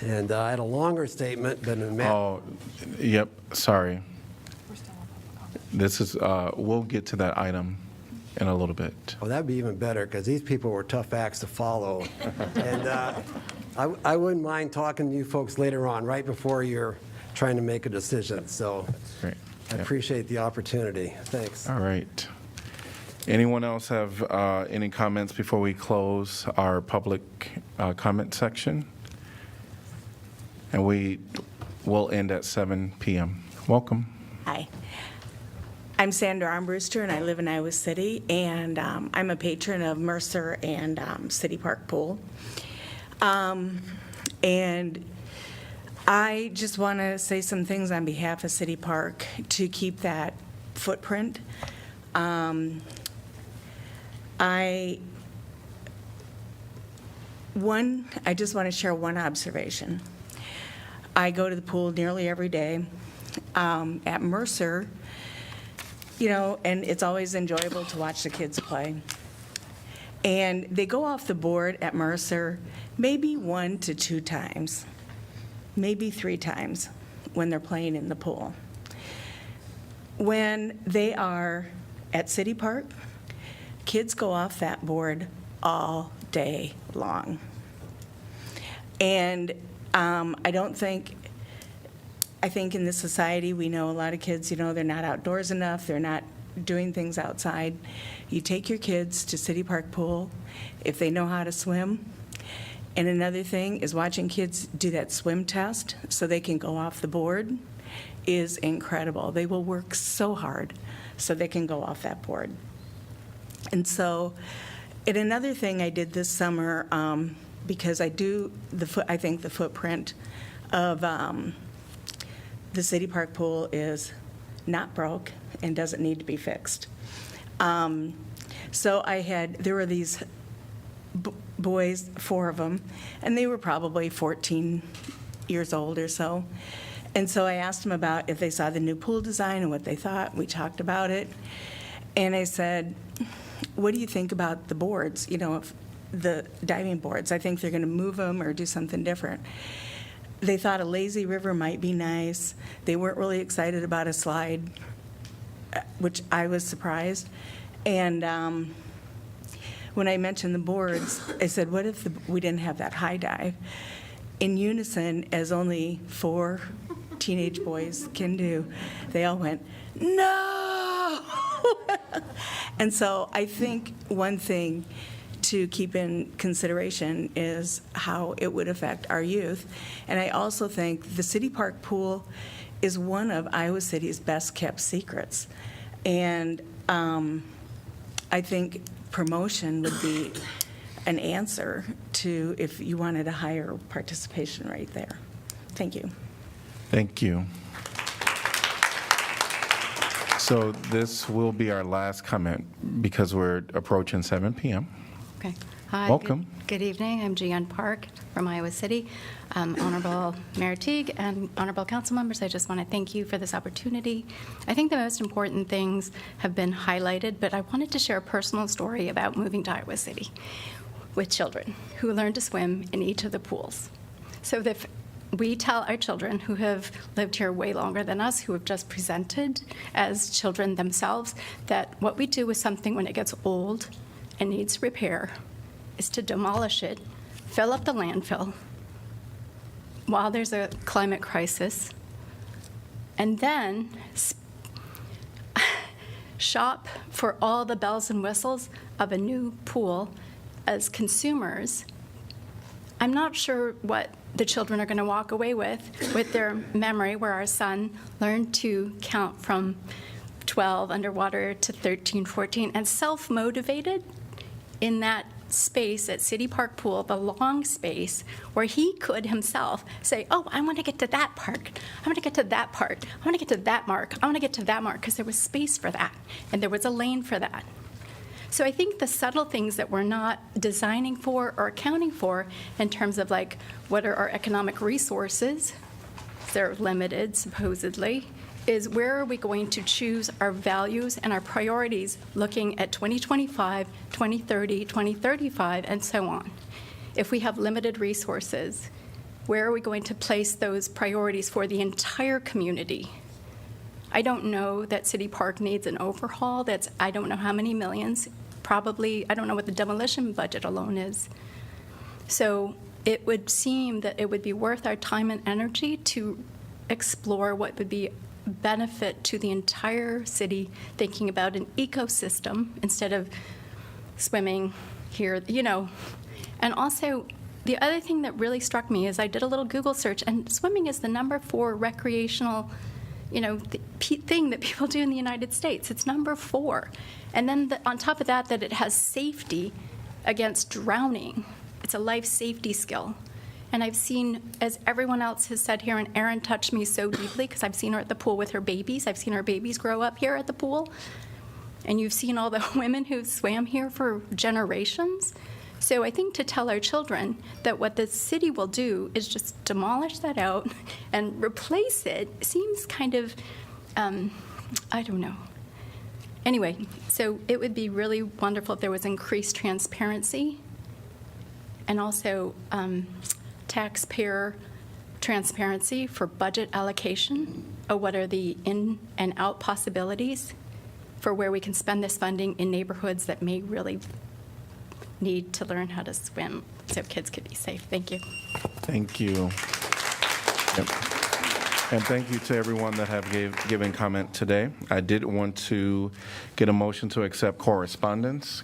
And I had a longer statement, but Oh, yep. Sorry. This is, we'll get to that item in a little bit. Oh, that'd be even better, because these people were tough acts to follow. And I wouldn't mind talking to you folks later on, right before you're trying to make a decision. So Great. I appreciate the opportunity. Thanks. All right. Anyone else have any comments before we close our public comment section? And we will end at 7 p.m. Welcome. Hi. I'm Sandra Armbruster, and I live in Iowa City, and I'm a patron of Mercer and City Park Pool. And I just want to say some things on behalf of City Park to keep that footprint. I just want to share one observation. I go to the pool nearly every day. At Mercer, and it's always enjoyable to watch the kids play. And they go off the board at Mercer maybe 1 to 2 times, maybe 3 times when they're playing in the pool. When they are at City Park, kids go off that board all day long. And I think in this society, we know a lot of kids, they're not outdoors enough, they're not doing things outside. You take your kids to City Park Pool if they know how to swim. And another thing is watching kids do that swim test so they can go off the board is incredible. They will work so hard so they can go off that board. And another thing I did this summer, because I think the footprint of the City Park Pool is not broke and doesn't need to be fixed. So there were these boys, 4 of them, and they were probably 14 years old or so. And so I asked them about if they saw the new pool design and what they thought. We talked about it. And I said, what do you think about the boards, the diving boards? I think they're going to move them or do something different. They thought a lazy river might be nice. They weren't really excited about a slide, which I was surprised. And when I mentioned the boards, I said, what if we didn't have that high dive? In unison, as only 4 teenage boys can do, they all went, no! And so I think one thing to keep in consideration is how it would affect our youth. And I also think the City Park Pool is one of Iowa City's best kept secrets. And I think promotion would be an answer to if you wanted a higher participation rate there. Thank you. Thank you. So this will be our last comment because we're approaching 7 p.m. Okay. Hi. Welcome. Good evening. I'm Jeanne Park from Iowa City. Honorable Mayor Teague and honorable council members, I just want to thank you for this opportunity. I think the most important things have been highlighted, but I wanted to share a personal story about moving to Iowa City. with children who learn to swim in each of the pools. So if we tell our children who have lived here way longer than us, who have just presented as children themselves, that what we do with something when it gets old and needs repair is to demolish it, fill up the landfill while there's a climate crisis, and then shop for all the bells and whistles of a new pool as consumers. I'm not sure what the children are going to walk away with their memory, where our son learned to count from 12 underwater to 13, 14, and self-motivated in that space at City Park Pool, the long space, where he could himself say, oh, I want to get to that park. I want to get to that part. I want to get to that mark. I want to get to that mark, because there was space for that, and there was a lane for that. So I think the subtle things that we're not designing for or accounting for in terms of, like, what are our economic resources, they're limited, supposedly, is where are we going to choose our values and our priorities looking at 2025, 2030, 2035, and so on. If we have limited resources, where are we going to place those priorities for the entire community? I don't know that City Park needs an overhaul. That's, I don't know how many millions. Probably, I don't know what the demolition budget alone is. So it would seem that it would be worth our time and energy to explore what would be benefit to the entire city, thinking about an ecosystem instead of swimming here, you know. And also, the other thing that really struck me is I did a little Google search, and swimming is the #4 recreational, you know, thing that people do in the United States. It's #4. And then on top of that, that it has safety against drowning. It's a life safety skill. And I've seen, as everyone else has said here, and Erin touched me so deeply because I've seen her at the pool with her babies. I've seen her babies grow up here at the pool. And you've seen all the women who've swam here for generations. So I think to tell our children that what the city will do is just demolish that out and replace it seems kind of, I don't know. Anyway, so it would be really wonderful if there was increased transparency and also taxpayer transparency for budget allocation, or what are the in and out possibilities for where we can spend this funding in neighborhoods that may really need to learn how to swim so kids could be safe. Thank you. Thank you. Yep. And thank you to everyone that have given comment today. I did want to get a motion to accept correspondence.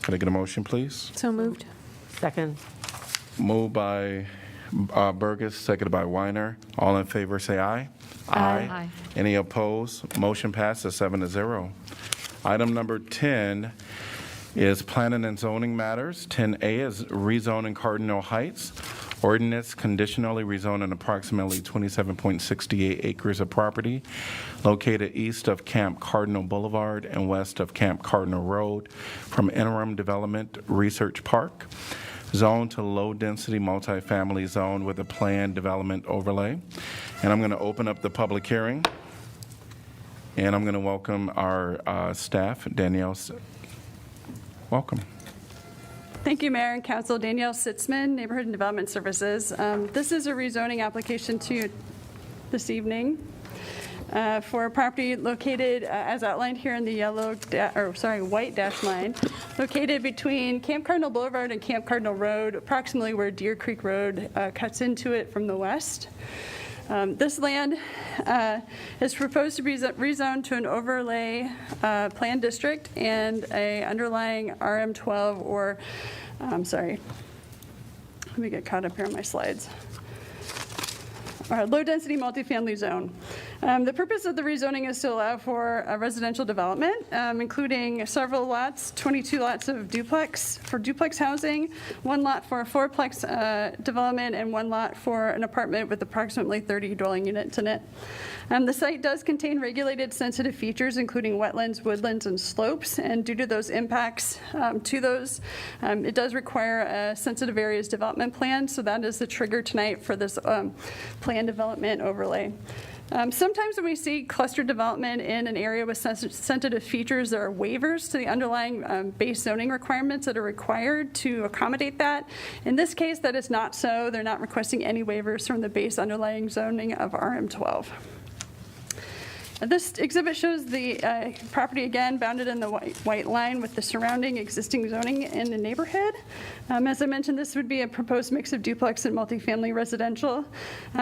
Could I get a motion, please? So moved. Second. Moved by Burgess, seconded by Weiner. All in favor, say aye. Aye. Any opposed? Motion passes 7-0. Item number 10 is planning and zoning matters. 10A is rezoning Cardinal Heights. Ordinance conditionally rezoning approximately 27.68 acres of property located east of Camp Cardinal Boulevard and west of Camp Cardinal Road from interim development research park zone to low-density multifamily zone with a planned development overlay. And I'm going to open up the public hearing. And I'm going to welcome our staff. Danielle, welcome. Thank you, Mayor and Council. Danielle Sitzman, Neighborhood and Development Services. This is a rezoning application to you this evening for a property located, as outlined here in the white dash line, located between Camp Cardinal Boulevard and Camp Cardinal Road, approximately where Deer Creek Road cuts into it from the west. This land is proposed to be rezoned to an overlay plan district and a underlying RM12 or, let me get caught up here on my slides. Low-density multifamily zone. The purpose of the rezoning is to allow for a residential development, including several lots, 22 lots of duplex for duplex housing, 1 lot for a fourplex development, and 1 lot for an apartment with approximately 30 dwelling units in it. The site does contain regulated sensitive features, including wetlands, woodlands, and slopes, and due to those impacts to those, it does require a sensitive areas development plan, so that is the trigger tonight for this plan development overlay. Sometimes when we see cluster development in an area with sensitive features, there are waivers to the underlying base zoning requirements that are required to accommodate that. In this case, that is not so. They're not requesting any waivers from the base underlying zoning of RM12. This exhibit shows the property again bounded in the white line with the surrounding existing zoning in the neighborhood. As I mentioned, this would be a proposed mix of duplex and multifamily residential,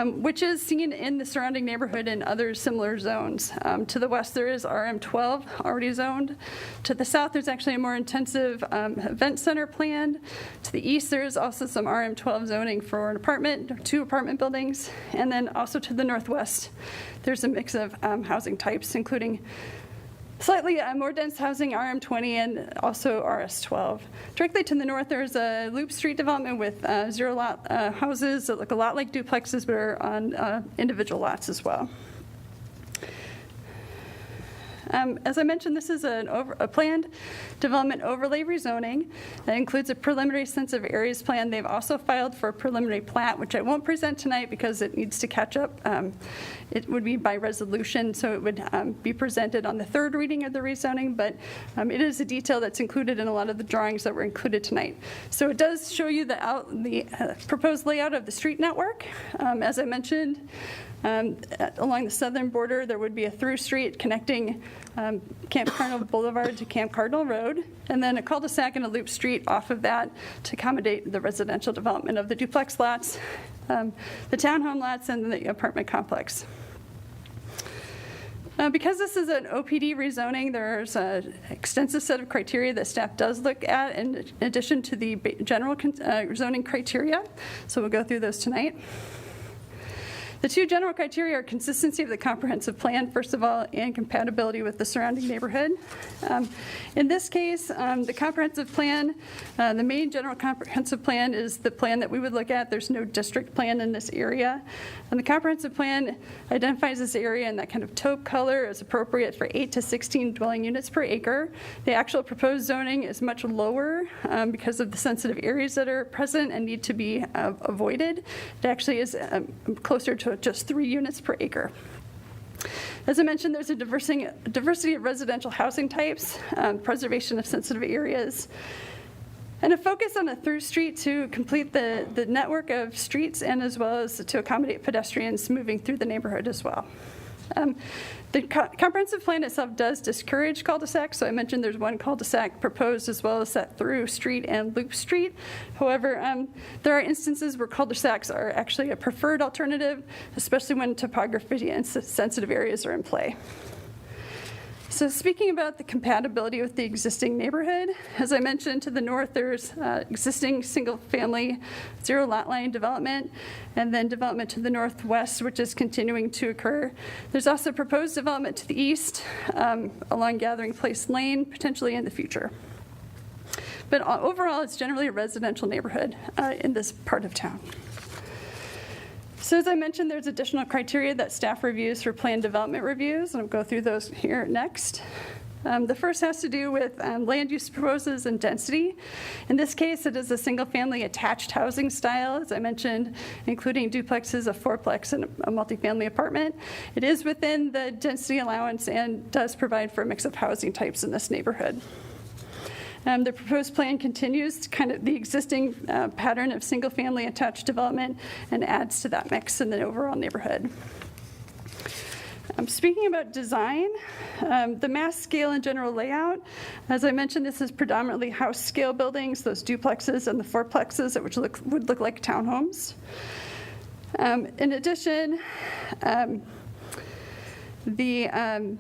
which is seen in the surrounding neighborhood in other similar zones. To the west, there is RM12 already zoned. To the south, there's actually a more intensive event center planned. To the east, there is also some RM12 zoning for an apartment, or 2 apartment buildings. And then also to the northwest, there's a mix of housing types, including slightly more dense housing, RM20, and also RS12. Directly to the north, there's a Loop Street development with zero-lot houses that look a lot like duplexes, but are on individual lots as well. As I mentioned, this is a planned development overlay rezoning that includes a preliminary sensitive areas plan. They've also filed for a preliminary plat, which I won't present tonight because it needs to catch up. It would be by resolution, so it would be presented on the 3rd reading of the rezoning, but it is a detail that's included in a lot of the drawings that were included tonight. So it does show you the proposed layout of the street network. As I mentioned, along the southern border, there would be a through street connecting Camp Cardinal Boulevard to Camp Cardinal Road, and then a cul-de-sac and a loop street off of that to accommodate the residential development of the duplex lots, the townhome lots, and the apartment complex. Because this is an OPD rezoning, there's an extensive set of criteria that staff does look at in addition to the general zoning criteria, so we'll go through those tonight. The 2 general criteria are consistency of the comprehensive plan, first of all, and compatibility with the surrounding neighborhood. In this case, the comprehensive plan, the main general comprehensive plan is the plan that we would look at. There's no district plan in this area. And the comprehensive plan identifies this area in that kind of taupe color as appropriate for 8 to 16 dwelling units per acre. The actual proposed zoning is much lower because of the sensitive areas that are present and need to be avoided. It actually is closer to just 3 units per acre. As I mentioned, there's a diversity of residential housing types, preservation of sensitive areas, and a focus on a through street to complete the network of streets and as well as to accommodate pedestrians moving through the neighborhood as well. The comprehensive plan itself does discourage cul-de-sacs, so I mentioned there's 1 cul-de-sac proposed as well as that through street and loop street. However, there are instances where cul-de-sacs are actually a preferred alternative, especially when topography and sensitive areas are in play. So speaking about the compatibility with the existing neighborhood, as I mentioned, to the north there's existing single-family zero-lot line development, and then development to the northwest, which is continuing to occur. There's also proposed development to the east along Gathering Place Lane, potentially in the future. But overall, it's generally a residential neighborhood in this part of town. So as I mentioned, there's additional criteria that staff reviews for planned development reviews, and I'll go through those here next. The first has to do with land use proposals and density. In this case, it is a single-family attached housing style, as I mentioned, including duplexes, a 4-plex, and a multifamily apartment. It is within the density allowance and does provide for a mix of housing types in this neighborhood. The proposed plan continues kind of the existing pattern of single-family attached development and adds to that mix in the overall neighborhood. Speaking about design, the mass scale and general layout, as I mentioned, this is predominantly house scale buildings, those duplexes and the 4-plexes, which would look like townhomes. In addition, the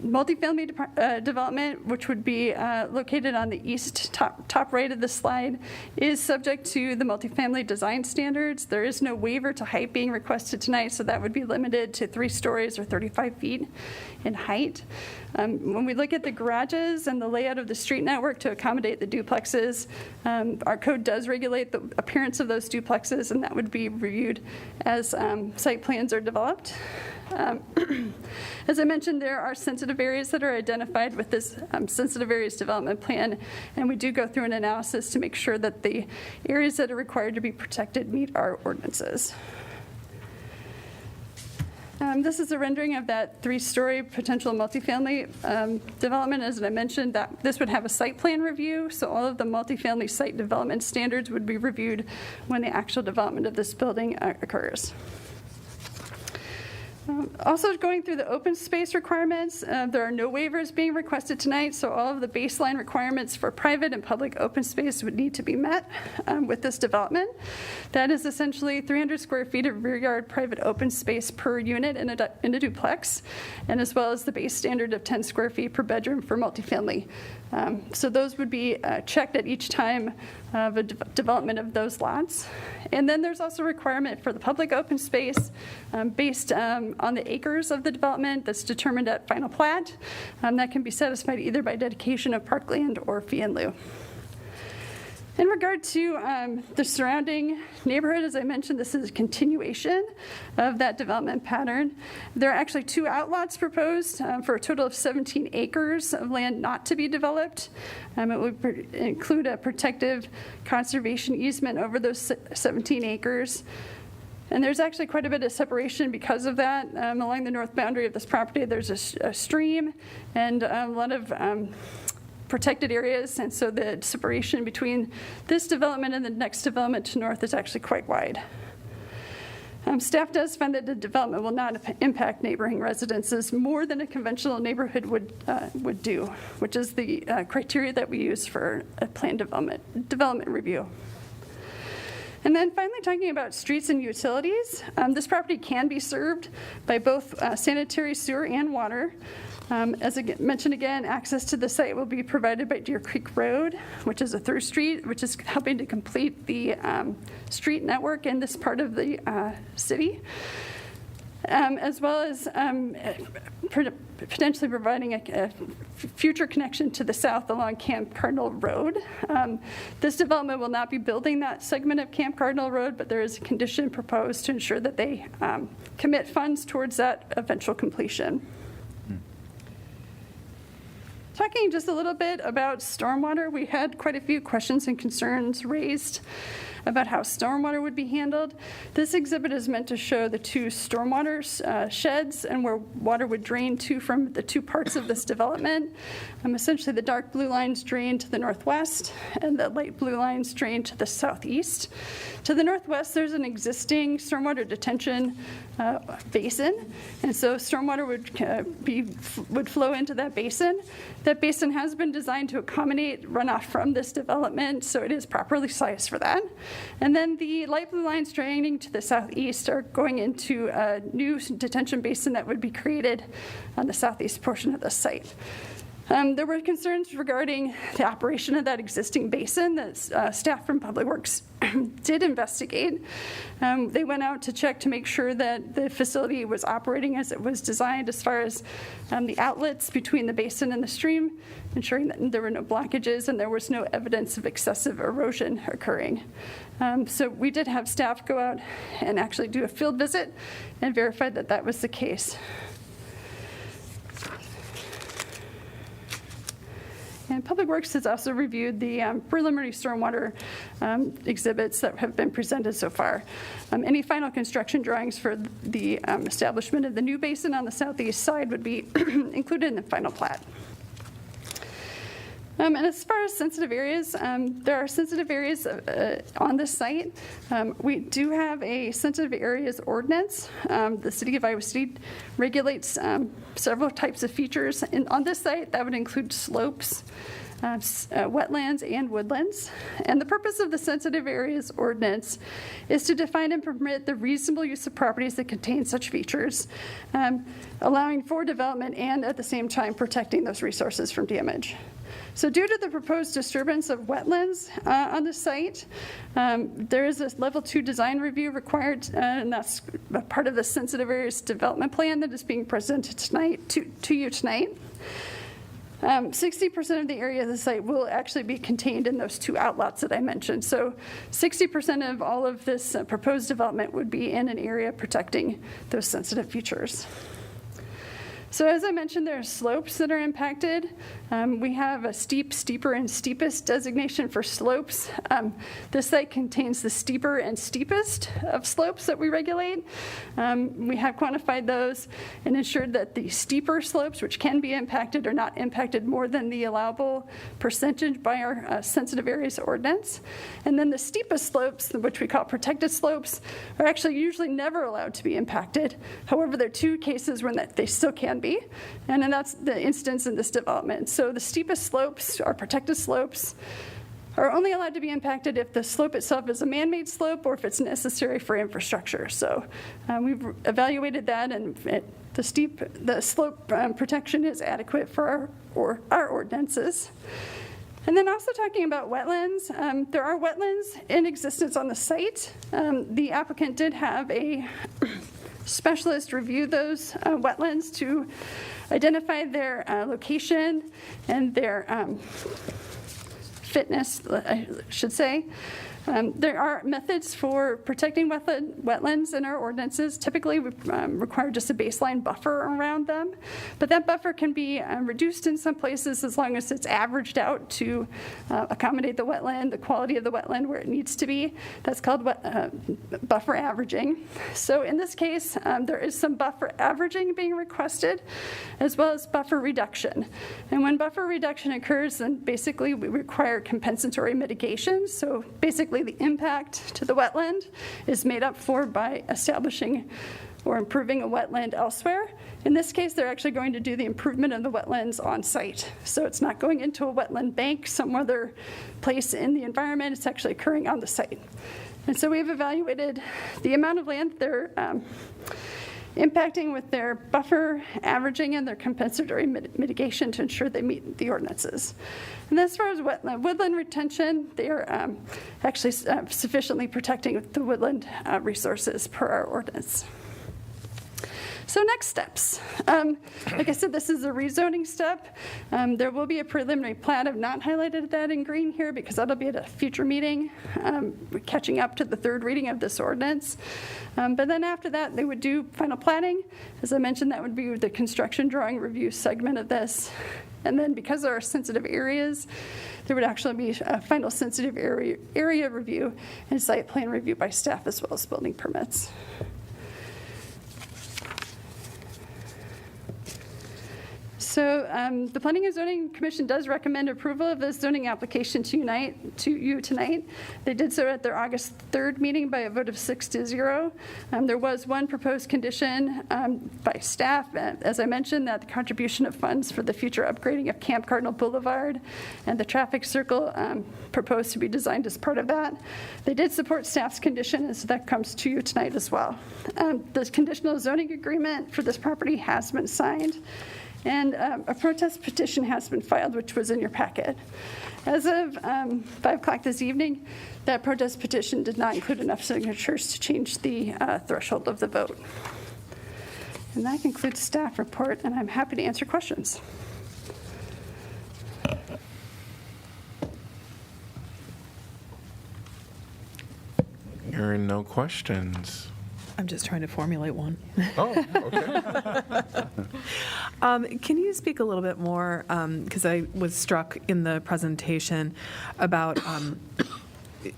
multifamily development, which would be located on the east top right of the slide, is subject to the multifamily design standards. There is no waiver to height being requested tonight, so that would be limited to 3 stories or 35 feet in height. When we look at the garages and the layout of the street network to accommodate the duplexes, our code does regulate the appearance of those duplexes, and that would be reviewed as site plans are developed. As I mentioned, there are sensitive areas that are identified with this sensitive areas development plan, and we do go through an analysis to make sure that the areas that are required to be protected meet our ordinances. This is a rendering of that 3-story potential multifamily development. As I mentioned, that this would have a site plan review, so all of the multifamily site development standards would be reviewed when the actual development of this building occurs. Also going through the open space requirements, there are no waivers being requested tonight, so all of the baseline requirements for private and public open space would need to be met with this development. That is essentially 300 square feet of rear yard private open space per unit in a duplex, and as well as the base standard of 10 square feet per bedroom for multifamily. So those would be checked at each time of a development of those lots. And then there's also a requirement for the public open space based on the acres of the development that's determined at final plat. That can be satisfied either by dedication of parkland or fee in lieu. In regard to the surrounding neighborhood, as I mentioned, this is a continuation of that development pattern. There are actually 2 outlots proposed for a total of 17 acres of land not to be developed. It would include a protective conservation easement over those 17 acres. And there's actually quite a bit of separation because of that. Along the north boundary of this property, there's a stream and a lot of protected areas, and so the separation between this development and the next development to north is actually quite wide. Staff does find that the development will not impact neighboring residences more than a conventional neighborhood would do, which is the criteria that we use for a planned development review. And then finally, talking about streets and utilities, this property can be served by both sanitary sewer and water. As I mentioned again, access to the site will be provided by Deer Creek Road, which is a through street, which is helping to complete the street network in this part of the city, as well as potentially providing a future connection to the south along Camp Cardinal Road. This development will not be building that segment of Camp Cardinal Road, but there is a condition proposed to ensure that they commit funds towards that eventual completion. Talking just a little bit about stormwater, we had quite a few questions and concerns raised about how stormwater would be handled. This exhibit is meant to show the 2 stormwater sheds and where water would drain to from the 2 parts of this development. Essentially, the dark blue lines drain to the northwest and the light blue lines drain to the southeast. To the northwest, there's an existing stormwater detention basin, and so stormwater would flow into that basin. That basin has been designed to accommodate runoff from this development, so it is properly sized for that. And then the light blue lines draining to the southeast are going into a new detention basin that would be created on the southeast portion of the site. There were concerns regarding the operation of that existing basin that staff from Public Works did investigate. They went out to check to make sure that the facility was operating as it was designed as far as the outlets between the basin and the stream, ensuring that there were no blockages and there was no evidence of excessive erosion occurring. So we did have staff go out and actually do a field visit and verify that that was the case. And Public Works has also reviewed the preliminary stormwater exhibits that have been presented so far. Any final construction drawings for the establishment of the new basin on the southeast side would be included in the final plat. And as far as sensitive areas, there are sensitive areas on this site. We do have a sensitive areas ordinance. The City of Iowa City regulates several types of features. On this site, that would include slopes, wetlands, and woodlands. And the purpose of the sensitive areas ordinance is to define and permit the reasonable use of properties that contain such features, allowing for development and at the same time protecting those resources from damage. So due to the proposed disturbance of wetlands on the site, there is a level 2 design review required, and that's a part of the sensitive areas development plan that is being presented tonight to you tonight. 60% of the area of the site will actually be contained in those 2 outlots that I mentioned. So 60% of all of this proposed development would be in an area protecting those sensitive features. So as I mentioned, there are slopes that are impacted. We have a steep, steeper, and steepest designation for slopes. This site contains the steeper and steepest of slopes that we regulate. We have quantified those and ensured that the steeper slopes, which can be impacted, are not impacted more than the allowable percentage by our sensitive areas ordinance. And then the steepest slopes, which we call protected slopes, are actually usually never allowed to be impacted. However, there are two cases when they still can be, and then that's the instance in this development. So the steepest slopes, our protected slopes, are only allowed to be impacted if the slope itself is a man-made slope or if it's necessary for infrastructure. So we've evaluated that, and the slope protection is adequate for our ordinances. And then also talking about wetlands, there are wetlands in existence on the site. The applicant did have a specialist review those wetlands to identify their location and their fitness, I should say. There are methods for protecting wetlands in our ordinances. Typically, we require just a baseline buffer around them, but that buffer can be reduced in some places as long as it's averaged out to accommodate the wetland, the quality of the wetland where it needs to be. That's called buffer averaging. So in this case, there is some buffer averaging being requested, as well as buffer reduction. And when buffer reduction occurs, then basically we require compensatory mitigation. So basically, the impact to the wetland is made up for by establishing or improving a wetland elsewhere. In this case, they're actually going to do the improvement of the wetlands on site. So it's not going into a wetland bank some other place in the environment. It's actually occurring on the site. And so we've evaluated the amount of land they're impacting with their buffer averaging and their compensatory mitigation to ensure they meet the ordinances. And as far as woodland retention, they are actually sufficiently protecting the woodland resources per our ordinance. So next steps. Like I said, this is a rezoning step. There will be a preliminary plat. I've not highlighted that in green here because that'll be at a future meeting. We're catching up to the third reading of this ordinance. But then after that, they would do final platting. As I mentioned, that would be the construction drawing review segment of this. And then because there are sensitive areas, there would actually be a final sensitive area review and site plan review by staff as well as building permits. So the Planning and Zoning Commission does recommend approval of this zoning application to you tonight. They did so at their August 3rd meeting by a vote of 6-0. There was one proposed condition by staff, as I mentioned, that the contribution of funds for the future upgrading of Camp Cardinal Boulevard and the traffic circle proposed to be designed as part of that. They did support staff's condition, and so that comes to you tonight as well. The conditional zoning agreement for this property has been signed, and a protest petition has been filed, which was in your packet. As of 5 o'clock this evening, that protest petition did not include enough signatures to change the threshold of the vote. And that concludes staff report, and I'm happy to answer questions. Hearing no questions. I'm just trying to formulate one. Oh, okay. Can you speak a little bit more, because I was struck in the presentation about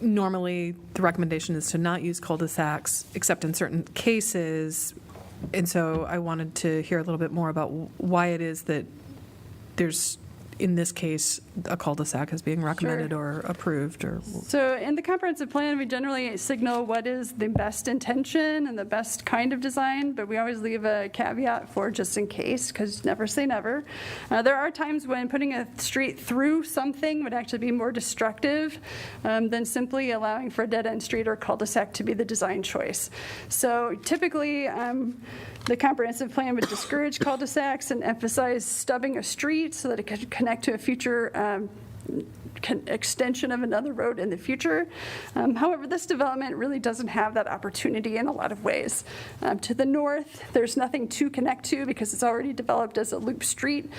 normally the recommendation is to not use cul-de-sacs except in certain cases, and so I wanted to hear a little bit more about why it is that there's, in this case, a cul-de-sac is being recommended Sure. or approved. Or So in the comprehensive plan, we generally signal what is the best intention and the best kind of design, but we always leave a caveat for just in case, because never say never. There are times when putting a street through something would actually be more destructive than simply allowing for a dead-end street or cul-de-sac to be the design choice. So typically, the comprehensive plan would discourage cul-de-sacs and emphasize stubbing a street so that it could connect to a future extension of another road in the future. However, this development really doesn't have that opportunity in a lot of ways. To the north, there's nothing to connect to because it's already developed as a loop street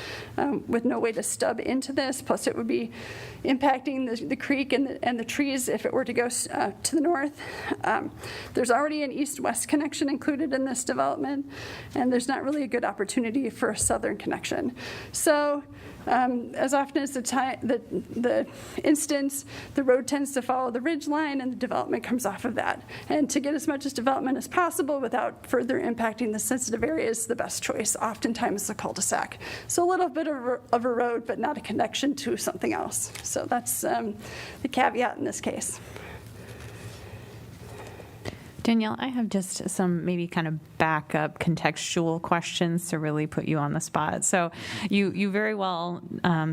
with no way to stub into this. Plus, it would be impacting the creek and the trees if it were to go to the north. There's already an east-west connection included in this development, and there's not really a good opportunity for a southern connection. So as often as the instance, the road tends to follow the ridge line and the development comes off of that. And to get as much as development as possible without further impacting the sensitive areas, the best choice oftentimes is a cul-de-sac. So a little bit of a road, but not a connection to something else. So that's the caveat in this case. Danielle, I have just some maybe kind of backup contextual questions to really put you on the spot. So you very well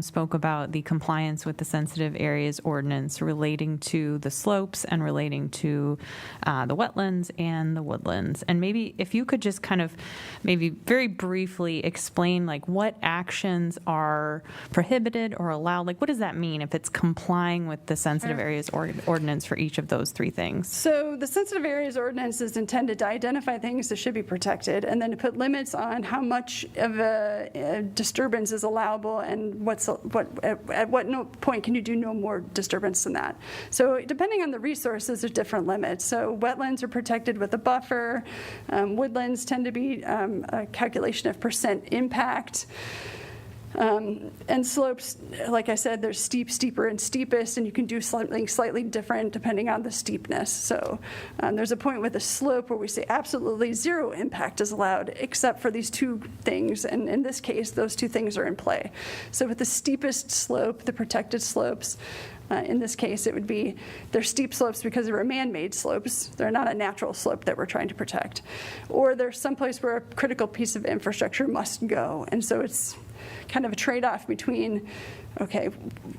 spoke about the compliance with the sensitive areas ordinance relating to the slopes and relating to the wetlands and the woodlands. And maybe if you could just kind of maybe very briefly explain like what actions are prohibited or allowed, like what does that mean if it's complying with the sensitive areas ordinance for each of those three things? So the sensitive areas ordinance is intended to identify things that should be protected and then to put limits on how much of a disturbance is allowable and at what point can you do no more disturbance than that. So depending on the resources, there's different limits. So wetlands are protected with a buffer. Woodlands tend to be a calculation of percent impact. And slopes, like I said, there's steep, steeper, and steepest, and you can do something slightly different depending on the steepness. So there's a point with a slope where we say absolutely zero impact is allowed except for these two things, and in this case, those two things are in play. So with the steepest slope, the protected slopes, in this case, it would be they're steep slopes because they're man-made slopes. They're not a natural slope that we're trying to protect. Or there's someplace where a critical piece of infrastructure must go, and so it's kind of a trade-off between, okay,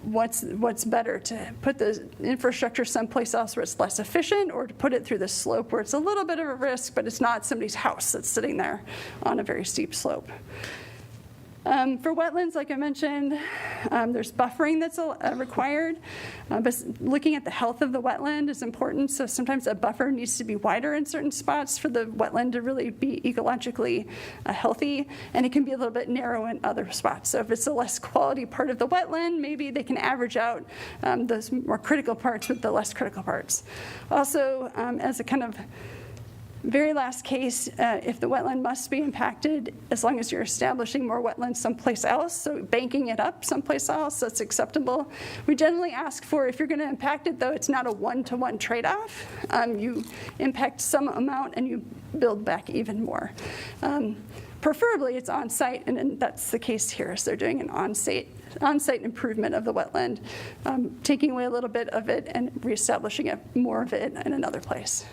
what's better, to put the infrastructure someplace else where it's less efficient or to put it through the slope where it's a little bit of a risk, but it's not somebody's house that's sitting there on a very steep slope. For wetlands, like I mentioned, there's buffering that's required, but looking at the health of the wetland is important. So sometimes a buffer needs to be wider in certain spots for the wetland to really be ecologically healthy, and it can be a little bit narrow in other spots. So if it's a less quality part of the wetland, maybe they can average out those more critical parts with the less critical parts. Also, as a kind of very last case, if the wetland must be impacted, as long as you're establishing more wetlands someplace else, so banking it up someplace else, that's acceptable. We generally ask for, if you're going to impact it, though, it's not a one-to-one trade-off. You impact some amount and you build back even more. Preferably, it's on-site, and that's the case here. So they're doing an on-site improvement of the wetland, taking away a little bit of it and reestablishing more of it in another place.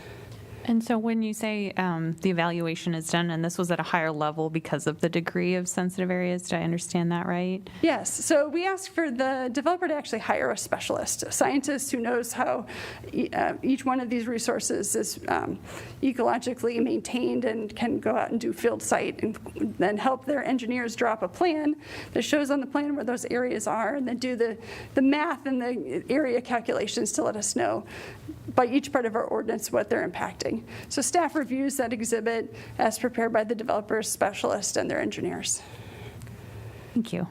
And so when you say the evaluation is done, and this was at a higher level because of the degree of sensitive areas, did I understand that right? Yes. So we ask for the developer to actually hire a specialist, a scientist who knows how each one of these resources is ecologically maintained and can go out and do field site and then help their engineers draw up a plan that shows on the plan where those areas are, and then do the math and the area calculations to let us know by each part of our ordinance what they're impacting. So staff reviews that exhibit as prepared by the developers, specialists, and their engineers. Thank you.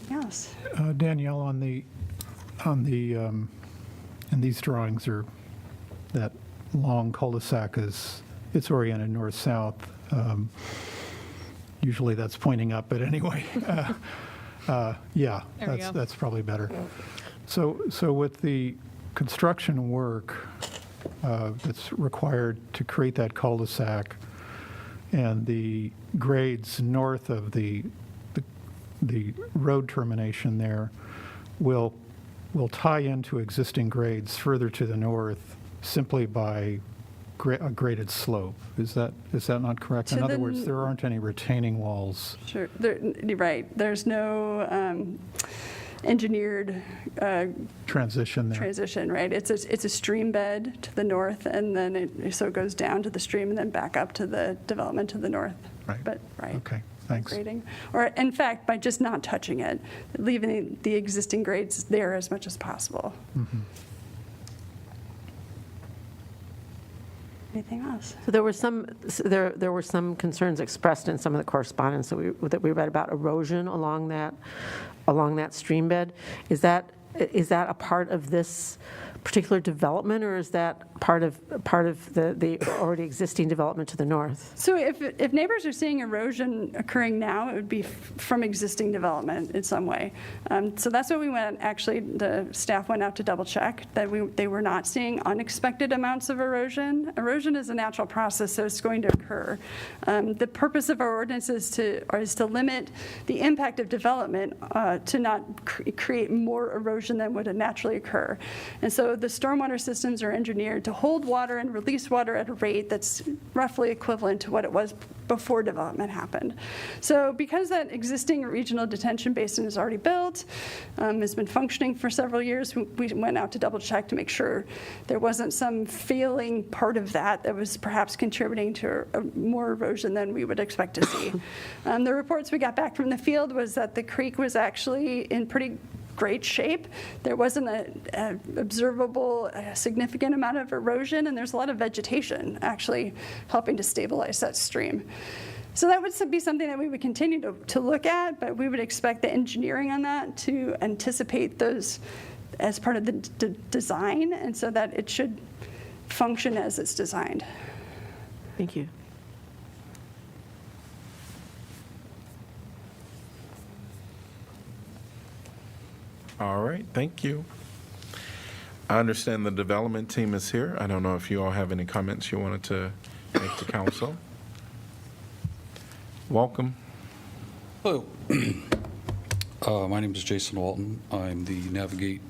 Yes. Danielle, on the and these drawings are that long cul-de-sac it's oriented north-south. Usually that's pointing up, but anyway, yeah, that's probably better. So with the construction work that's required to create that cul-de-sac and the grades north of the road termination there will tie into existing grades further to the north simply by a graded slope. Is that not correct? In other words, there aren't any retaining walls. Sure, you're right. There's no engineered transition there. Transition, right? It's a stream bed to the north, and then it goes down to the stream and then back up to the development to the north. Right. But right. Okay. Thanks. grading. Or in fact, by just not touching it, leaving the existing grades there as much as possible. Anything else? So there were some concerns expressed in some of the correspondence that we read about erosion along that stream bed. Is that a part of this particular development, or is that part of the already existing development to the north? So if neighbors are seeing erosion occurring now, it would be from existing development in some way. So that's what we went, actually, the staff went out to double check, that they were not seeing unexpected amounts of erosion. Erosion is a natural process, so it's going to occur. The purpose of our ordinance is to limit the impact of development to not create more erosion than would naturally occur. And so the stormwater systems are engineered to hold water and release water at a rate that's roughly equivalent to what it was before development happened. So because that existing regional detention basin is already built, has been functioning for several years, we went out to double check to make sure there wasn't some failing part of that was perhaps contributing to more erosion than we would expect to see. The reports we got back from the field was that the creek was actually in pretty great shape. There wasn't an observable significant amount of erosion, and there's a lot of vegetation actually helping to stabilize that stream. So that would be something that we would continue to look at, but we would expect the engineering on that to anticipate those as part of the design, and so that it should function as it's designed. Thank you. All right, thank you. I understand the development team is here. I don't know if you all have any comments you wanted to make to council. Welcome. Hello. My name is Jason Walton. I'm the Navigate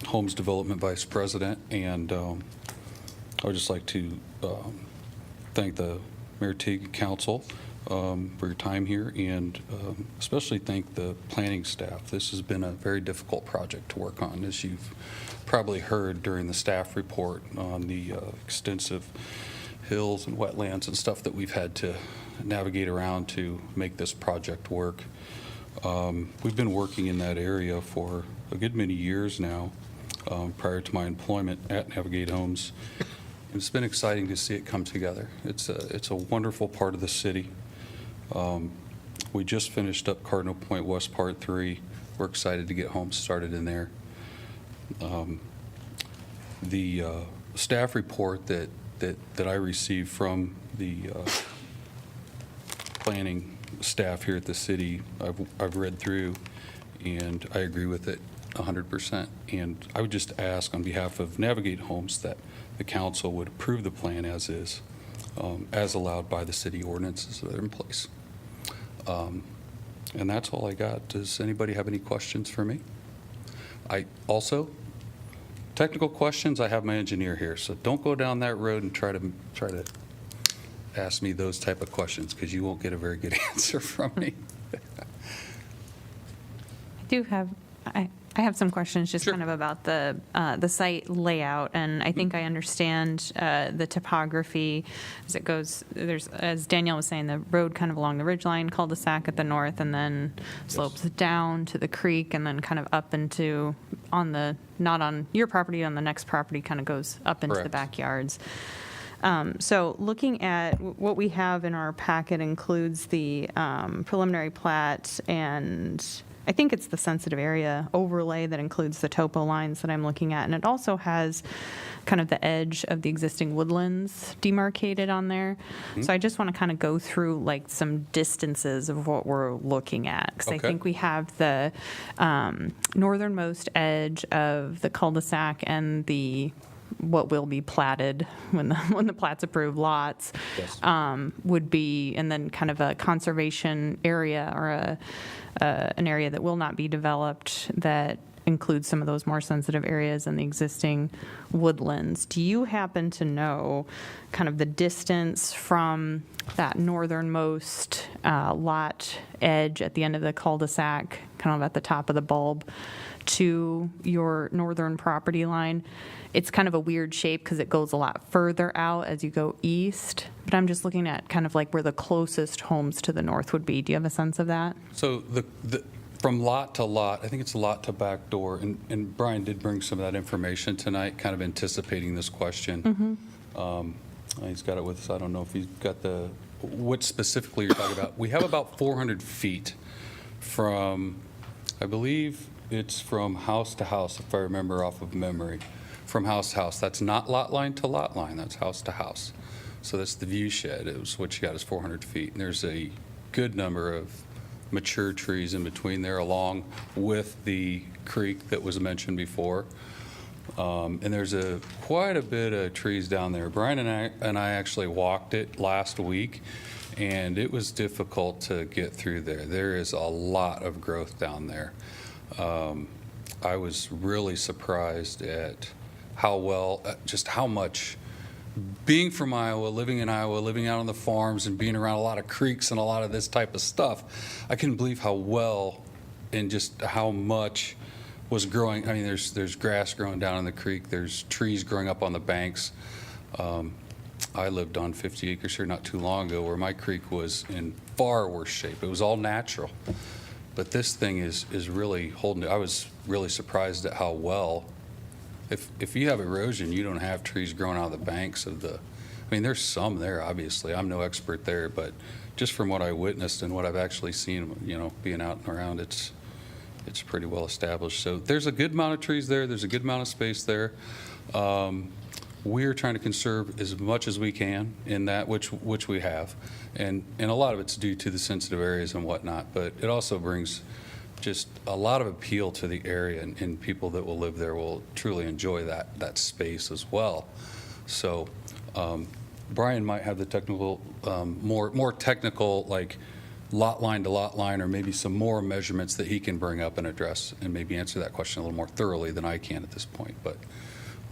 Homes Development Vice President, and I would just like to thank the Mayor Teague Council for your time here, and especially thank the planning staff. This has been a very difficult project to work on, as you've probably heard during the staff report on the extensive hills and wetlands and stuff that we've had to navigate around to make this project work. We've been working in that area for a good many years now, prior to my employment at Navigate Homes. It's been exciting to see it come together. It's a wonderful part of the city. We just finished up Cardinal Point West Part 3. We're excited to get homes started in there. The staff report that I received from the planning staff here at the city, I've read through, and I agree with it 100%. And I would just ask on behalf of Navigate Homes that the council would approve the plan as is, as allowed by the city ordinances that are in place. And that's all I got. Does anybody have any questions for me? Technical questions, I have my engineer here, so don't go down that road and try to ask me those type of questions, because you won't get a very good answer from me. I have some questions just kind of about the site layout, and I think I understand the topography as it goes. There's, as Danielle was saying, the road kind of along the ridgeline cul-de-sac at the north, and then slopes down to the creek, and then kind of up into not on your property, on the next property, kind of goes up into the backyards. So looking at what we have in our packet includes the preliminary plat, and I think it's the sensitive area overlay that includes the topo lines that I'm looking at. And it also has kind of the edge of the existing woodlands demarcated on there. Mm-hmm. So I just want to kind of go through like some distances of what we're looking at. Because I think we have the northernmost edge of the cul-de-sac and what will be platted when the plat's approved lots would be, and then kind of a conservation area or an area that will not be developed that includes some of those more sensitive areas in the existing woodlands. Do you happen to know kind of the distance from that northernmost lot edge at the end of the cul-de-sac, kind of at the top of the bulb, to your northern property line. It's kind of a weird shape because it goes a lot further out as you go east. But I'm just looking at kind of like where the closest homes to the north would be. Do you have a sense of that? So from lot to lot, I think it's lot to back door, and Brian did bring some of that information tonight, kind of anticipating this question. He's got it with us. I don't know if he's got what specifically you're talking about. We have about 400 feet from, I believe it's from house to house, if I remember off of memory, from house to house. That's not lot line to lot line, that's house to house. So that's the view shed. It was what you got is 400 feet. And there's a good number of mature trees in between there, along with the creek that was mentioned before. And there's quite a bit of trees down there. Brian and I actually walked it last week, and it was difficult to get through there. There is a lot of growth down there. I was really surprised at just how much, being from Iowa, living in Iowa, living out on the farms and being around a lot of creeks and a lot of this type of stuff, I couldn't believe how well and just how much was growing. I mean, there's grass growing down in the creek. There's trees growing up on the banks. I lived on 50 acres here not too long ago where my creek was in far worse shape. It was all natural. But this thing is really holding it. I was really surprised at how well, if you have erosion, you don't have trees growing out of the banks of the, I mean, there's some there, obviously. I'm no expert there, but just from what I witnessed and what I've actually seen, being out and around, it's pretty well established. So there's a good amount of trees there. There's a good amount of space there. We're trying to conserve as much as we can in that, which we have. And a lot of it's due to the sensitive areas and whatnot, but it also brings just a lot of appeal to the area, and people that will live there will truly enjoy that space as well. So Brian might have the technical, more technical, like lot line to lot line, or maybe some more measurements that he can bring up and address and maybe answer that question a little more thoroughly than I can at this point. But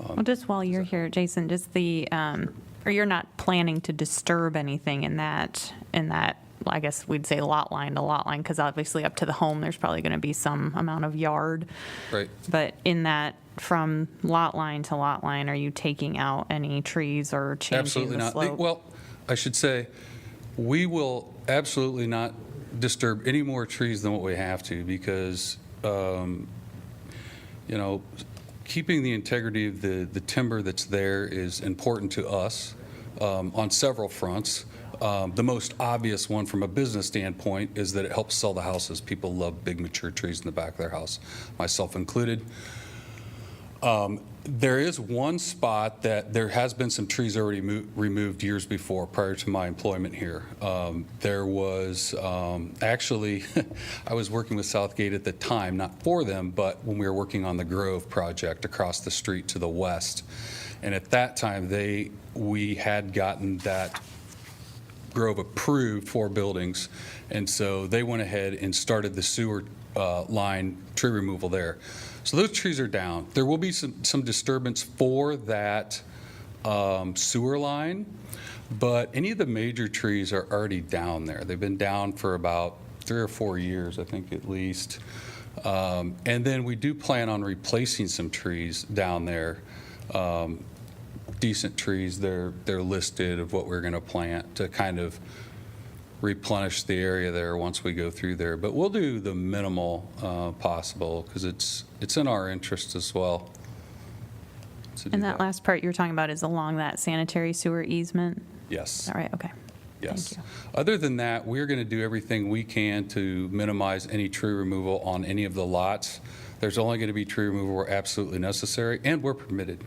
well, just while you're here, Jason, just or you're not planning to disturb anything in that, I guess we'd say lot line to lot line, because obviously up to the home, there's probably going to be some amount of yard. Right. But in that, from lot line to lot line, are you taking out any trees or changing absolutely the not. slope? Well, I should say, we will absolutely not disturb any more trees than what we have to, because, keeping the integrity of the timber that's there is important to us on several fronts. The most obvious one from a business standpoint is that it helps sell the houses. People love big mature trees in the back of their house, myself included. There is one spot that there has been some trees already removed years before, prior to my employment here. There was actually, I was working with Southgate at the time, not for them, but when we were working on the Grove project across the street to the west. And at that time, we had gotten that Grove approved for buildings, and so they went ahead and started the sewer line tree removal there. So those trees are down. There will be some disturbance for that sewer line, but any of the major trees are already down there. They've been down for about 3 or 4 years, I think, at least. And then we do plan on replacing some trees down there. Decent trees, they're listed of what we're going to plant to kind of replenish the area there once we go through there. But we'll do the minimal possible, because it's in our interest as well. And that last part you're talking about is along that sanitary sewer easement? Yes. All right, okay. Yes. Thank you. Other than that, we're going to do everything we can to minimize any tree removal on any of the lots. There's only going to be tree removal where absolutely necessary, and we're permitted.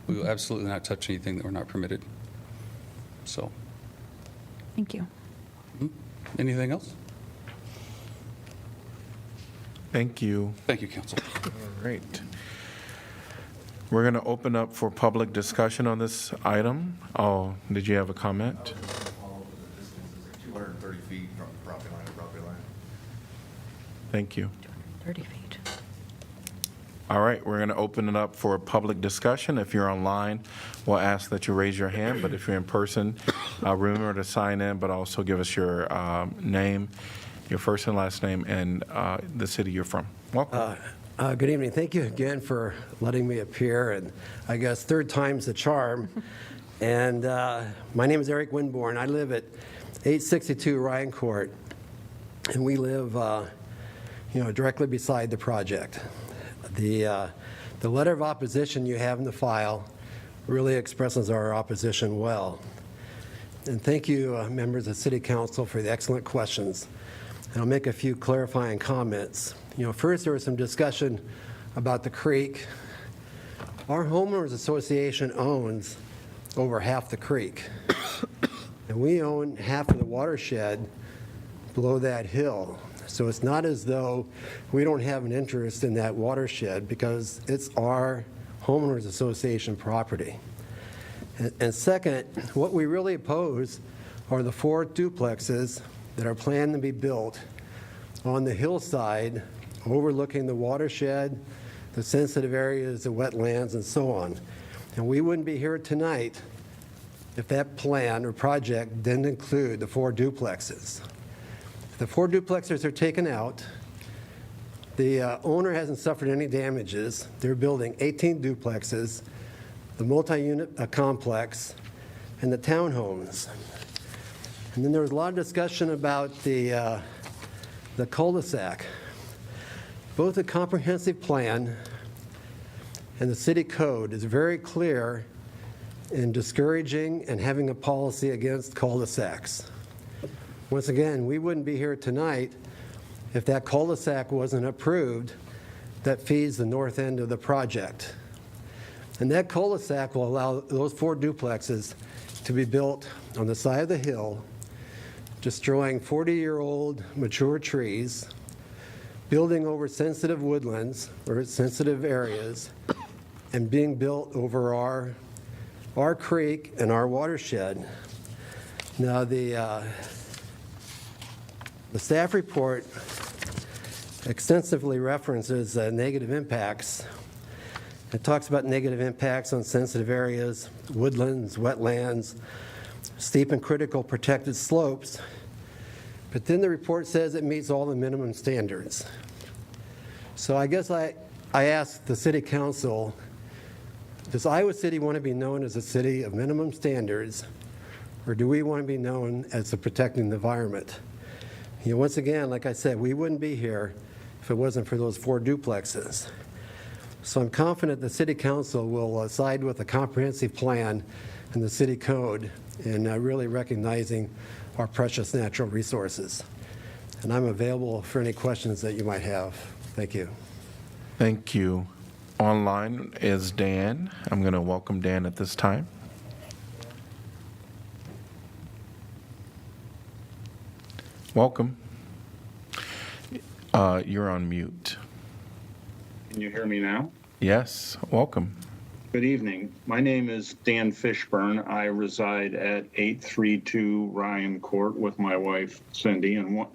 We will absolutely not touch anything that we're not permitted. So. Thank you. Anything else? Thank you. Thank you, Council. All right. We're going to open up for public discussion on this item. Oh, did you have a comment? 230 feet from property line to property line. Thank you. 30 feet. All right, we're going to open it up for public discussion. If you're online, we'll ask that you raise your hand, but if you're in person, remember to sign in, but also give us your name, your first and last name, and the city you're from. Welcome. Good evening. Thank you again for letting me appear, and I guess third time's the charm. And my name is Eric Winborn. I live at 862 Ryan Court, and we live, directly beside the project. The letter of opposition you have in the file really expresses our opposition well. And thank you, members of City Council, for the excellent questions. And I'll make a few clarifying comments. First, there was some discussion about the creek. Our homeowners association owns over half the creek, and we own half of the watershed below that hill. So it's not as though we don't have an interest in that watershed, because it's our homeowners association property. And second, what we really oppose are the 4 duplexes that are planned to be built on the hillside overlooking the watershed, the sensitive areas, the wetlands, and so on. And we wouldn't be here tonight if that plan or project didn't include the 4 duplexes. If the 4 duplexes are taken out, the owner hasn't suffered any damages. They're building 18 duplexes, the multi-unit complex, and the townhomes. And then there was a lot of discussion about the cul-de-sac. Both the comprehensive plan and the city code is very clear in discouraging and having a policy against cul-de-sacs. Once again, we wouldn't be here tonight if that cul-de-sac wasn't approved that feeds the north end of the project. And that cul-de-sac will allow those 4 duplexes to be built on the side of the hill, destroying 40-year-old mature trees, building over sensitive woodlands or sensitive areas, and being built over our creek and our watershed. Now, the staff report extensively references negative impacts. It talks about negative impacts on sensitive areas, woodlands, wetlands, steep and critical protected slopes. But then the report says it meets all the minimum standards. So I guess I asked the City Council, does Iowa City want to be known as a city of minimum standards, or do we want to be known as a protecting the environment? Once again, like I said, we wouldn't be here if it wasn't for those 4 duplexes. So I'm confident the City Council will side with the comprehensive plan and the city code in really recognizing our precious natural resources. And I'm available for any questions that you might have. Thank you. Thank you. Online is Dan. I'm going to welcome Dan at this time. Welcome. You're on mute. Can you hear me now? Yes, welcome. Good evening. My name is Dan Fishburne. I reside at 832 Ryan Court with my wife, Cindy, and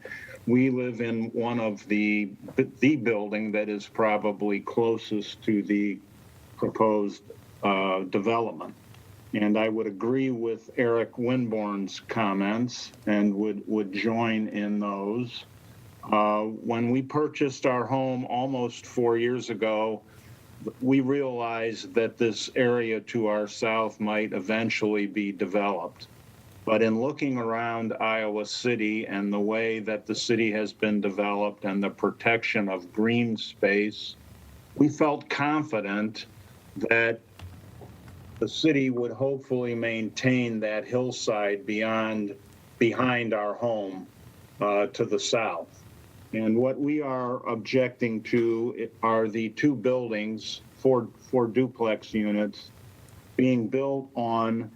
we live in one of the building that is probably closest to the proposed development. And I would agree with Eric Winborn's comments and would join in those. When we purchased our home almost 4 years ago, we realized that this area to our south might eventually be developed. But in looking around Iowa City and the way that the city has been developed and the protection of green space, we felt confident that the city would hopefully maintain that hillside behind our home to the south. And what we are objecting to are the 2 buildings, four duplex units, being built on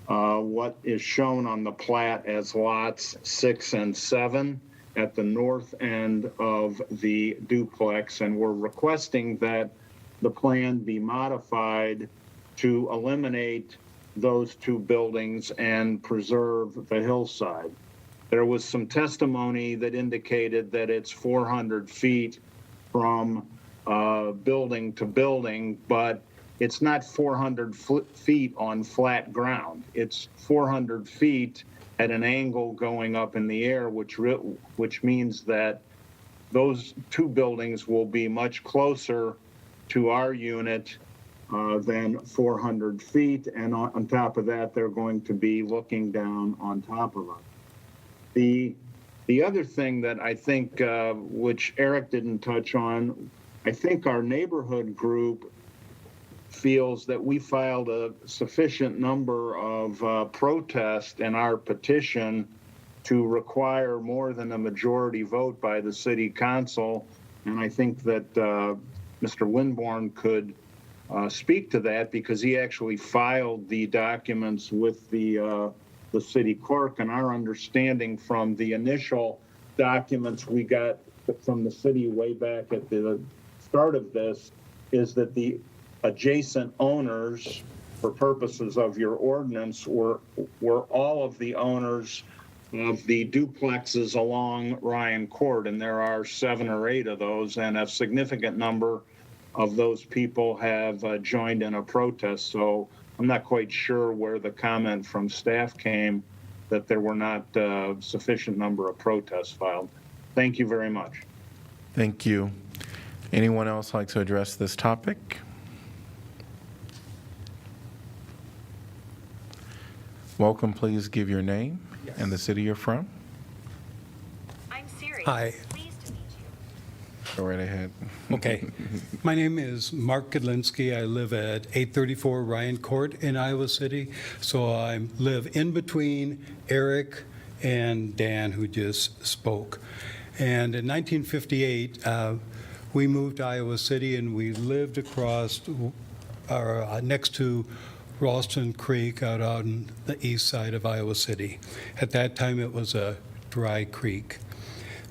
what is shown on the plat as lots 6 and 7 at the north end of the duplex. And we're requesting that the plan be modified to eliminate those 2 buildings and preserve the hillside. There was some testimony that indicated that it's 400 feet from building to building, but it's not 400 feet on flat ground. It's 400 feet at an angle going up in the air, which means that those two buildings will be much closer to our unit than 400 feet, and on top of that, they're going to be looking down on top of us. The other thing that I think, which Eric didn't touch on, I think our neighborhood group feels that we filed a sufficient number of protests in our petition to require more than a majority vote by the city council, and I think that Mr. Winborn could speak to that because he actually filed the documents with the city clerk, and our understanding from the initial documents we got from the city way back at the start of this is that the adjacent owners, for purposes of your ordinance, were all of the owners of the duplexes along Ryan Court, and there are 7 or 8 of those, and a significant number of those people have joined in a protest. So I'm not quite sure where the comment from staff came that there were not a sufficient number of protests filed. Thank you very much. Thank you. Anyone else like to address this topic? Welcome, please give your name and the city you're from. I'm serious. Hi. Pleased to meet you. Go right ahead. Okay. My name is Mark Godlinski. I live at 834 Ryan Court in Iowa City. So I live in between Eric and Dan, who just spoke. And in 1958, we moved to Iowa City, and we lived across, next to Ralston Creek out on the east side of Iowa City. At that time, it was a dry creek.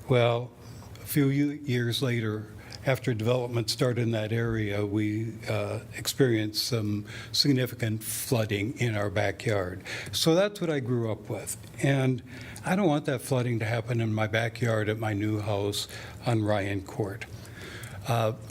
Well, a few years later, after development started in that area, we experienced some significant flooding in our backyard. So that's what I grew up with. And I don't want that flooding to happen in my backyard at my new house on Ryan Court.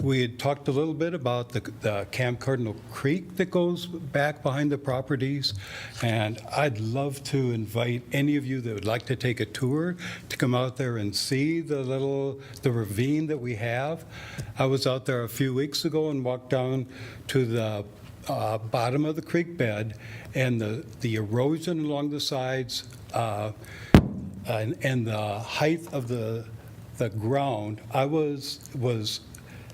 We had talked a little bit about the Camp Cardinal Creek that goes back behind the properties, and I'd love to invite any of you that would like to take a tour to come out there and see the ravine that we have. I was out there a few weeks ago and walked down to the bottom of the creek bed, and the erosion along the sides and the height of the ground, I was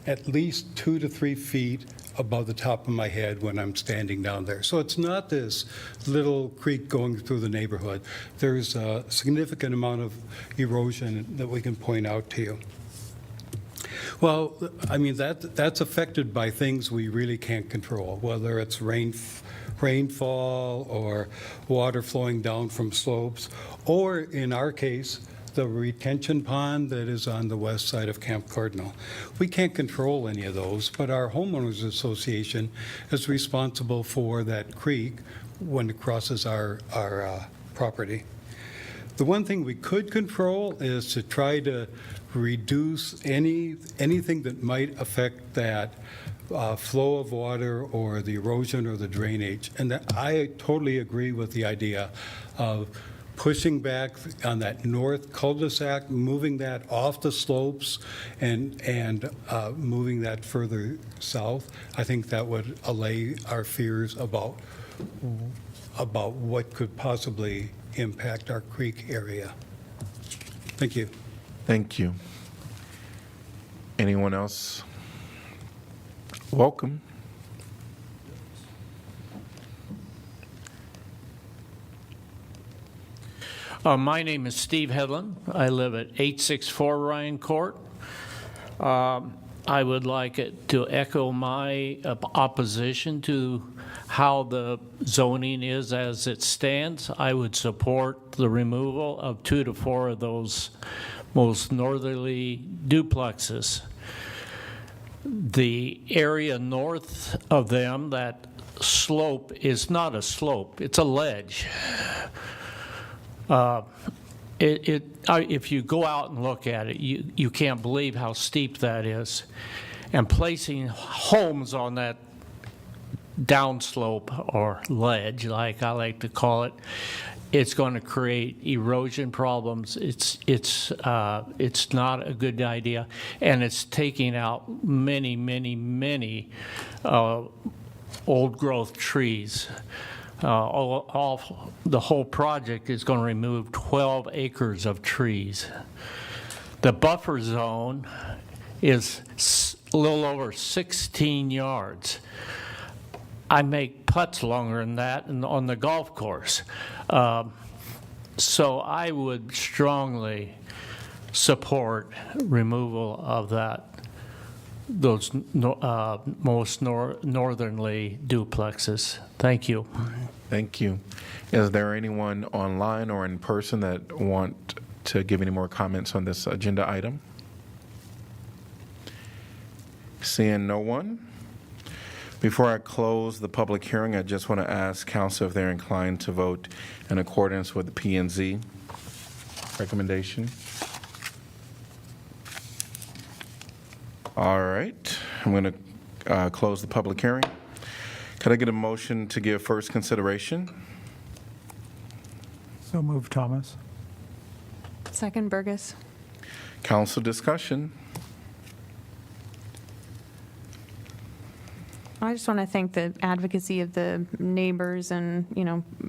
at least 2 to 3 feet above the top of my head when I'm standing down there. So it's not this little creek going through the neighborhood. There's a significant amount of erosion that we can point out to you. Well, I mean, that's affected by things we really can't control, whether it's rainfall or water flowing down from slopes, or in our case, the retention pond that is on the west side of Camp Cardinal. We can't control any of those, but our homeowners association is responsible for that creek when it crosses our property. The one thing we could control is to try to reduce anything that might affect that flow of water or the erosion or the drainage. And I totally agree with the idea of pushing back on that north cul-de-sac, moving that off the slopes and moving that further south. I think that would allay our fears about what could possibly impact our creek area. Thank you. Thank you. Anyone else? Welcome. My name is Steve Hedlund. I live at 864 Ryan Court. I would like to echo my opposition to how the zoning is as it stands. I would support the removal of 2 to 4 of those most northerly duplexes. The area north of them, that slope, is not a slope, it's a ledge. If you go out and look at it, you can't believe how steep that is. And placing homes on that downslope or ledge, like I like to call it, it's going to create erosion problems. It's not a good idea, and it's taking out many old growth trees. The whole project is going to remove 12 acres of trees. The buffer zone is a little over 16 yards. I make putts longer than that on the golf course. So I would strongly support removal of those most northernly duplexes. Thank you. Thank you. Is there anyone online or in person that want to give any more comments on this agenda item? Seeing no one. Before I close the public hearing, I just want to ask council if they're inclined to vote in accordance with the P&Z recommendation. All right, I'm going to close the public hearing. Could I get a motion to give first consideration? So moved, Thomas. Second, Burgess. Council discussion. I just want to thank the advocacy of the neighbors and,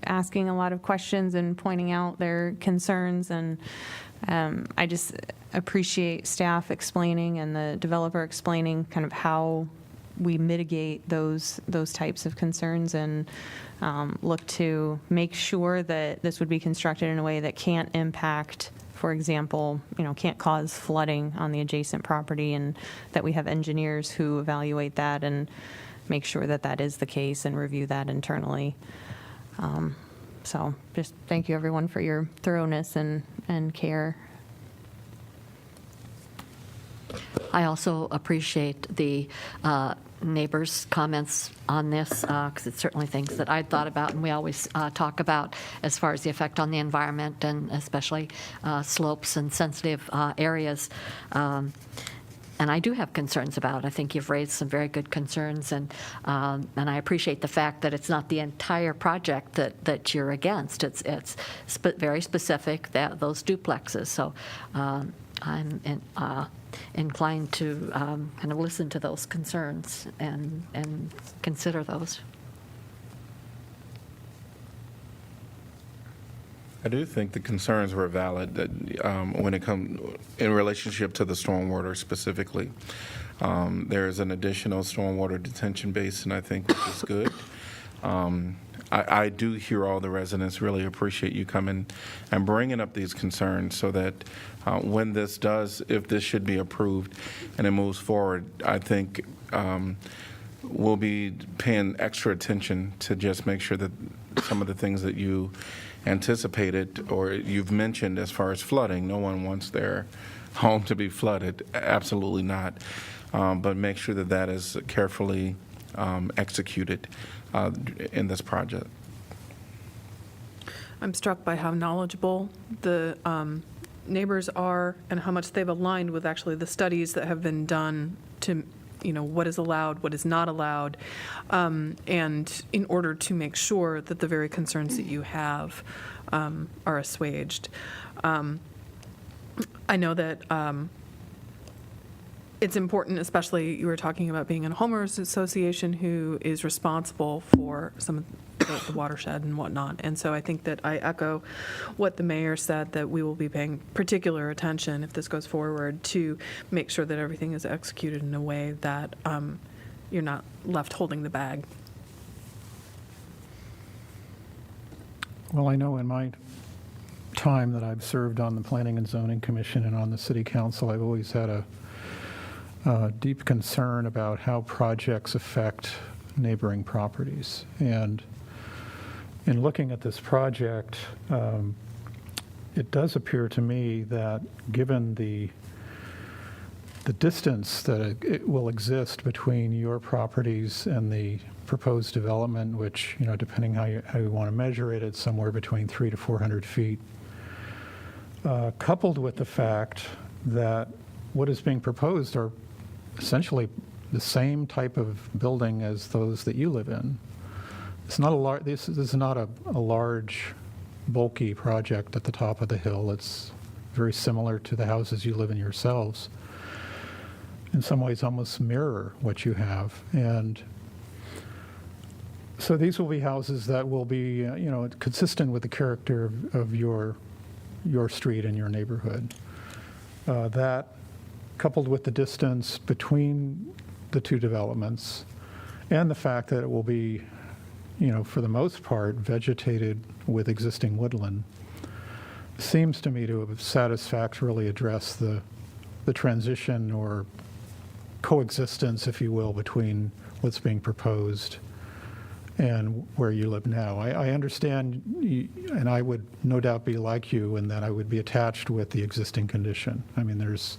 asking a lot of questions and pointing out their concerns. And I just appreciate staff explaining and the developer explaining kind of how we mitigate those types of concerns and look to make sure that this would be constructed in a way that can't impact, for example, can't cause flooding on the adjacent property, and that we have engineers who evaluate that and make sure that that is the case and review that internally. So just thank you, everyone, for your thoroughness and care. I also appreciate the neighbors' comments on this, because it's certainly things that I'd thought about and we always talk about as far as the effect on the environment, and especially slopes and sensitive areas. And I do have concerns about. I think you've raised some very good concerns, and I appreciate the fact that it's not the entire project that you're against. It's very specific, those duplexes. So I'm inclined to kind of listen to those concerns and consider those. I do think the concerns were valid that, when it comes in relationship to the stormwater specifically. There is an additional stormwater detention basin, I think, which is good. I do hear all the residents, really appreciate you coming and bringing up these concerns so that when this does, if this should be approved and it moves forward, I think we'll be paying extra attention to just make sure that some of the things that you anticipated or you've mentioned as far as flooding, no one wants their home to be flooded, absolutely not, but make sure that that is carefully executed in this project. I'm struck by how knowledgeable the neighbors are and how much they've aligned with actually the studies that have been done to what is allowed, what is not allowed, and in order to make sure that the very concerns that you have are assuaged. I know that it's important, especially you were talking about being in a homeowners association who is responsible for some of the watershed and whatnot. And so I think that I echo what the mayor said, that we will be paying particular attention if this goes forward to make sure that everything is executed in a way that you're not left holding the bag. Well, I know in my time that I've served on the Planning and Zoning Commission and on the City Council, I've always had a deep concern about how projects affect neighboring properties. And in looking at this project, it does appear to me that given the distance that it will exist between your properties and the proposed development, which, depending how you want to measure it, it's somewhere between 300 to 400 feet, coupled with the fact that what is being proposed are essentially the same type of building as those that you live in. It's not a large. This is not a large bulky project at the top of the hill. It's very similar to the houses you live in yourselves. In some ways, almost mirror what you have. And so these will be houses that will be, consistent with the character of your street and your neighborhood. That, coupled with the distance between the two developments, and the fact that it will be, for the most part, vegetated with existing woodland, seems to me to have satisfactorily addressed the transition or coexistence, if you will, between what's being proposed and where you live now. I understand, and I would no doubt be like you in that I would be attached with the existing condition. I mean, there's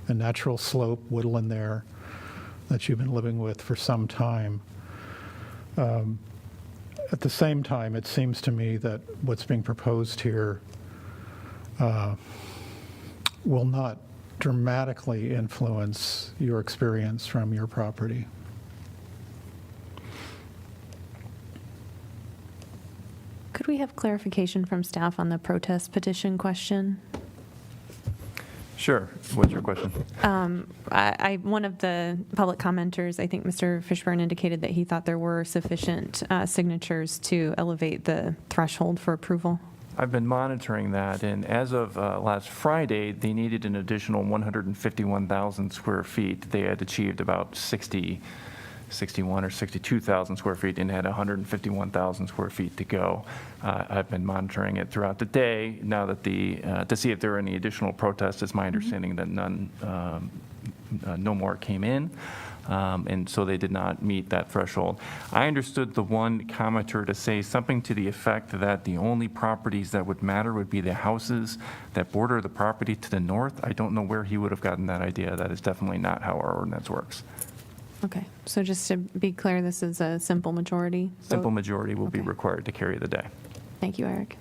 a natural slope woodland there that you've been living with for some time. At the same time, it seems to me that what's being proposed here will not dramatically influence your experience from your property. Could we have clarification from staff on the protest petition question? Sure. What's your question? One of the public commenters, I think Mr. Fishburne, indicated that he thought there were sufficient signatures to elevate the threshold for approval. I've been monitoring that, and as of last Friday, they needed an additional 151,000 square feet. They had achieved about 61 or 62,000 square feet and had 151,000 square feet to go. I've been monitoring it throughout the day now that to see if there are any additional protests. It's my understanding that no more came in. And so they did not meet that threshold. I understood the one commenter to say something to the effect that the only properties that would matter would be the houses that border the property to the north. I don't know where he would have gotten that idea. That is definitely not how our ordinance works. Okay, so just to be clear, this is a simple majority? Simple majority will be required to carry the day. Thank you, Eric.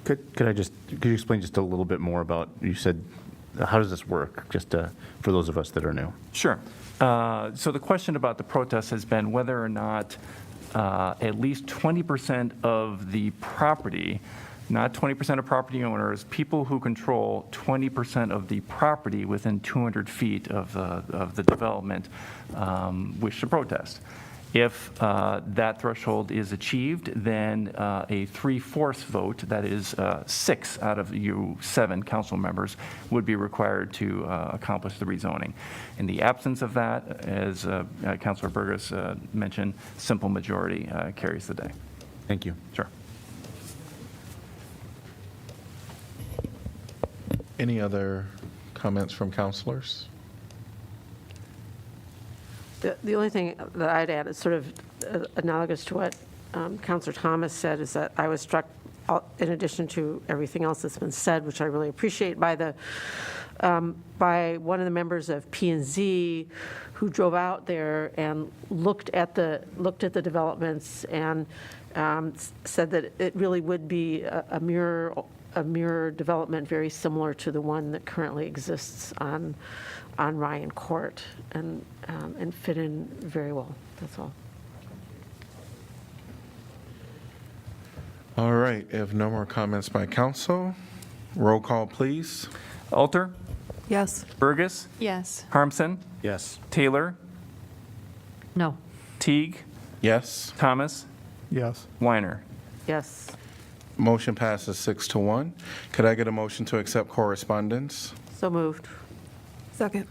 Could you explain just a little bit more about, you said, how does this work, just for those of us that are new? Sure. So the question about the protest has been whether or not at least 20% of the property, not 20% of property owners, people who control 20% of the property within 200 feet of the development wish to protest. If that threshold is achieved, then a 3/4 vote, that is 6 out of you 7 council members, would be required to accomplish the rezoning. In the absence of that, as Councilor Burgess mentioned, simple majority carries the day. Thank you. Sure. Any other comments from councilors? The only thing that I'd add is sort of analogous to what Councilor Thomas said, is that I was struck, in addition to everything else that's been said, which I really appreciate, by one of the members of P&Z who drove out there and looked at the developments and said that it really would be a mirror development very similar to the one that currently exists on Ryan Court, and fit in very well. That's all. All right, if no more comments by council, roll call, please. Alter? Yes. Burgess? Yes. Harmson? Yes. Taylor? No. Teague? Yes. Thomas? Yes. Weiner? Yes. Motion passes 6-1. Could I get a motion to accept correspondence? So moved. Second.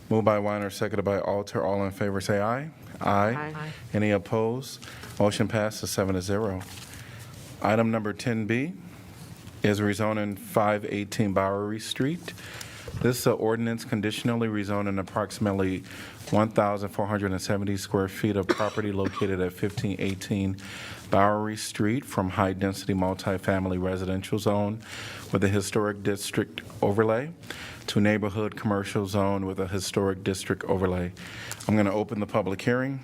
Moved by Weiner, seconded by Alter. All in favor, say aye. Aye. Aye. Any opposed? Motion passes 7-0. Item number 10B is rezoning 518 Bowery Street. This ordinance conditionally rezoning approximately 1,470 square feet of property located at 1518 Bowery Street from high-density multifamily residential zone with a historic district overlay to neighborhood commercial zone with a historic district overlay. I'm going to open the public hearing,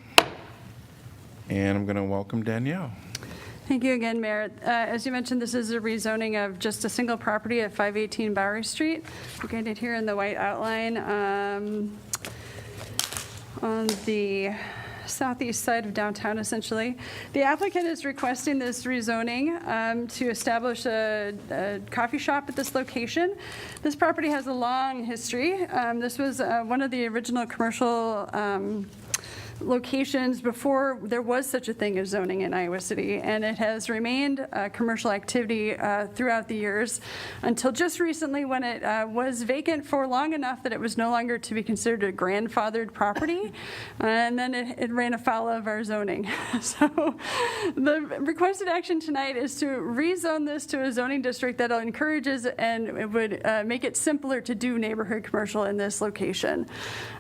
and I'm going to welcome Danielle. Thank you again, Mayor. As you mentioned, this is a rezoning of just a single property at 518 Bowery Street, located here in the white outline on the southeast side of downtown, essentially. The applicant is requesting this rezoning to establish a coffee shop at this location. This property has a long history. This was one of the original commercial locations before there was such a thing as zoning in Iowa City, and it has remained commercial activity throughout the years until just recently, when it was vacant for long enough that it was no longer to be considered a grandfathered property, and then it ran afoul of our zoning. So the requested action tonight is to rezone this to a zoning district that encourages and it would make it simpler to do neighborhood commercial in this location.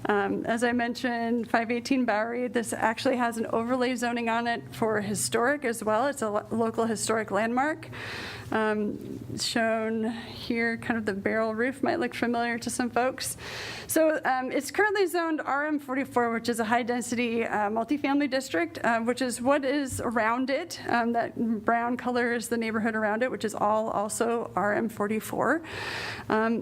As I mentioned, 518 Bowery, this actually has an overlay zoning on it for historic as well. It's a local historic landmark. Shown here, kind of the barrel roof might look familiar to some folks. So it's currently zoned RM44, which is a high-density multifamily district, which is what is around it. That brown color is the neighborhood around it, which is all also RM44.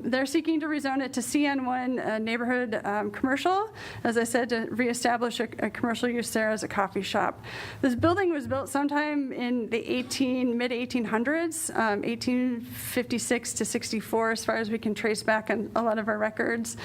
They're seeking to rezone it to CN1 neighborhood commercial, as I said, to reestablish a commercial use there as a coffee shop. This building was built sometime in the mid-1800s, 1856 to 64, as far as we can trace back on a lot of our records.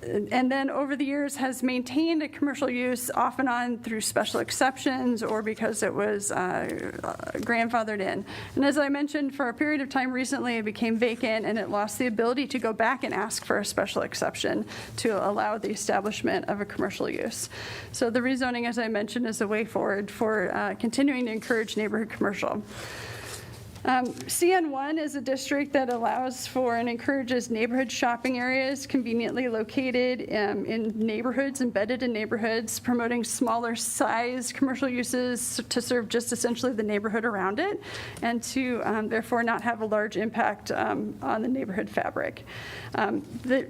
And then over the years has maintained a commercial use off and on through special exceptions or because it was grandfathered in. And as I mentioned, for a period of time recently, it became vacant and it lost the ability to go back and ask for a special exception to allow the establishment of a commercial use. So the rezoning, as I mentioned, is a way forward for continuing to encourage neighborhood commercial. CN1 is a district that allows for and encourages neighborhood shopping areas conveniently located in neighborhoods, embedded in neighborhoods, promoting smaller size commercial uses to serve just essentially the neighborhood around it, and to therefore not have a large impact on the neighborhood fabric. The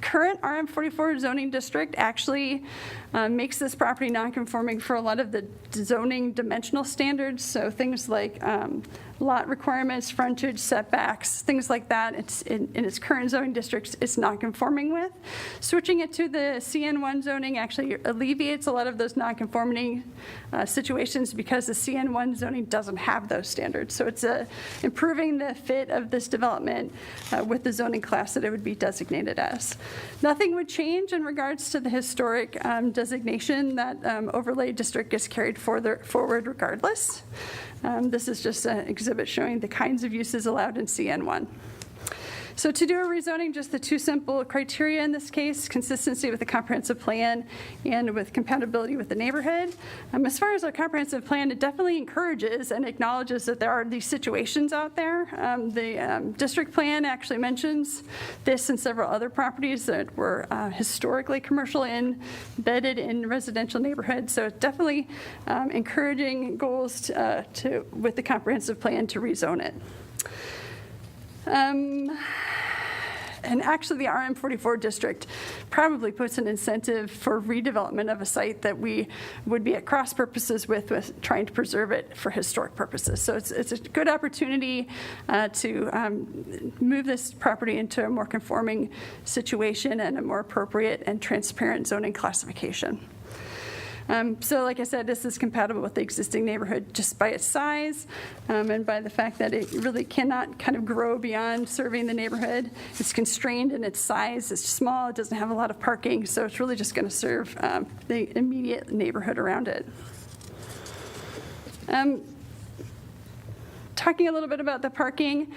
current RM44 zoning district actually makes this property non-conforming for a lot of the zoning dimensional standards, so things like lot requirements, frontage, setbacks, things like that. It's in its current zoning districts, it's not conforming with. Switching it to the CN1 zoning actually alleviates a lot of those non-conforming situations because the CN1 zoning doesn't have those standards. So it's improving the fit of this development with the zoning class that it would be designated as. Nothing would change in regards to the historic designation. That overlay district gets carried forward regardless. This is just an exhibit showing the kinds of uses allowed in CN1. So to do a rezoning, just the two simple criteria in this case: consistency with the comprehensive plan and with compatibility with the neighborhood. As far as our comprehensive plan, it definitely encourages and acknowledges that there are these situations out there. The district plan actually mentions this and several other properties that were historically commercial embedded in residential neighborhoods. So it's definitely encouraging goals with the comprehensive plan to rezone it. And actually the RM44 district probably puts an incentive for redevelopment of a site that we would be at cross purposes with trying to preserve it for historic purposes. So it's a good opportunity to move this property into a more conforming situation and a more appropriate and transparent zoning classification. So like I said, this is compatible with the existing neighborhood just by its size and by the fact that it really cannot kind of grow beyond serving the neighborhood. It's constrained in its size. It's small. It doesn't have a lot of parking. So it's really just going to serve the immediate neighborhood around it. Talking a little bit about the parking,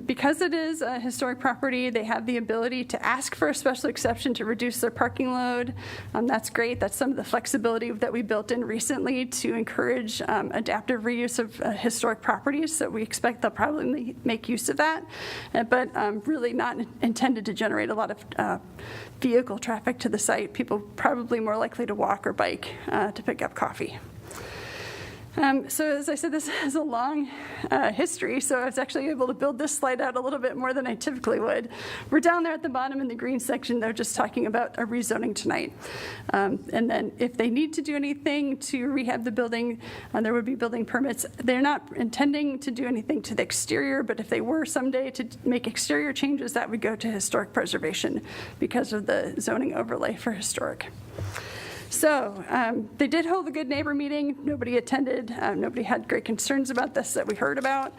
because it is a historic property, they have the ability to ask for a special exception to reduce their parking load. That's great. That's some of the flexibility that we built in recently to encourage adaptive reuse of historic properties. So we expect they'll probably make use of that, but really not intended to generate a lot of vehicle traffic to the site. People probably more likely to walk or bike to pick up coffee. So as I said, this has a long history, so I was actually able to build this slide out a little bit more than I typically would. We're down there at the bottom in the green section, they're just talking about a rezoning tonight. And then if they need to do anything to rehab the building, there would be building permits. They're not intending to do anything to the exterior, but if they were someday to make exterior changes, that would go to historic preservation because of the zoning overlay for historic. So they did hold a good neighbor meeting. Nobody attended. Nobody had great concerns about this that we heard about.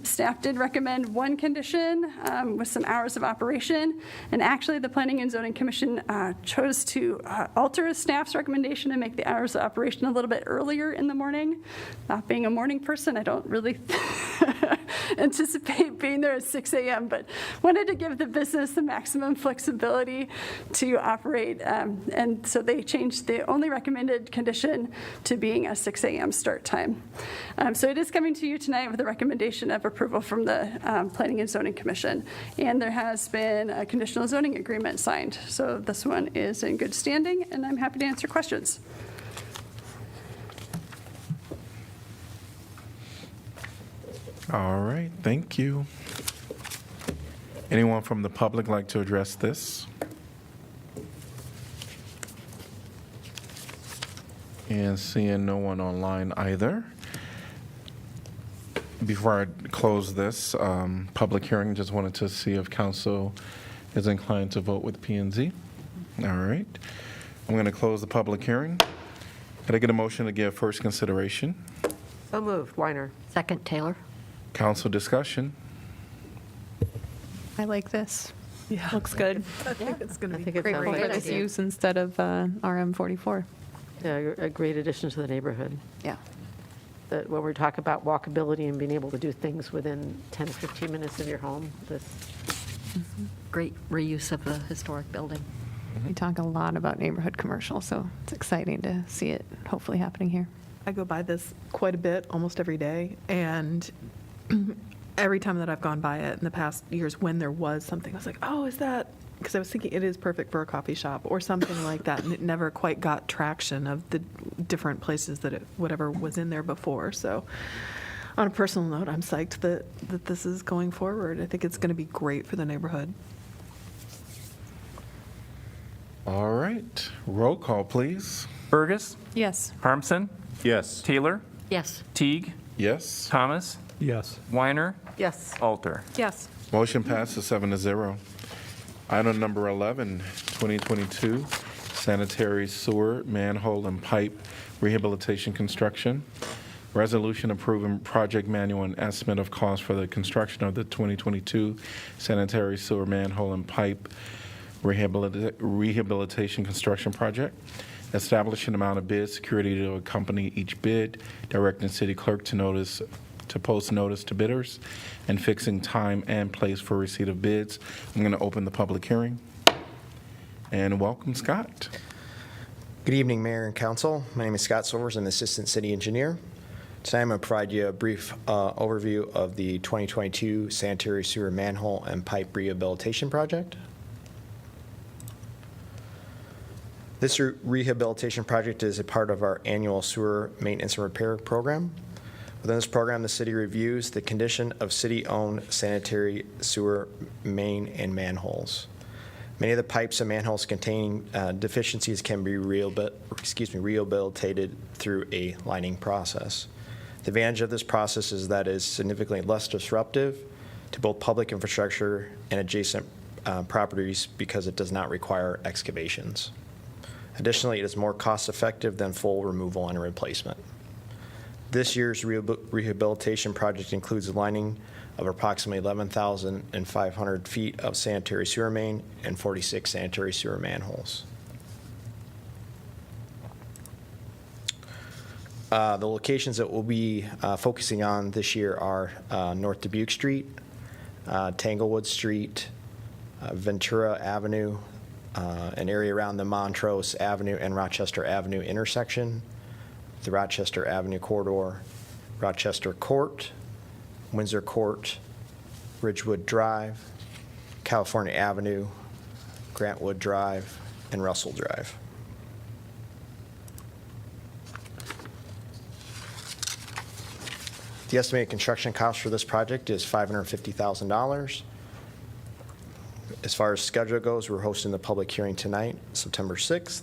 Staff did recommend one condition with some hours of operation. And actually, the Planning and Zoning Commission chose to alter staff's recommendation and make the hours of operation a little bit earlier in the morning. Not being a morning person, I don't really anticipate being there at 6 a.m., but wanted to give the business the maximum flexibility to operate. And so they changed the only recommended condition to being a 6 a.m. start time. So it is coming to you tonight with a recommendation of approval from the Planning and Zoning Commission. And there has been a conditional zoning agreement signed. So this one is in good standing, and I'm happy to answer questions. All right, thank you. Anyone from the public like to address this? And seeing no one online either. Before I close this public hearing, just wanted to see if council is inclined to vote with P&Z. All right. I'm going to close the public hearing. Could I get a motion to give first consideration? So moved. Weiner. Second, Taylor. Council discussion. I like this. Yeah. Looks good. I think it's going to be think it great. sounds Grateful like for a this idea. use instead of RM44. Yeah, a great addition to the neighborhood. Yeah. That when we talk about walkability and being able to do things within 10 to 15 minutes of your home, this Great reuse of the historic building. We talk a lot about neighborhood commercial, so it's exciting to see it hopefully happening here. I go by this quite a bit, almost every day, and every time that I've gone by it in the past years when there was something, I was like, oh, is that, because I was thinking it is perfect for a coffee shop or something like that, and it never quite got traction of the different places that whatever was in there before. So on a personal note, I'm psyched that this is going forward. I think it's going to be great for the neighborhood. All right. Roll call, please. Burgess, Yes. Harmson, Yes. Taylor, Yes. Teague, Yes. Thomas, Yes. Weiner, yes. Alter. Yes. Motion passes 7-0. Item number 11, 2022 sanitary sewer, manhole, and pipe rehabilitation construction. Resolution approving project manual and estimate of cost for the construction of the 2022 sanitary sewer, manhole, and pipe rehabilitation construction project. Establishing amount of bid security to accompany each bid, directing city clerk to post notice to bidders, and fixing time and place for receipt of bids. I'm going to open the public hearing. And welcome, Scott. Good evening, Mayor and Council. My name is Scott Silvers. I'm the Assistant City Engineer. Today I'm going to provide you a brief overview of the 2022 sanitary sewer manhole and pipe rehabilitation project. This rehabilitation project is a part of our annual sewer maintenance and repair program. Within this program, the city reviews the condition of city-owned sanitary sewer main and manholes. Many of the pipes and manholes containing deficiencies can be rehabilitated through a lining process. The advantage of this process is that it is significantly less disruptive to both public infrastructure and adjacent properties because it does not require excavations. Additionally, it is more cost-effective than full removal and replacement. This year's rehabilitation project includes the lining of approximately 11,500 feet of sanitary sewer main and 46 sanitary sewer manholes. The locations that we'll be focusing on this year are North Dubuque Street, Tanglewood Street, Ventura Avenue, an area around the Montrose Avenue and Rochester Avenue intersection, the Rochester Avenue corridor, Rochester Court, Windsor Court, Ridgewood Drive, California Avenue, Grantwood Drive, and Russell Drive. The estimated construction cost for this project is $550,000. As far as schedule goes, we're hosting the public hearing tonight, September 6th.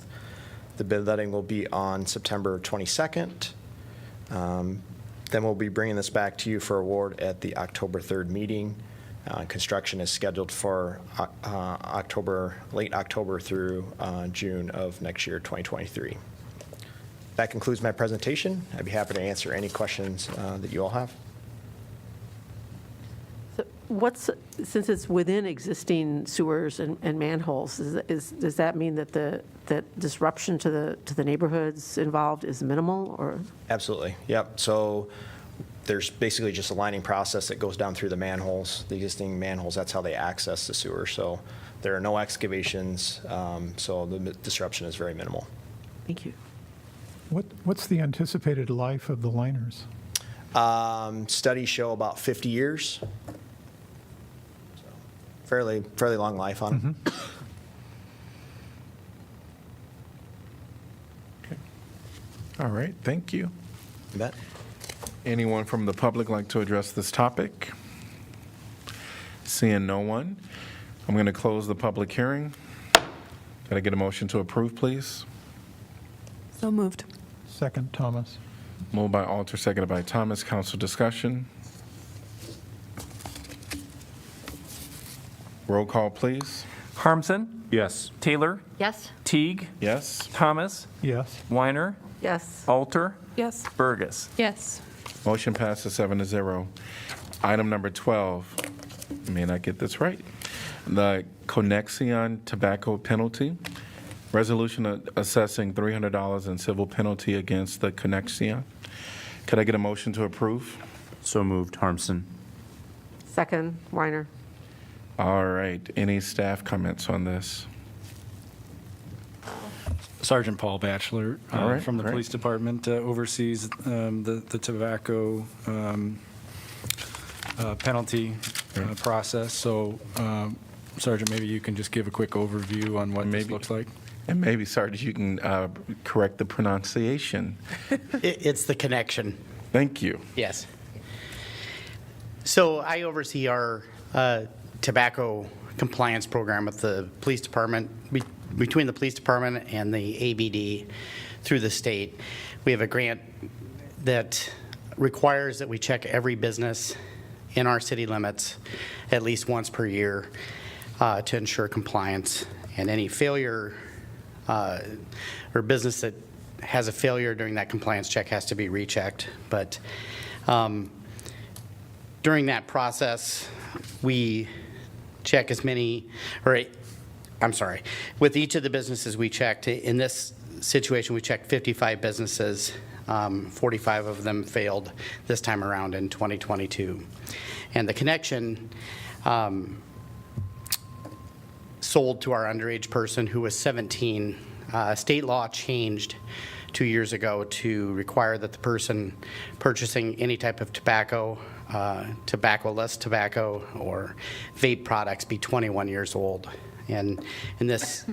The bid letting will be on September 22nd. Then we'll be bringing this back to you for award at the October 3rd meeting Construction is scheduled for late October through June of next year, 2023. That concludes my presentation. I'd be happy to answer any questions that you all have. Since it's within existing sewers and manholes, does that mean that that disruption to the neighborhoods involved is minimal, or? Absolutely, yep. So there's basically just a lining process that goes down through the manholes, the existing manholes. That's how they access the sewer. So there are no excavations, so the disruption is very minimal. Thank you. What's the anticipated life of the liners? Studies show about 50 years. Fairly long life on them. Okay. All right, thank you. You bet. Anyone from the public like to address this topic? Seeing no one, I'm going to close the public hearing. Can I get a motion to approve, please? So moved. Second, Thomas. Moved by Alter, seconded by Thomas. Council discussion. Roll call, please. Harmson? Yes. Taylor? Yes? Teague? Yes. Thomas? Yes. Weiner? Yes. Alter? Yes. Burgess? Yes. Motion passes 7-0. Item number 12, may not get this right. The Connexion tobacco penalty. Resolution assessing $300 in civil penalty against the Connexion. Could I get a motion to approve? So moved, Harmson. Second, Weiner. All right. Any staff comments on this? Sergeant Paul Batchelor All right, from the great. police department oversees the tobacco penalty process. So, Sergeant, maybe you can just give a quick overview on what this looks like. And maybe, Sergeant, you can correct the pronunciation. It's the connection. Thank you. Yes. So I oversee our tobacco compliance program with the police department, between the police department and the ABD through the state. We have a grant that requires that we check every business in our city limits at least once per year to ensure compliance. And any failure or business that has a failure during that compliance check has to be rechecked. But during that process, we check as many, with each of the businesses we checked, in this situation we checked 55 businesses, 45 of them failed this time around in 2022. And the connection sold to our underage person who was 17. State law changed 2 years ago to require that the person purchasing any type of tobacco, tobacco-less tobacco, or vape products be 21 years old. And in this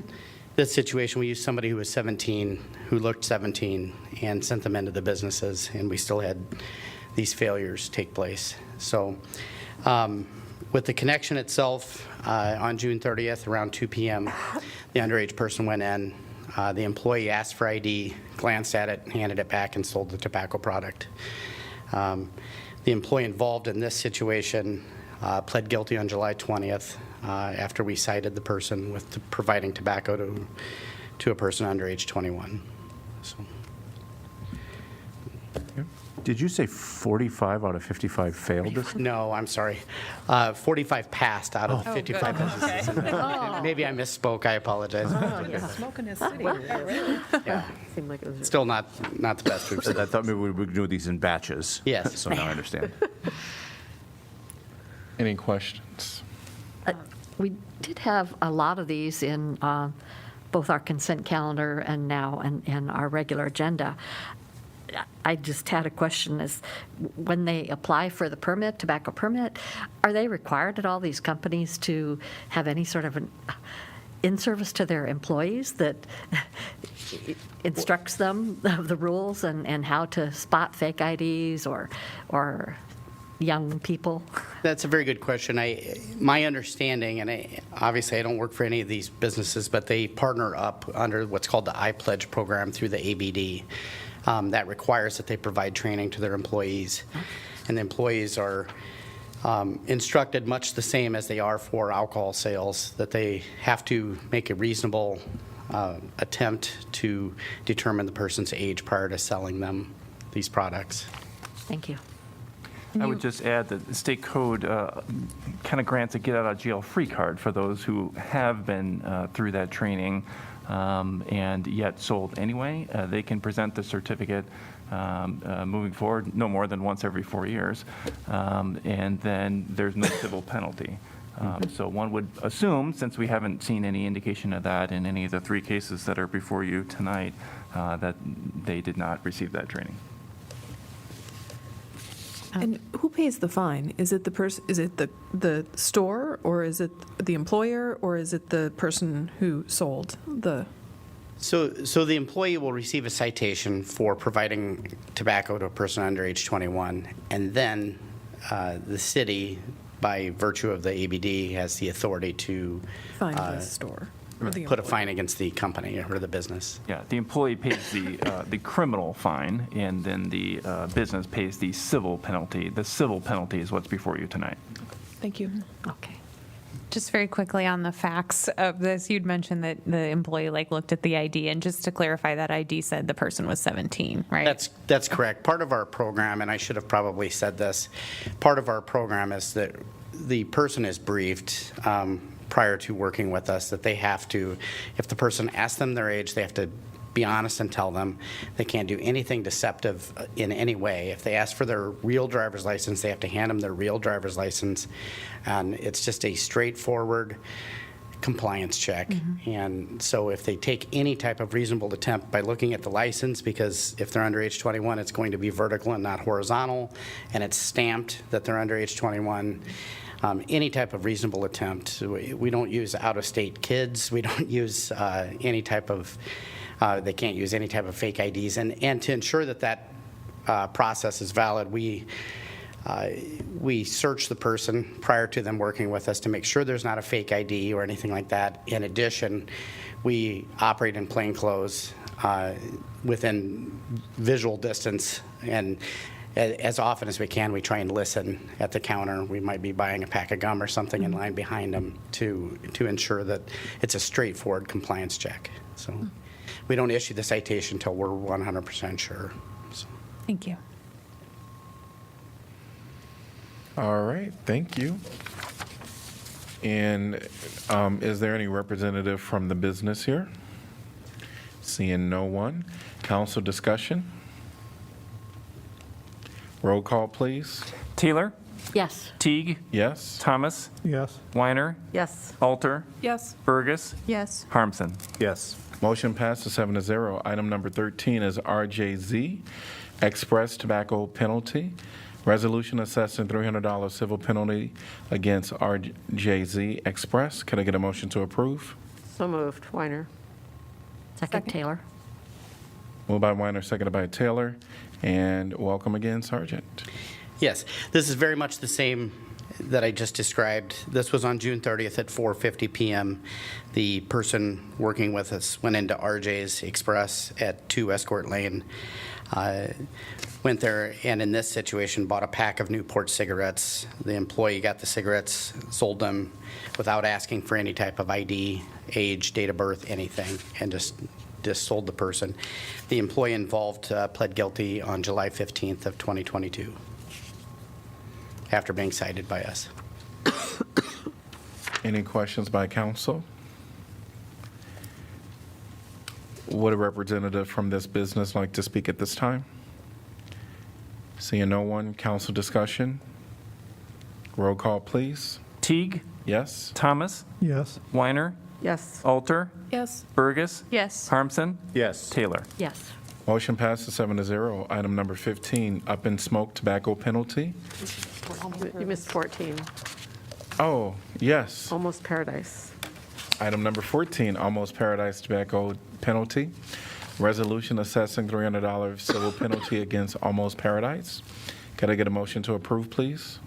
situation, we used somebody who was 17, who looked 17, and sent them into the businesses, and we still had these failures take place. So with the connection itself, on June 30th, around 2 p.m., the underage person went in. The employee asked for ID, glanced at it, handed it back, and sold the tobacco product. The employee involved in this situation pled guilty on July 20th after we cited the person with providing tobacco to a person under age 21. So. Did you say 45 out of 55 failed this? No, I'm sorry. 45 passed out of 55 businesses. Oh. Maybe I misspoke. I apologize. Smoking his city. Yeah. Seemed like it was. Still not the best we've seen. I thought maybe we would do these in batches. Yes. So now I understand. Any questions? We did have a lot of these in both our consent calendar and now in our regular agenda. I just had a question: is when they apply for the permit, tobacco permit, are they required at all these companies to have any sort of an in-service to their employees that instructs them of the rules and how to spot fake IDs or young people? That's a very good question. My understanding, and obviously I don't work for any of these businesses, but they partner up under what's called the iPledge program through the ABD. That requires that they provide training to their employees, and the employees are instructed much the same as they are for alcohol sales, that they have to make a reasonable attempt to determine the person's age prior to selling them these products. Thank you. I would just add that the state code kind of grants a get-out-of-jail-free card for those who have been through that training and yet sold anyway. They can present the certificate moving forward no more than once every 4 years, and then there's no civil penalty. So one would assume, since we haven't seen any indication of that in any of the 3 cases that are before you tonight, that they did not receive that training. And who pays the fine? Is it the person? Is it the store, or is it the employer, or is it the person who sold the? So the employee will receive a citation for providing tobacco to a person under age 21, and then the city, by virtue of the ABD, has the authority to Fine the store. Or the put a employee. fine against the company or the business. Yeah, the employee pays the criminal fine, and then the business pays the civil penalty. The civil penalty is what's before you tonight. Thank you. Okay. Just very quickly on the facts of this, you'd mentioned that the employee looked at the ID, and just to clarify, that ID said the person was 17, right? That's correct. Part of our program, and I should have probably said this, part of our program is that the person is briefed prior to working with us that they have to, if the person asks them their age, they have to be honest and tell them. They can't do anything deceptive in any way. If they ask for their real driver's license, they have to hand them their real driver's license. And it's just a straightforward compliance check. And so if they take any type of reasonable attempt by looking at the license, because if they're under age 21, it's going to be vertical and not horizontal, and it's stamped that they're under age 21, any type of reasonable attempt. We don't use out-of-state kids. We don't use any type of, they can't use any type of fake IDs. And to ensure that that process is valid, we search the person prior to them working with us to make sure there's not a fake ID or anything like that. In addition, we operate in plain clothes within visual distance, and as often as we can, we try and listen at the counter. We might be buying a pack of gum or something in line behind them to ensure that it's a straightforward compliance check. So we don't issue the citation until we're 100% sure. So. Thank you. All right, thank you. And is there any representative from the business here? Seeing no one. Council discussion? Roll call, please. Taylor? Yes. Teague? Yes? Thomas? Yes. Weiner? Yes. Alter? Yes. Burgess? Yes. Harmson? Yes. Motion passes 7-0. Item number 13 is RJZ, Express Tobacco Penalty. Resolution assessing $300 civil penalty against RJZ Express. Can I get a motion to approve? So moved. Weiner. Second, Taylor. Moved by Weiner, seconded by Taylor. And welcome again, Sergeant. Yes, this is very much the same that I just described. This was on June 30th at 4:50 p.m. The person working with us went into RJ's Express at 2 Escort Lane, went there, and in this situation bought a pack of Newport cigarettes. The employee got the cigarettes, sold them without asking for any type of ID, age, date of birth, anything, and just sold the person. The employee involved pled guilty on July 15th of 2022 after being cited by us. Any questions by council? Would a representative from this business like to speak at this time? Seeing no one, council discussion. Roll call, please. Teague? Yes? Thomas? Yes. Weiner? Yes. Alter? Yes. Burgess? Yes. Harmson? Yes. Taylor? Yes. Motion passes 7-0. Item number 15, up in smoke tobacco penalty. You missed 14. Oh, yes. Almost Paradise. Item number 14, almost paradise tobacco penalty. Resolution assessing $300 civil penalty against Almost Paradise. Could I get a motion to approve, please?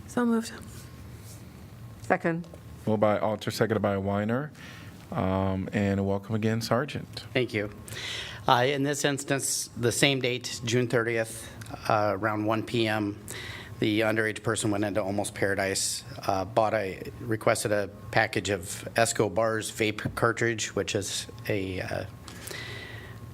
So moved. Second. Moved by Alter, seconded by Weiner. And welcome again, Sergeant. Thank you. In this instance, the same date, June 30th, around 1 p.m., The underage person went into Almost Paradise, requested a package of Esco Bars vape cartridge, which is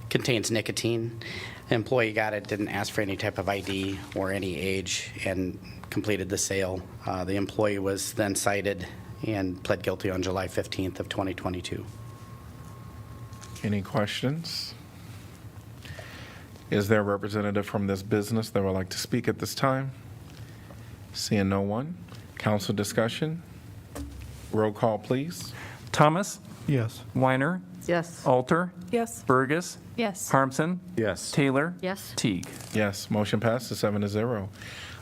contains nicotine. The employee got it, didn't ask for any type of ID or any age, and completed the sale. The employee was then cited and pled guilty on July 15th of 2022. Any questions? Is there a representative from this business that would like to speak at this time? Seeing no one. Council discussion. Roll call, please. Thomas? Yes. Weiner? Yes. Alter? Yes. Burgess? Yes. Harmson? Yes. Taylor? Yes. Teague? Yes, motion passes 7-0.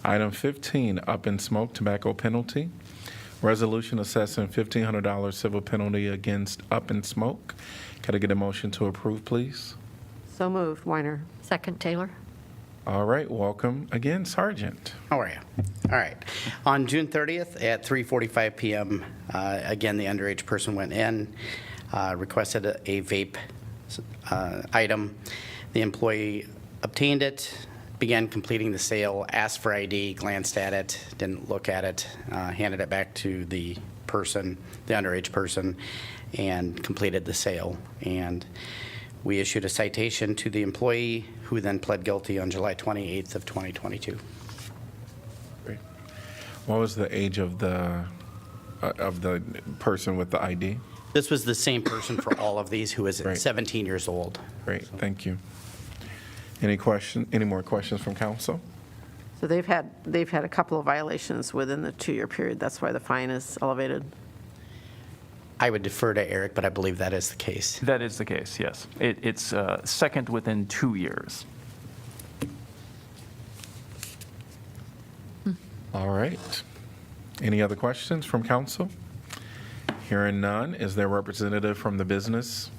Item 15, Up in Smoke tobacco penalty. Resolution assessing $1,500 civil penalty against Up in Smoke. Could I get a motion to approve, please? So moved, Weiner. Second, Taylor. All right, welcome again, Sergeant. How are you? All right. On June 30th at 3:45 p.m., again, the underage person went in, requested a vape item. The employee obtained it, began completing the sale, asked for ID, glanced at it, didn't look at it, handed it back to the person, the underage person, and completed the sale. And we issued a citation to the employee, who then pled guilty on July 28th of 2022. Great. What was the age of the person with the ID? This was the same person for all of these, who was Right. 17 years old. Great, thank you. Any more questions from council? So they've had a couple of violations within the 2-year period. That's why the fine is elevated. I would defer to Eric, but I believe that is the case. That is the case, yes. It's second within 2 years. All right. Any other questions from council? Hearing none, is there a representative from the business?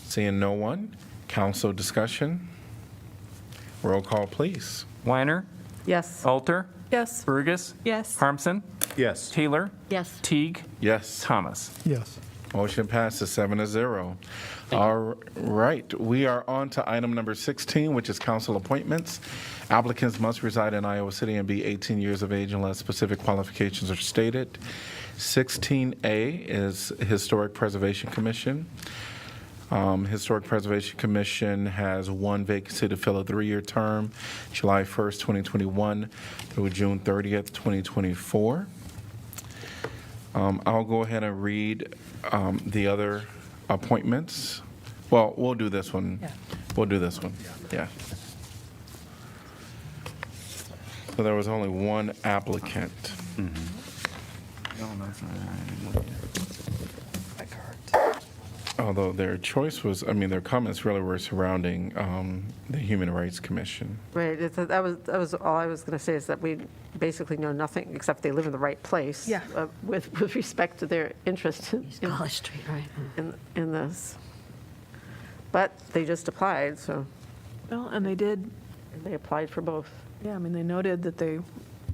Seeing no one, council discussion. Roll call, please. Weiner? Yes. Alter? Yes. Burgess? Yes. Harmson? Yes. Taylor? Yes. Teague? Yes. Thomas? Yes. Motion passes 7-0. All right, we are on to item number 16, which is council appointments. Applicants must reside in Iowa City and be 18 years of age unless specific qualifications are stated. 16A is Historic Preservation Commission. Historic Preservation Commission has one vacancy to fill a 3-year term, July 1st, 2021 through June 30th, 2024. I'll go ahead and read the other appointments. Well, we'll do this one. Yeah. We'll do this one. Yeah. So there was only one applicant. Although their choice was, their comments really were surrounding the Human Rights Commission. Right, that was all I was going to say, is that we basically know nothing except they live in the right place. Yeah. With respect to their interest in College Street, right. in this. But they just applied, so Well, and they applied for both. yeah, I mean, they noted that they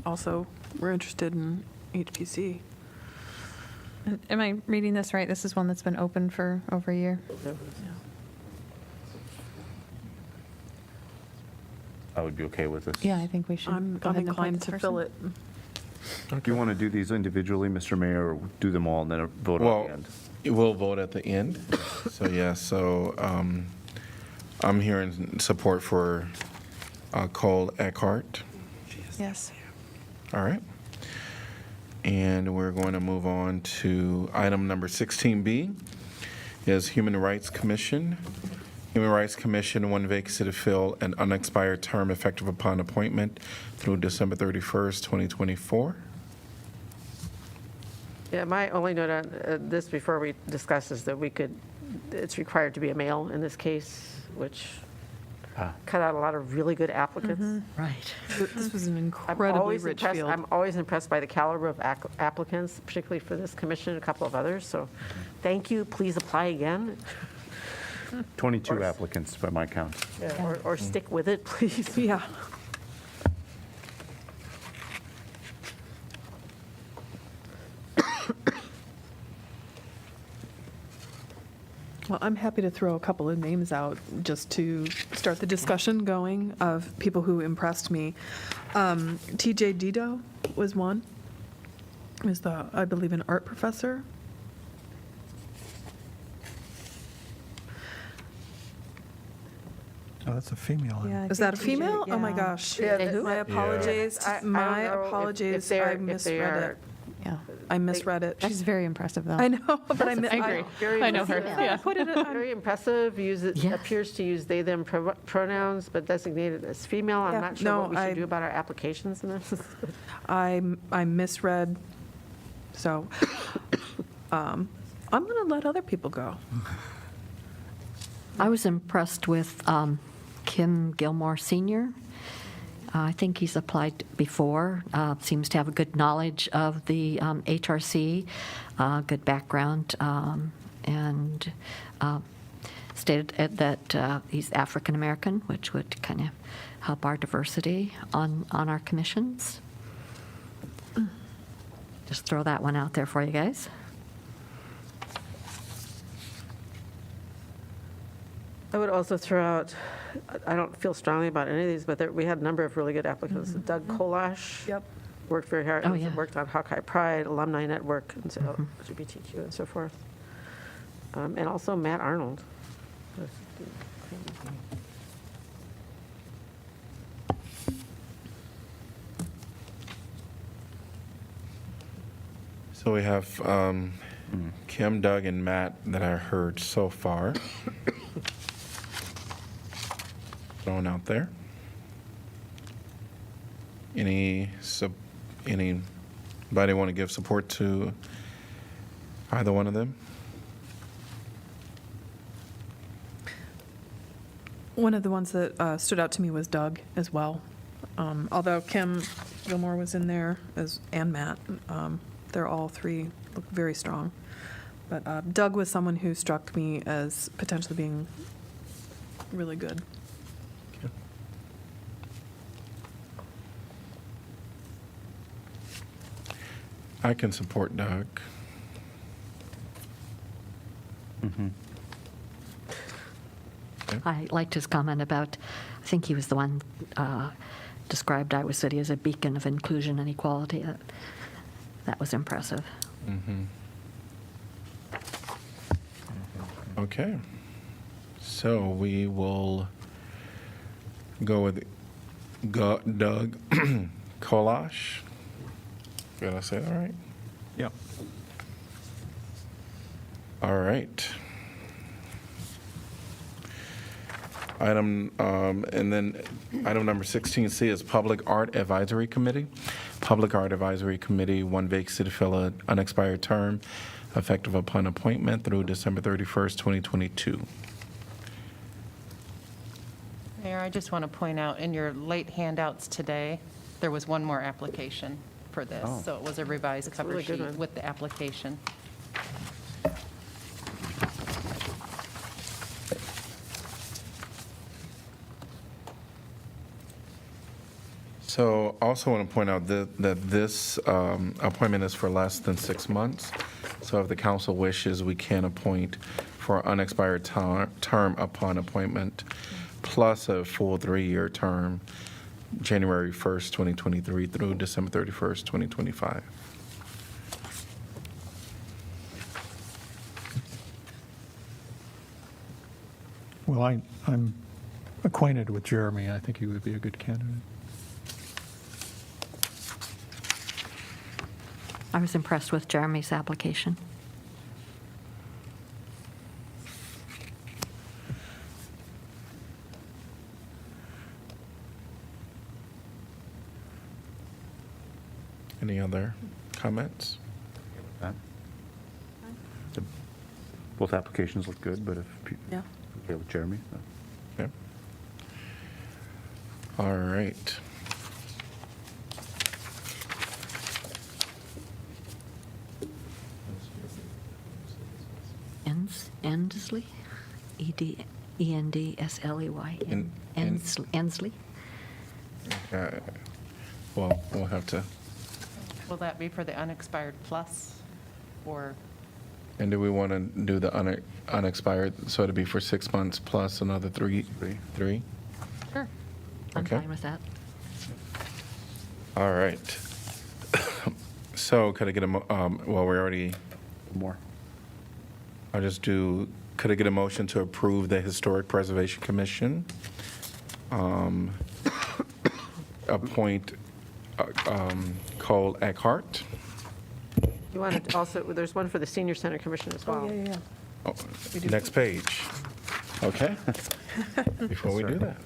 also were interested in HPC. Am I reading this right? This is one that's been open for over a year? I would be okay with this. Yeah, I think we should I'm go ahead and appoint inclined this to person. fill it. Do you want to do these individually, Mr. Mayor, or do them all and then vote Well, at the end? we'll vote at the end. So I'm hearing support for Cole Eckhart. Yes. All right. And we're going to move on to item number 16B, is Human Rights Commission. Human Rights Commission, one vacancy to fill an unexpired term effective upon appointment through December 31st, 2024. Yeah, my only note on this before we discuss is that it's required to be a male in this case, which cut out a lot of really good applicants. Right. This was an I'm incredibly always rich impressed. field. I'm always impressed by the caliber of applicants, particularly for this commission and a couple of others. So thank you. Please apply again. 22 applicants by my count. Or stick with it, please. Yeah. Well, I'm happy to throw a couple of names out just to start the discussion going of people who impressed me. TJ Dido was one. Is the, I believe, an art professor. Oh, that's a female. Yeah, is that a female? Oh my gosh. My apologies. My apologies. I misread it. Yeah. I misread it. She's very impressive, though. I know, but I agree. Very I know her. impressive. Yeah. Put it very impressive. Yeah. Appears to use they them pronouns, but designated as female. I'm Yeah, not sure no, what we should do about our applications in this. I misread. So I'm going to let other people go. I was impressed with Kim Gilmore Sr. I think he's applied before, seems to have a good knowledge of the HRC, good background, and stated that he's African American, which would kind of help our diversity on our commissions. Just throw that one out there for you guys. I would also throw out, I don't feel strongly about any of these, but we had a number of really good applicants. Doug Kolash. Yep. Worked very hard. Oh, yeah. Worked on Hawkeye Pride, Alumni Network, and so LGBTQ and so forth. And also Matt Arnold. So we have Kim, Doug, and Matt that I heard so far. Thrown out there. Anybody want to give support to either one of them? One of the ones that stood out to me was Doug as well. Although Kim Gilmore was in there and Matt, they're all three look very strong. But Doug was someone who struck me as potentially being really good. I can support Doug. I liked his comment about, I think he was the one described Iowa City as a beacon of inclusion and equality. That was impressive. Okay. So we will go with Doug Kolash. Did I say that right? Yep. All right. And then item number 16C is Public Art Advisory Committee. Public Art Advisory Committee, one vacancy to fill an unexpired term, effective upon appointment through December 31st, 2022. Mayor, I just want to point out, in your late handouts today, there was one more application for this. Oh. So it was a revised That's a cover really good sheet one. with the application. So also want to point out that this appointment is for less than 6 months. So if the council wishes, we can appoint for an unexpired term upon appointment, plus a full 3-year term, January 1st, 2023 through December 31st, 2025. Well, I'm acquainted with Jeremy. I think he would be a good candidate. I was impressed with Jeremy's application. Any other comments? Both applications look good, but if Yeah. okay with Jeremy. Okay. All right. Endsley? E-N-D-S-L-E-Y. Endsley? Well, we'll have to. Will that be for the unexpired plus, or? And do we want to do the unexpired, so it'd be for 6 months plus another three? Sure. I'm Okay. fine with that. All right. So could I get well, we already, More. I'll just do, could I get a motion to approve the Historic Preservation Commission? Appoint Cole Eckhart. You want to also, there's one for the Senior Center Commission as well. Yeah. Oh, next page. Okay. Before we do that.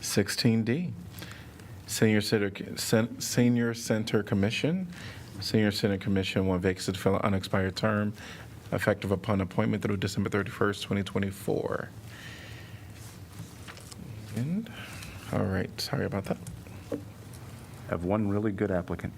16D, Senior Center Commission. Senior Center Commission, one vacancy to fill an unexpired term, effective upon appointment through December 31st, 2024. And, all right, sorry about that. Have one really good applicant.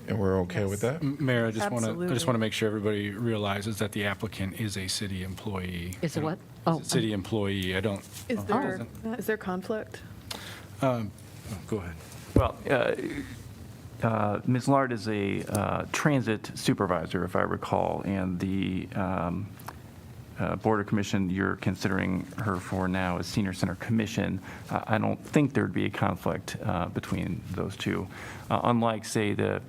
And we're okay with that? Mayor, I just want Absolutely. to make sure everybody realizes that the applicant is a city employee. Is it what? Is Oh, a city employee. I don't. Is there conflict? Go ahead. Well, Ms. Lard is a transit supervisor, if I recall, and the Board of Commission you're considering her for now is Senior Center Commission. I don't think there'd be a conflict between those two. Unlike, say, the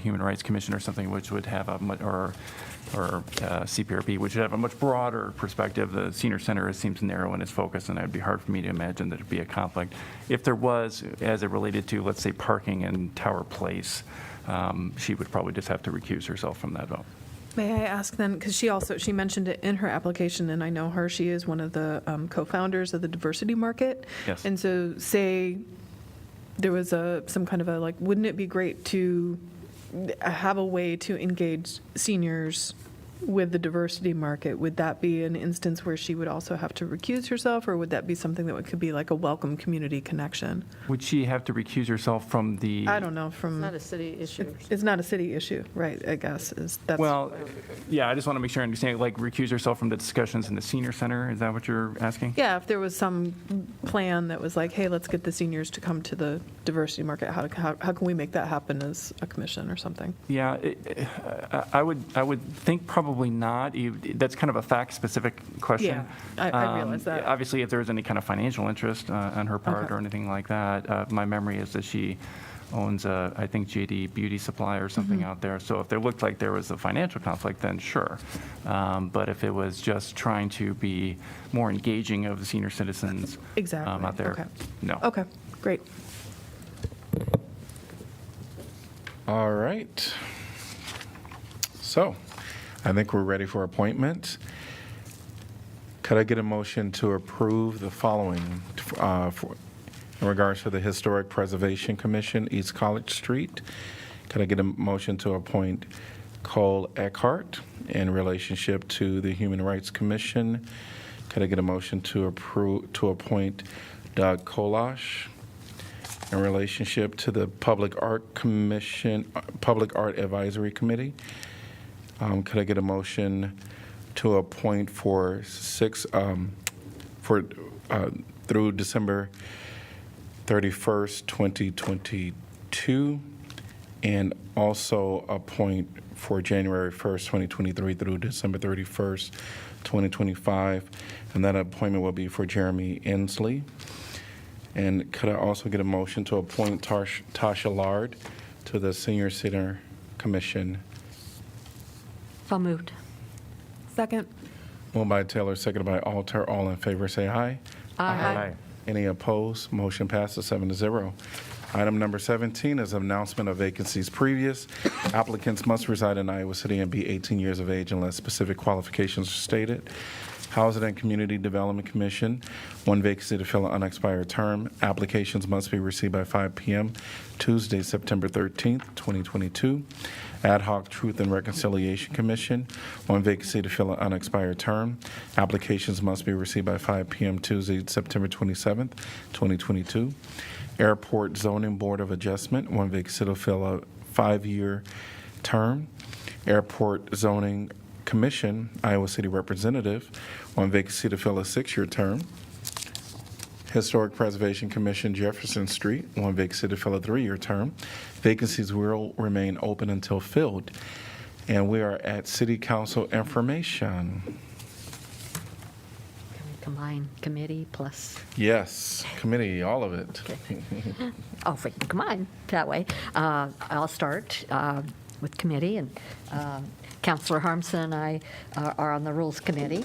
Human Rights Commission or something, which would have a much, or CPRP, which would have a much broader perspective. The Senior Center seems narrow in its focus, and it would be hard for me to imagine that there'd be a conflict. If there was, as it related to, let's say, parking in Tower Place, she would probably just have to recuse herself from that vote. May I ask then, because she mentioned it in her application, and I know her, she is one of the co-founders of the Diversity Market. Yes. And so say there was some kind of a, like, wouldn't it be great to have a way to engage seniors with the diversity market? Would that be an instance where she would also have to recuse herself, or would that be something that could be like a welcome community connection? Would she have to recuse herself from the? I don't know, It's from, not a city issue. it's not a city issue, right, I guess, that's. Well, yeah, I just want to make sure I understand, like recuse herself from the discussions in the senior center? Is that what you're asking? Yeah, if there was some plan that was like, hey, let's get the seniors to come to the diversity market, how can we make that happen as a commission or something? Yeah, I would think probably not. That's kind of a fact-specific question. Yeah, I realize that. Obviously, if there's any kind of financial interest on her part Okay. or anything like that, my memory is that she owns, I think, JD Beauty Supply or something Mm-hmm. out there. So if there looked like there was a financial conflict, then sure. But if it was just trying to be more engaging of the senior citizens Exactly. out there, Okay. no. Okay, great. All right. So, I think we're ready for appointments. Could I get a motion to approve the following in regards to the Historic Preservation Commission, East College Street? Could I get a motion to appoint Cole Eckhart in relationship to the Human Rights Commission? Could I get a motion to appoint Doug Kolash in relationship to the Public Art Commission, Public Art Advisory Committee? Could I get a motion to appoint through December 31st, 2022, and also appoint for January 1st, 2023 through December 31st, 2025, and that appointment will be for Jeremy Inslee. And could I also get a motion to appoint Tasha Lard to the Senior Center Commission? So moved. Second. Moved by Taylor, seconded by Alter. All in favor, say aye. Aye. Any opposed? Motion passes 7-0. Item number 17 is an announcement of vacancies previous. Applicants must reside in Iowa City and be 18 years of age unless specific qualifications are stated. Housing and Community Development Commission, one vacancy to fill an unexpired term. Applications must be received by 5 p.m. Tuesday, September 13th, 2022. Ad Hoc Truth and Reconciliation Commission, one vacancy to fill an unexpired term. Applications must be received by 5 p.m. Tuesday, September 27th, 2022. Airport Zoning Board of Adjustment, one vacancy to fill a 5-year term. Airport Zoning Commission, Iowa City Representative, one vacancy to fill a 6-year term. Historic Preservation Commission, Jefferson Street, one vacancy to fill a 3-year term. Vacancies will remain open until filled. And we are at City Council information. combine committee plus, Yes, committee, all of it. oh, if we can combine that way. I'll start with committee, and Councilor Harmson and I are on the Rules Committee,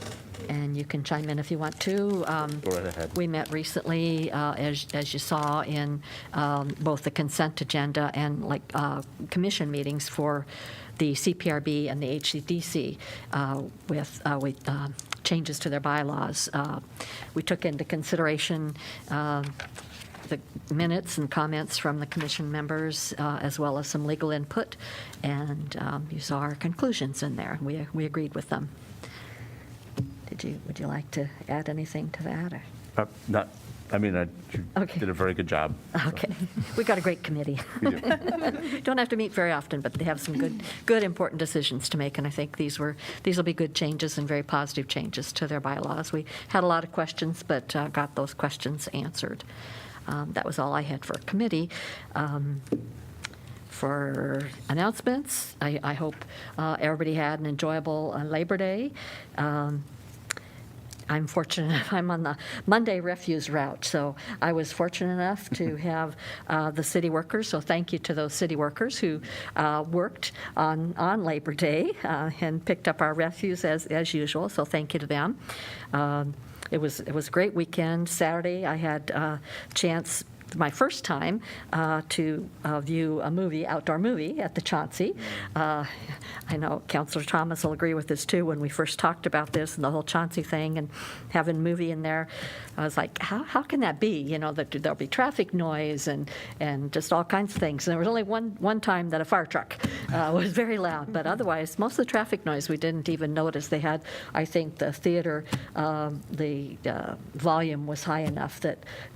and you can chime in if you want to. Go right ahead. We met recently, as you saw, in both the consent agenda and commission meetings for the CPRB and the HCDC with changes to their bylaws. We took into consideration the minutes and comments from the commission members, as well as some legal input, and you saw our conclusions in there. We agreed with them. Would you like to add anything to that? Or? You did a very good job. Okay. We got a great committee. We do. Don't have to meet very often, but they have some good important decisions to make, and I think these will be good changes and very positive changes to their bylaws. We had a lot of questions, but got those questions answered. That was all I had for committee. For announcements, I hope everybody had an enjoyable Labor Day. I'm fortunate enough, I'm on the Monday refuse route, so I was fortunate enough to have the city workers, so thank you to those city workers who worked on Labor Day and picked up our refuse as usual, so thank you to them. It was a great weekend. Saturday, I had a chance, my first time, to view a outdoor movie at the Chauncey. I know Councilor Thomas will agree with this too. When we first talked about this and the whole Chauncey thing and having a movie in there, I was like, how can that be? You know, that there'll be traffic noise and just all kinds of things. And there was only one time that a fire truck was very loud, but otherwise, most of the traffic noise we didn't even notice. They had, I think, the theater, the volume was high enough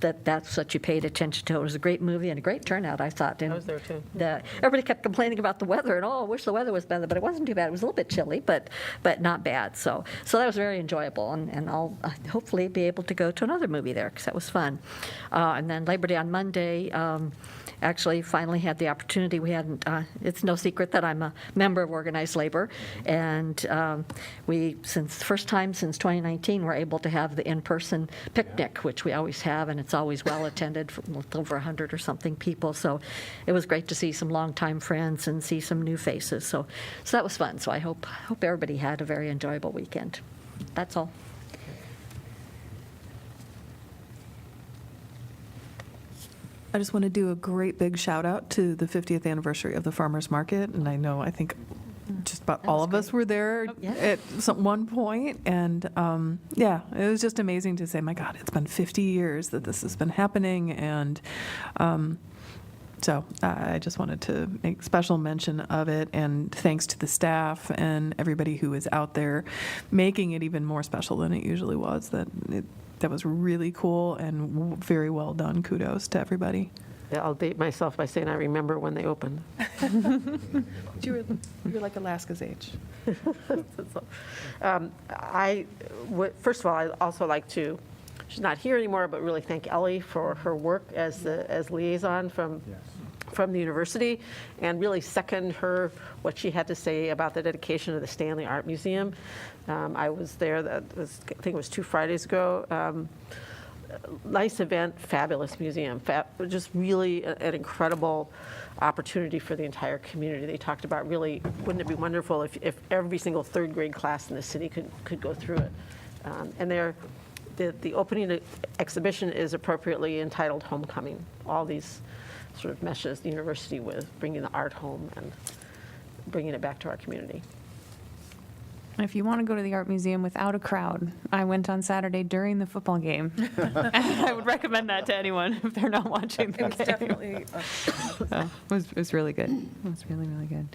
that's what you paid attention to. It was a great movie and a great turnout, I thought. And I was there too. Everybody kept complaining about the weather and, I wish the weather was better, but it wasn't too bad. It was a little bit chilly, but not bad. So that was very enjoyable, and I'll hopefully be able to go to another movie there because that was fun. And then Labor Day on Monday, actually finally had the opportunity. We hadn't, it's no secret that I'm a member of Organized Labor, and we, first time since 2019, we're able to have the in-person picnic, which we always have, and it's always well attended with over 100 or something people. So it was great to see some longtime friends and see some new faces. So that was fun. So I hope everybody had a very enjoyable weekend. That's all. I just want to do a great big shout out to the 50th anniversary of the Farmers Market, and I think just about all of us were there at one point, and it was just amazing to say, my God, it's been 50 years that this has been happening, and so I just wanted to make special mention of it, and thanks to the staff and everybody who was out there making it even more special than it usually was. That was really cool and very well done. Kudos to everybody. Yeah, I'll date myself by saying I remember when they opened. You're like Alaska's age. First of all, I'd also like to, she's not here anymore, but really thank Ellie for her work as liaison from the university, and really second what she had to say about the dedication of the Stanley Art Museum. I was there, I think it was 2 Fridays ago. Nice event, fabulous museum, just really an incredible opportunity for the entire community. They talked about really, wouldn't it be wonderful if every single 3rd grade class in the city could go through it. And the opening exhibition is appropriately entitled Homecoming. All these sort of meshes the university with bringing the art home and bringing it back to our community. If you want to go to the art museum without a crowd, I went on Saturday during the football game. I would recommend that to anyone if they're not watching the game. It was definitely it was really good. It was really, really good.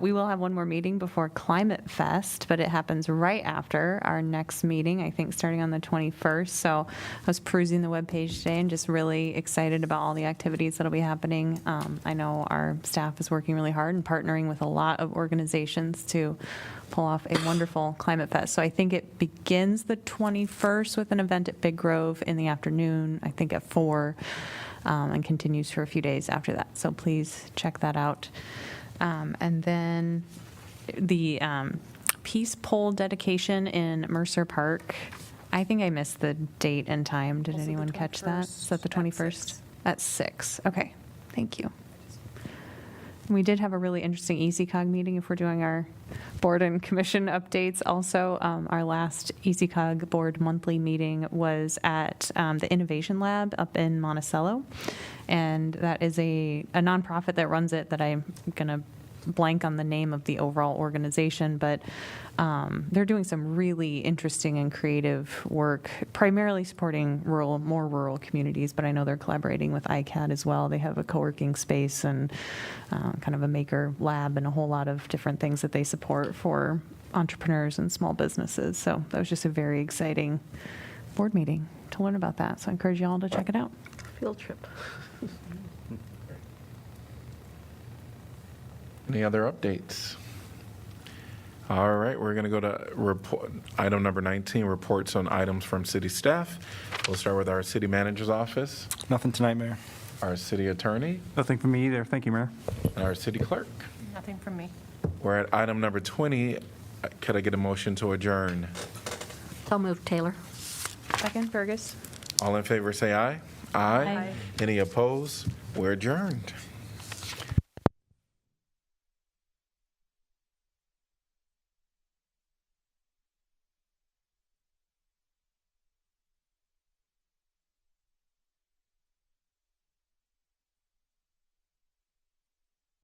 We will have one more meeting before Climate Fest, but it happens right after our next meeting, I think starting on the 21st. So I was perusing the webpage today and just really excited about all the activities that'll be happening. I know our staff is working really hard and partnering with a lot of organizations to pull off a wonderful Climate Fest. So I think it begins the 21st with an event at Big Grove in the afternoon, I think at 4, and continues for a few days after that. So please check that out. And then the Peace Pole dedication in Mercer Park I think I missed the date and time. Did Also the anyone catch that? Is that the 21st? At 6. Okay, thank you. We did have a really interesting EasyCog meeting if we're doing our board and commission updates. Also, our last EasyCog board monthly meeting was at the Innovation Lab up in Monticello. And that is a nonprofit that runs it that I'm going to blank on the name of the overall organization, but they're doing some really interesting and creative work, primarily supporting more rural communities, but I know they're collaborating with ICAD as well. They have a co-working space and kind of a maker lab and a whole lot of different things that they support for entrepreneurs and small businesses. So that was just a very exciting board meeting to learn about that. So I encourage you all to check it out. Field trip. Any other updates? All right, we're going to go to item number 19, reports on items from city staff. We'll start with our city manager's office, Nothing tonight, Mayor. our city attorney, Nothing from me either. Thank you, Mayor. and our city clerk. Nothing from me. We're at item number 20. Could I get a motion to adjourn? So moved, Taylor. Second, Fergus. All in favor, say aye. Aye. Any opposed? We're adjourned.